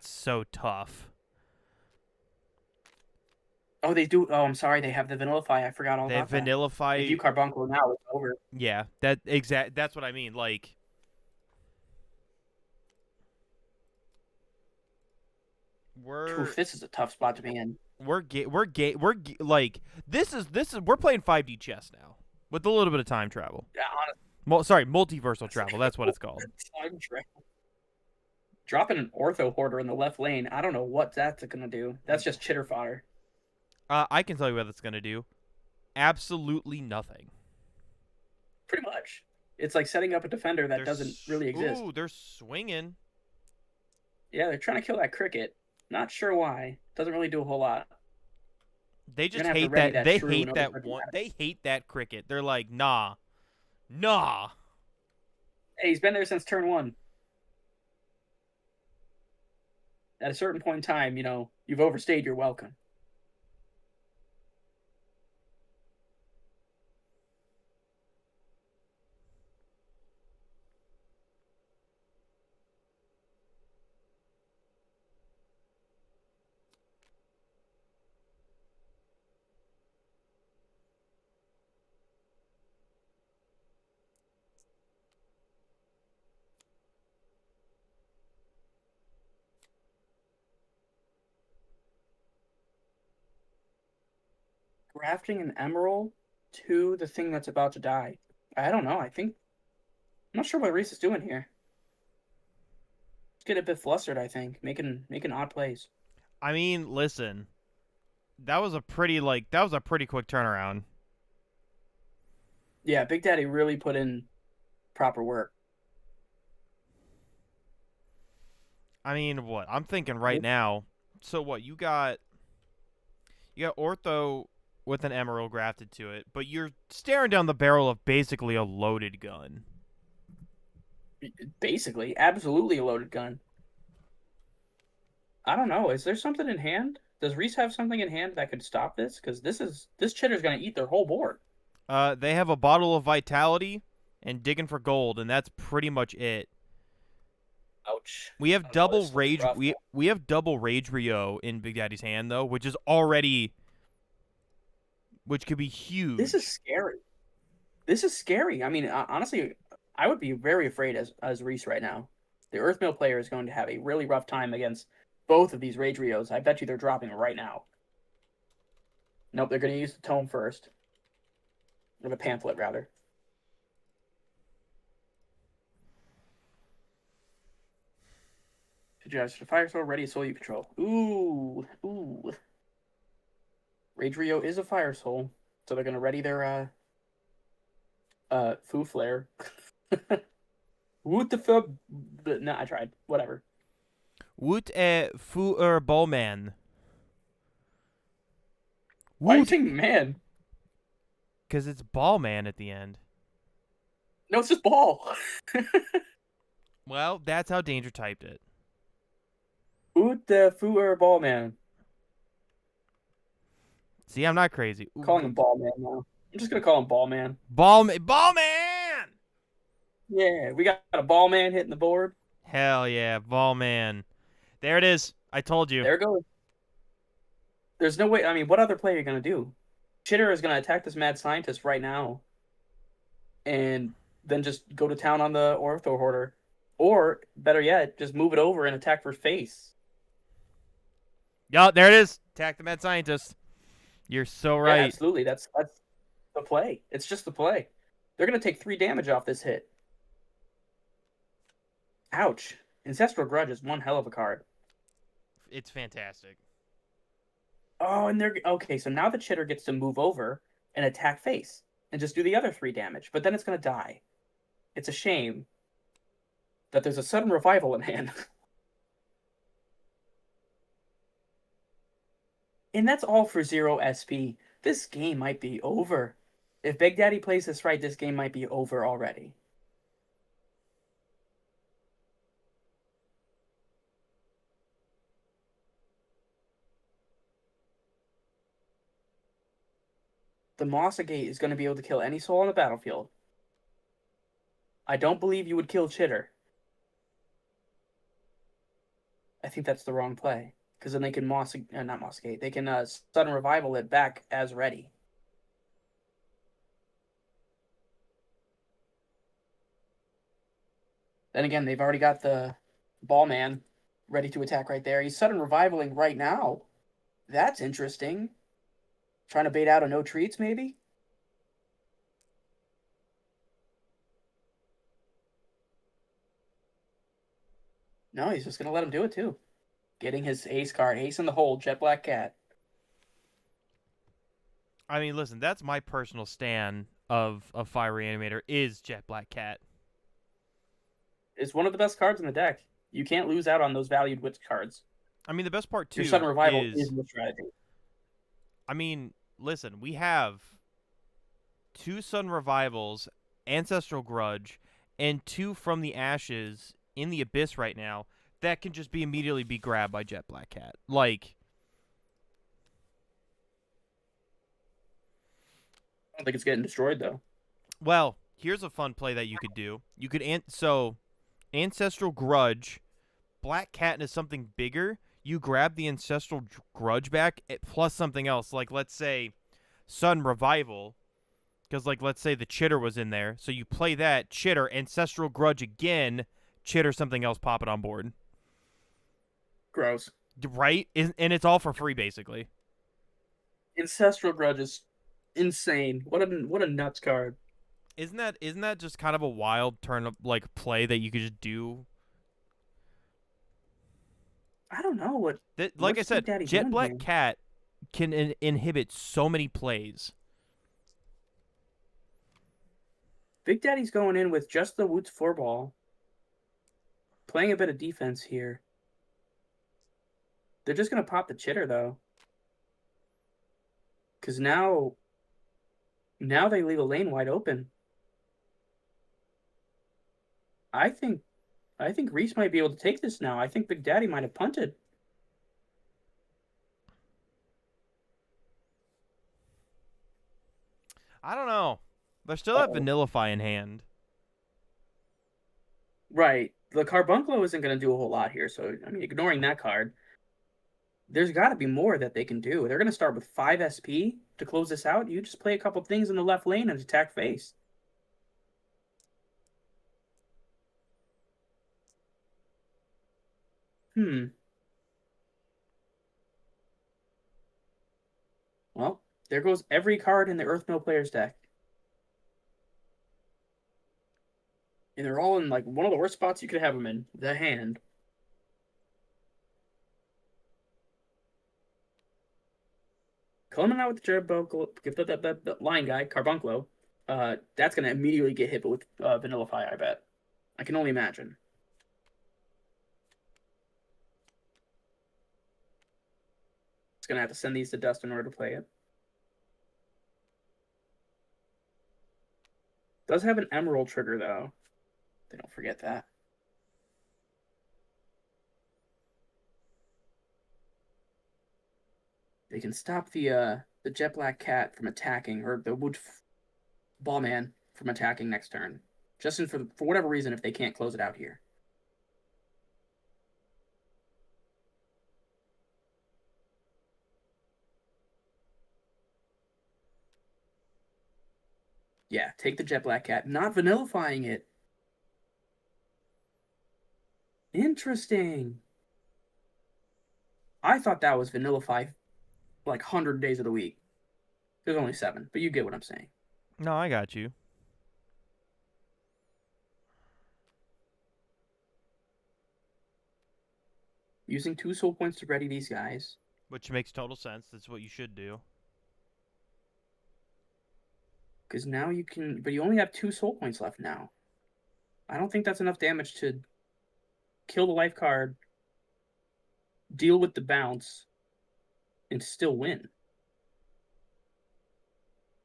so tough. Oh, they do. Oh, I'm sorry. They have the Vanillify. I forgot all They about that. If you Vanillify. Carbuncle now, it's over. Yeah, that's what I mean. Like, we're Oof, this is a tough spot to be in. like this is we're playing 5D chess now with a little bit of time travel. Yeah, Sorry, multiversal travel. That's what it's called. time travel. Dropping an Ortho Hoarder in the left lane. I don't know what that's gonna do. That's just chitter fodder. I can tell you what it's gonna do. Absolutely nothing. Pretty much. It's like setting up a defender that doesn't really exist. Ooh, they're swinging. Yeah, they're trying to kill that cricket. Not sure why. Doesn't really do a whole lot. They You're just gonna have to hate ready that. They shrew in hate order that for it to one. matter. They hate that cricket. They're like, nah. Hey, he's been there since turn 1. At a certain point in time, you've overstayed your welcome. Grafting an emerald to the thing that's about to die. I don't know. I'm not sure what Reese is doing here. Just get a bit flustered, I think, making odd plays. I mean, listen. That was a pretty quick turnaround. Yeah, Big Daddy really put in proper work. I mean, what? I'm thinking right now. So what? You got Ortho with an emerald grafted to it, but you're staring down the barrel of basically a loaded gun. Basically, absolutely a loaded gun. I don't know. Is there something in hand? Does Reese have something in hand that could stop this? Because this chitter's gonna eat their whole board. They have a bottle of vitality and digging for gold, and that's pretty much it. Ouch. We have I know, double this is rage. rough. We have double rage Rio in Big Daddy's hand though, which is already, which could be huge. This is scary. This is scary. I mean, honestly, I would be very afraid as Reese right now. The Earthmill player is going to have a really rough time against both of these Rage Rios. I bet you they're dropping right now. Nope, they're going to use the tome first. Or the pamphlet, rather. Suggest the Fire Soul, ready soul you control. Ooh. Rage Rio is a Fire Soul, so they're going to ready their Foo Flare. What the fuck? No, I tried. Whatever. Woot fu ballman. Why are you saying man? Because it's ballman at the end. No, it's just ball. Well, that's how Danger typed it. Oot the foo ball man. See, I'm not crazy. Calling him ball man now. I'm just gonna call him ball man. Ballman. Yeah, we got a ball man hitting the board. Hell yeah, ballman. There it is. I told you. There it goes. There's no way. I mean, what other play are you gonna do? Chitter is gonna attack this mad scientist right now, and then just go to town on the Ortho Hoarder, or better yet, just move it over and attack for face. Yo, there it is. Attack the mad scientist. You're so right. Yeah, absolutely. That's the play. It's just the play. They're gonna take 3 damage off this hit. Ouch. Ancestral Grudge is one hell of a card. It's fantastic. Oh, and they're okay. So now the Chitter gets to move over and attack face and just do the other 3 damage, but then it's gonna die. It's a shame. that there's a sudden revival in hand. And that's all for 0 SP. This game might be over. If Big Daddy plays this right, this game might be over already. The Mossagate is going to be able to kill any soul on the battlefield. I don't believe you would kill Chitter. I think that's the wrong play. Because then they can not Mossagate. They can sudden revival it back as ready. Then again, they've already got the ball man ready to attack right there. He's sudden revivaling right now. That's interesting. Trying to bait out a no treats, maybe? No, he's just going to let him do it, too. Getting his ace card. Ace in the hole, Jet Black Cat. I mean, listen, that's my personal stan of Fire Reanimator is Jet Black Cat. It's one of the best cards in the deck. You can't lose out on those valued witch cards. I mean, the best part, too, Your sudden revival is the strategy. I mean, listen, we have 2 Sudden Revivals, Ancestral Grudge, and 2 From the Ashes in the Abyss right now that can just immediately be grabbed by Jet Black Cat. Like, I don't think it's getting destroyed, though. well, here's a fun play that you could do. You could Ancestral Grudge, Black Cat into something bigger. You grab the Ancestral Grudge back plus something else, like let's say Sudden Revival, because like let's say the Chitter was in there, so you play that Chitter, Ancestral Grudge again, Chitter something else, pop it on board. Gross. Right? And it's all for free, basically. Ancestral Grudge is insane. What a nuts card. Isn't that just kind of a wild turn of like play that you could just do? I don't know what. Like I what's said, Big Daddy Jet doing Black here? Cat can inhibit so many plays. Big Daddy's going in with just the Woods 4-ball. Playing a bit of defense here. They're just going to pop the Chitter, though. Because now they leave a lane wide open. I think Reese might be able to take this now. I think Big Daddy might have punted. I don't know. They still have Vanillify in hand. Right. The Carbuncle isn't going to do a whole lot here. So, I mean, ignoring that card, there's got to be more that they can do. They're going to start with 5 SP to close this out. You just play a couple things in the left lane and attack face. Well, there goes every card in the Earthmill player's deck. And they're all in like one of the worst spots you could have them in, the hand. Coming out with the the line guy, Carbuncle, that's going to immediately get hit with Vanillify, I bet. I can only imagine. It's going to have to send these to dust in order to play it. Does have an Emerald trigger, though. They don't forget that. They can stop the Jet Black Cat from attacking, or the Wood Ballman from attacking next turn. Just for whatever reason, if they can't close it out here. Yeah, take the Jet Black Cat, not vanillifying it. Interesting. I thought that was vanillify like 100 days of the week. There's only 7, but you get what I'm saying. No, I got you. Using 2 soul points to ready these guys. Which makes total sense. That's what you should do. Because now you can... But you only have 2 soul points left now. I don't think that's enough damage to kill the life card, deal with the bounce, and still win.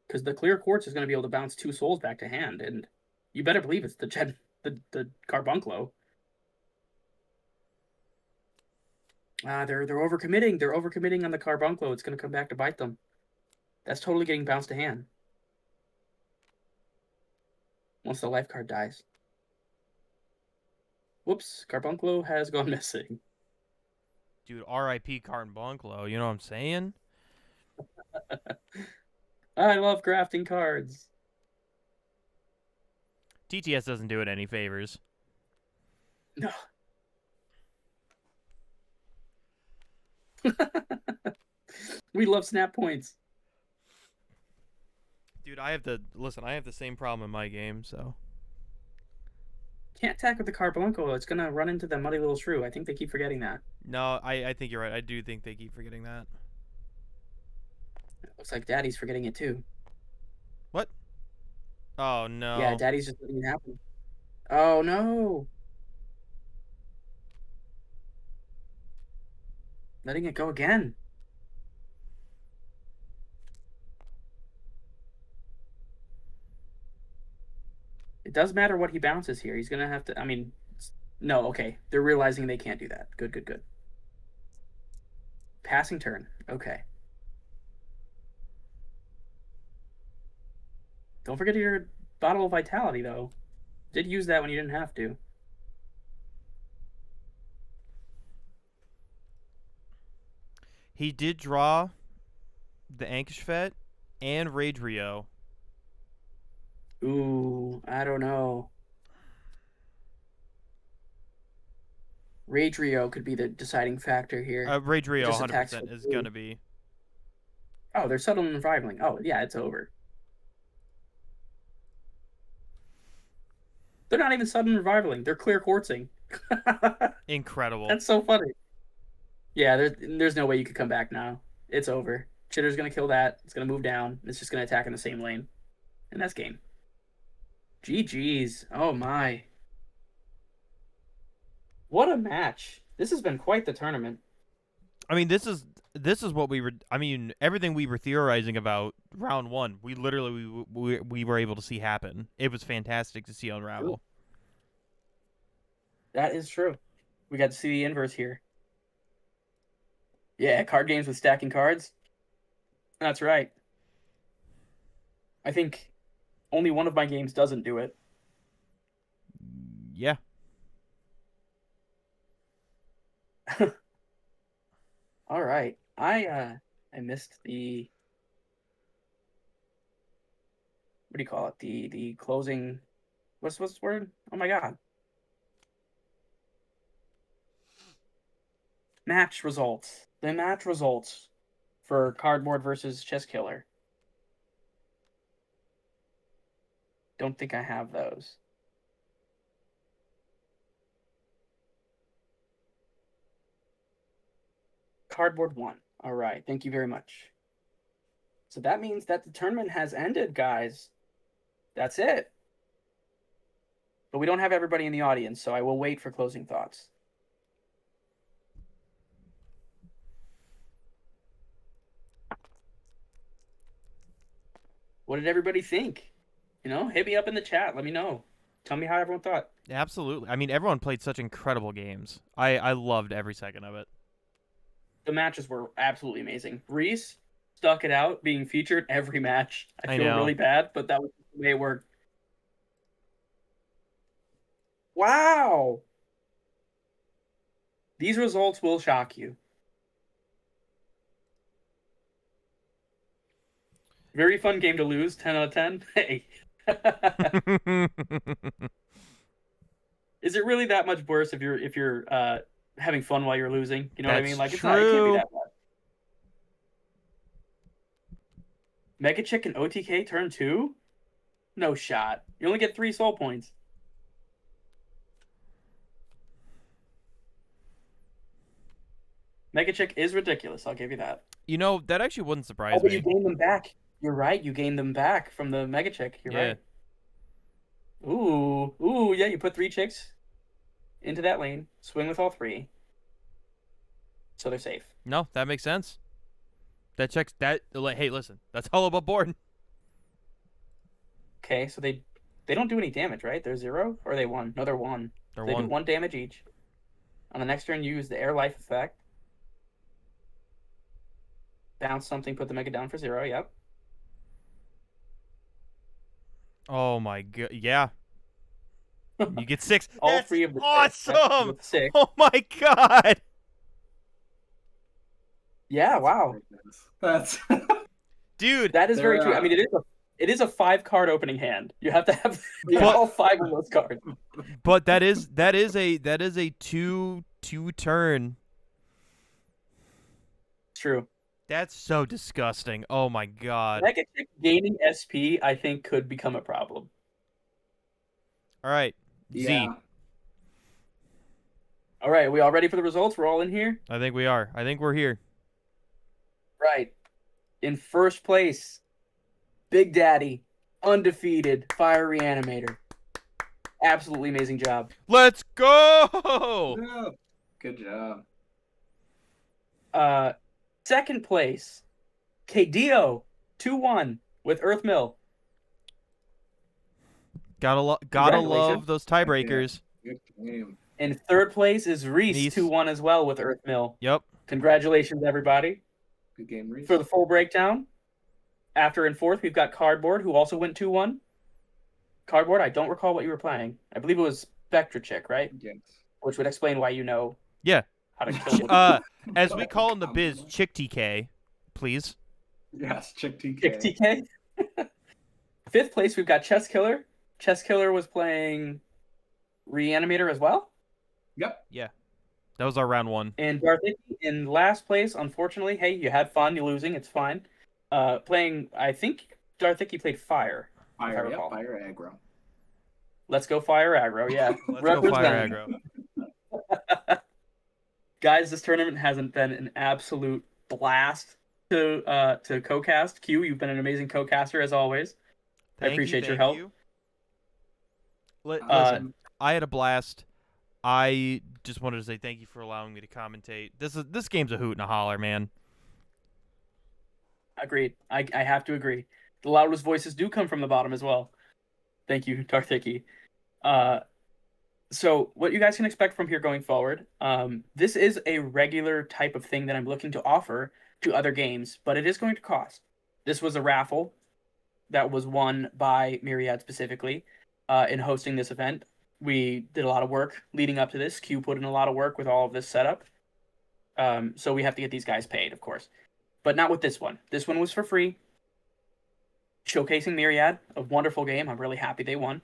Because the clear quartz is going to be able to bounce 2 souls back to hand, and you better believe it's the carbuncle. They're overcommitting. They're overcommitting on the carbuncle. It's going to come back to bite them. That's totally getting bounced to hand once the life card dies. Whoops, carbuncle has gone missing. Dude, R.I.P. Carbuncle. You know what I'm saying? I love crafting cards. TTS doesn't do it any favors. No. We love snap points. Dude, I have the same problem in my game, so. Can't attack with the carbuncle. It's going to run into the muddy little shrew. I think they keep forgetting that. No, I think you're right. I do think they keep forgetting that. It looks like Daddy's forgetting it too. What? Oh, no. Yeah, Daddy's just letting it happen. Oh, no. Letting it go again. It does matter what he bounces here. He's going to have to, I mean, no, okay. They're realizing they can't do that. Good, good, good. Passing turn. Okay. Don't forget your bottle of vitality, though. Did use that when you didn't have to. He did draw the Ankishvet and Rage Rio. Ooh, I don't know. Rage Rio could be the deciding factor here. Rage Rio Just attacks 100% for is 2. going to be. Oh, they're subtle and rivaling. Oh, yeah, it's over. They're not even sudden rivaling. They're clear quartzing. Incredible. That's so funny. Yeah, there's no way you could come back now. It's over. Chitter's going to kill that. It's going to move down. It's just going to attack in the same lane. And that's game. GG's. Oh, my. What a match. This has been quite the tournament. I mean, this is what we were. I mean, everything we were theorizing about round 1, we literally we were able to see happen. It was fantastic to see unravel. That is true. We got to see the inverse here. Yeah, card games with stacking cards. That's right. I think only one of my games doesn't do it. Yeah. All right. I missed the, what do you call it? The closing, what's the word? Oh my god. Match results. The match results for Cardboard versus Chess Killer. Don't think I have those. Cardboard won. All right. Thank you very much. So that means that the tournament has ended, guys. That's it. But we don't have everybody in the audience, so I will wait for closing thoughts. What did everybody think? You know, hit me up in the chat. Let me know. Tell me how everyone thought. Absolutely. I mean, everyone played such incredible games. I loved every second of it. The matches were absolutely amazing. Reese stuck it out, being featured every match. I feel really bad, but that was the way it worked. Wow! These results will shock you. Very fun game to lose. 10 out of 10. Hey. Is it really that much worse if you're having fun while you're losing? You know what I mean? Like, true. It's not. It can't be that bad. Mega Chick and OTK turn 2? No shot. You only get 3 soul points. Mega Chick is ridiculous. I'll give you that. You know, that actually wouldn't surprise but me. you gain them back. You're right. You gain them back from the Mega Chick. You're right. Ooh, yeah. You put 3 chicks into that lane, swing with all 3, so they're safe. No, that makes sense. That checks that. Hey, listen, that's all above board. Okay, so they don't do any damage, right? They're 0 or are they 1? No, they're 1. They're They do one. 1 damage each. On the next turn, you use the air life effect. Bounce something, put the mega down for 0. Yep. Oh my god. Yeah. You get 6. All That's 3 of the 6. Yep, awesome. with 6. Oh my god. Yeah, wow. That's Dude, That is very They're, true. I mean, it is a 5-card opening hand. You have to have But- all 5 of those cards. but that is a two turn. True. That's so disgusting. Oh my god. Negative gaining SP, I think, could become a problem. All right. Z. yeah. All right, are we all ready for the results? We're all in here? I think we are. I think we're here. Right. In first place, Big Daddy, undefeated, Fire Reanimator. Absolutely amazing job. Let's go. Yeah. Good job. Second place, KDO, 2-1 with Earth Mill. Gotta Congratulations. love those tiebreakers. Good game. In third place is Reese, Reese. 2-1 as well with Earth Mill. Yep. Congratulations, everybody. Good game, Reese. For the full breakdown, after in fourth, we've got Cardboard, who also went 2-1. Cardboard, I don't recall what you were playing. I believe it was Spectre Chick, right? Yes. Which would explain why you know Yeah. how to kill As we call in the biz, Chick TK, please. Yes, Chick TK. Chick TK. Fifth place, we've got Chess Killer. Chess Killer was playing Reanimator as well. Yep. That was our round 1. And Darthiki in last place, unfortunately. Hey, you had fun. You're losing. It's fine. Playing, I think Darthiki played Fire. if I Fire, recall. Fire aggro. Let's go Fire Aggro. Yeah. Let's go Fire Represent. aggro. Guys, this tournament hasn't been an absolute blast to co-cast. Q, you've been an amazing co-caster as always. I appreciate your help. Listen, I had a blast. I just wanted to say thank you for allowing me to commentate. This game's a hoot and a holler, man. Agreed. I have to agree. The loudest voices do come from the bottom as well. Thank you, Darthiki. So what you guys can expect from here going forward, this is a regular type of thing that I'm looking to offer to other games, but it is going to cost. This was a raffle that was won by MIRYIAD specifically in hosting this event. We did a lot of work leading up to this. Q put in a lot of work with all of this setup. So we have to get these guys paid, of course. But not with this one. This one was for free. Showcasing MIRYIAD, a wonderful game. I'm really happy they won.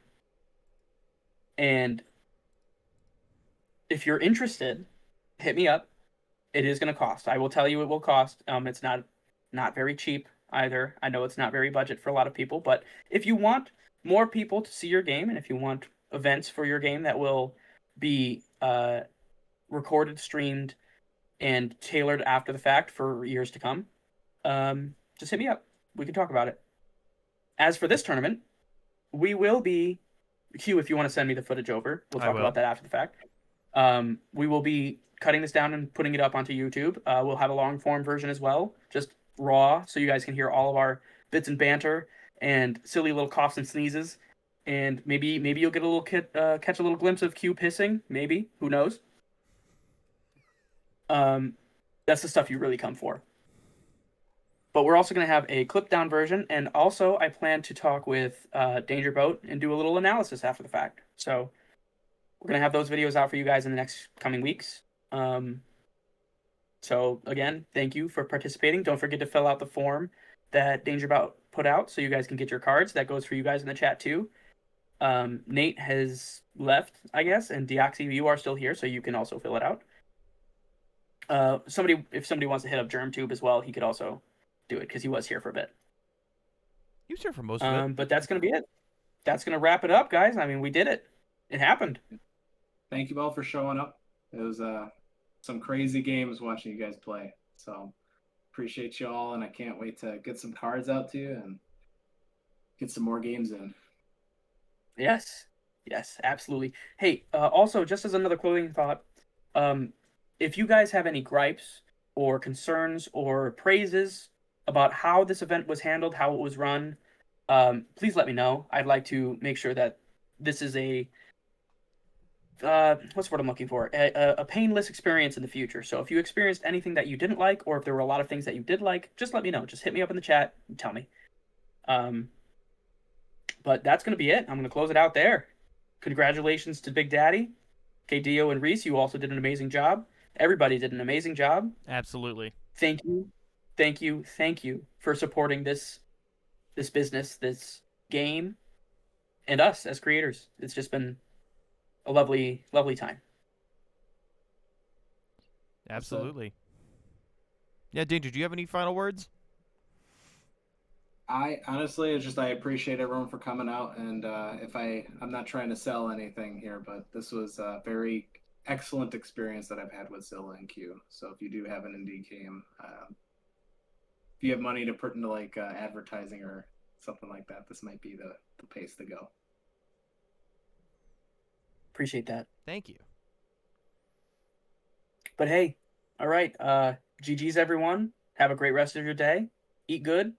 And if you're interested, hit me up. It is going to cost. I will tell you it will cost. It's not very cheap either. I know it's not very budget for a lot of people, but if you want more people to see your game, and if you want events for your game that will be recorded, streamed, and tailored after the fact for years to come, just hit me up. We can talk about it. As for this tournament, we will be... Q, if you want to send me the footage over, we'll talk about that after the fact. We will be cutting this down and putting it up onto YouTube. We'll have a long form version as well, just raw, so you guys can hear all of our bits and banter and silly little coughs and sneezes. And maybe you'll get a little catch a little glimpse of Q pissing. Maybe, who knows? That's the stuff you really come for. But we're also going to have a clip down version, and also I plan to talk with Danger Boat and do a little analysis after the fact. So we're going to have those videos out for you guys in the next coming weeks. So again, thank you for participating. Don't forget to fill out the form that Danger Boat put out so you guys can get your cards. That goes for you guys in the chat too. Nate has left, I guess, and Deoxy, you are still here, so you can also fill it out. If somebody wants to hit up GermTube as well, he could also do it because he was here for a bit. He was here for most of it. But that's gonna be it. That's gonna wrap it up, guys. I mean, we did it. It happened. Thank you all for showing up. It was some crazy games watching you guys play. So appreciate you all, and I can't wait to get some cards out to you and get some more games in. Yes. Yes, absolutely. Hey, also, just as another closing thought, um, if you guys have any gripes or concerns or praises about how this event was handled, how it was run, please let me know. I'd like to make sure that this is a what's the word I'm looking for? A painless experience in the future. So if you experienced anything that you didn't like, or if there were a lot of things that you did like, just let me know. Just hit me up in the chat and tell me. Um, but that's gonna be it. I'm gonna close it out there. Congratulations to Big Daddy, KDO and Reese. You also did an amazing job. Everybody did an amazing job. Absolutely. Thank you, thank you, thank you for supporting this business, this game, and us as creators. It's just been a lovely, lovely time. Absolutely. Yeah, Danger, do you have any final words? I honestly, it's just I appreciate everyone for coming out, and if I'm not trying to sell anything here, but this was a very excellent experience that I've had with Zilla and Q. So if you do have an indie game, if you have money to put into like advertising or something like that, this might be the pace to go. Appreciate that. Thank you. But hey, all right. GG's everyone. Have a great rest of your day. Eat good,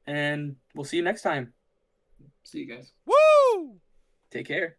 and we'll see you next time. See you guys. Woo! Take care.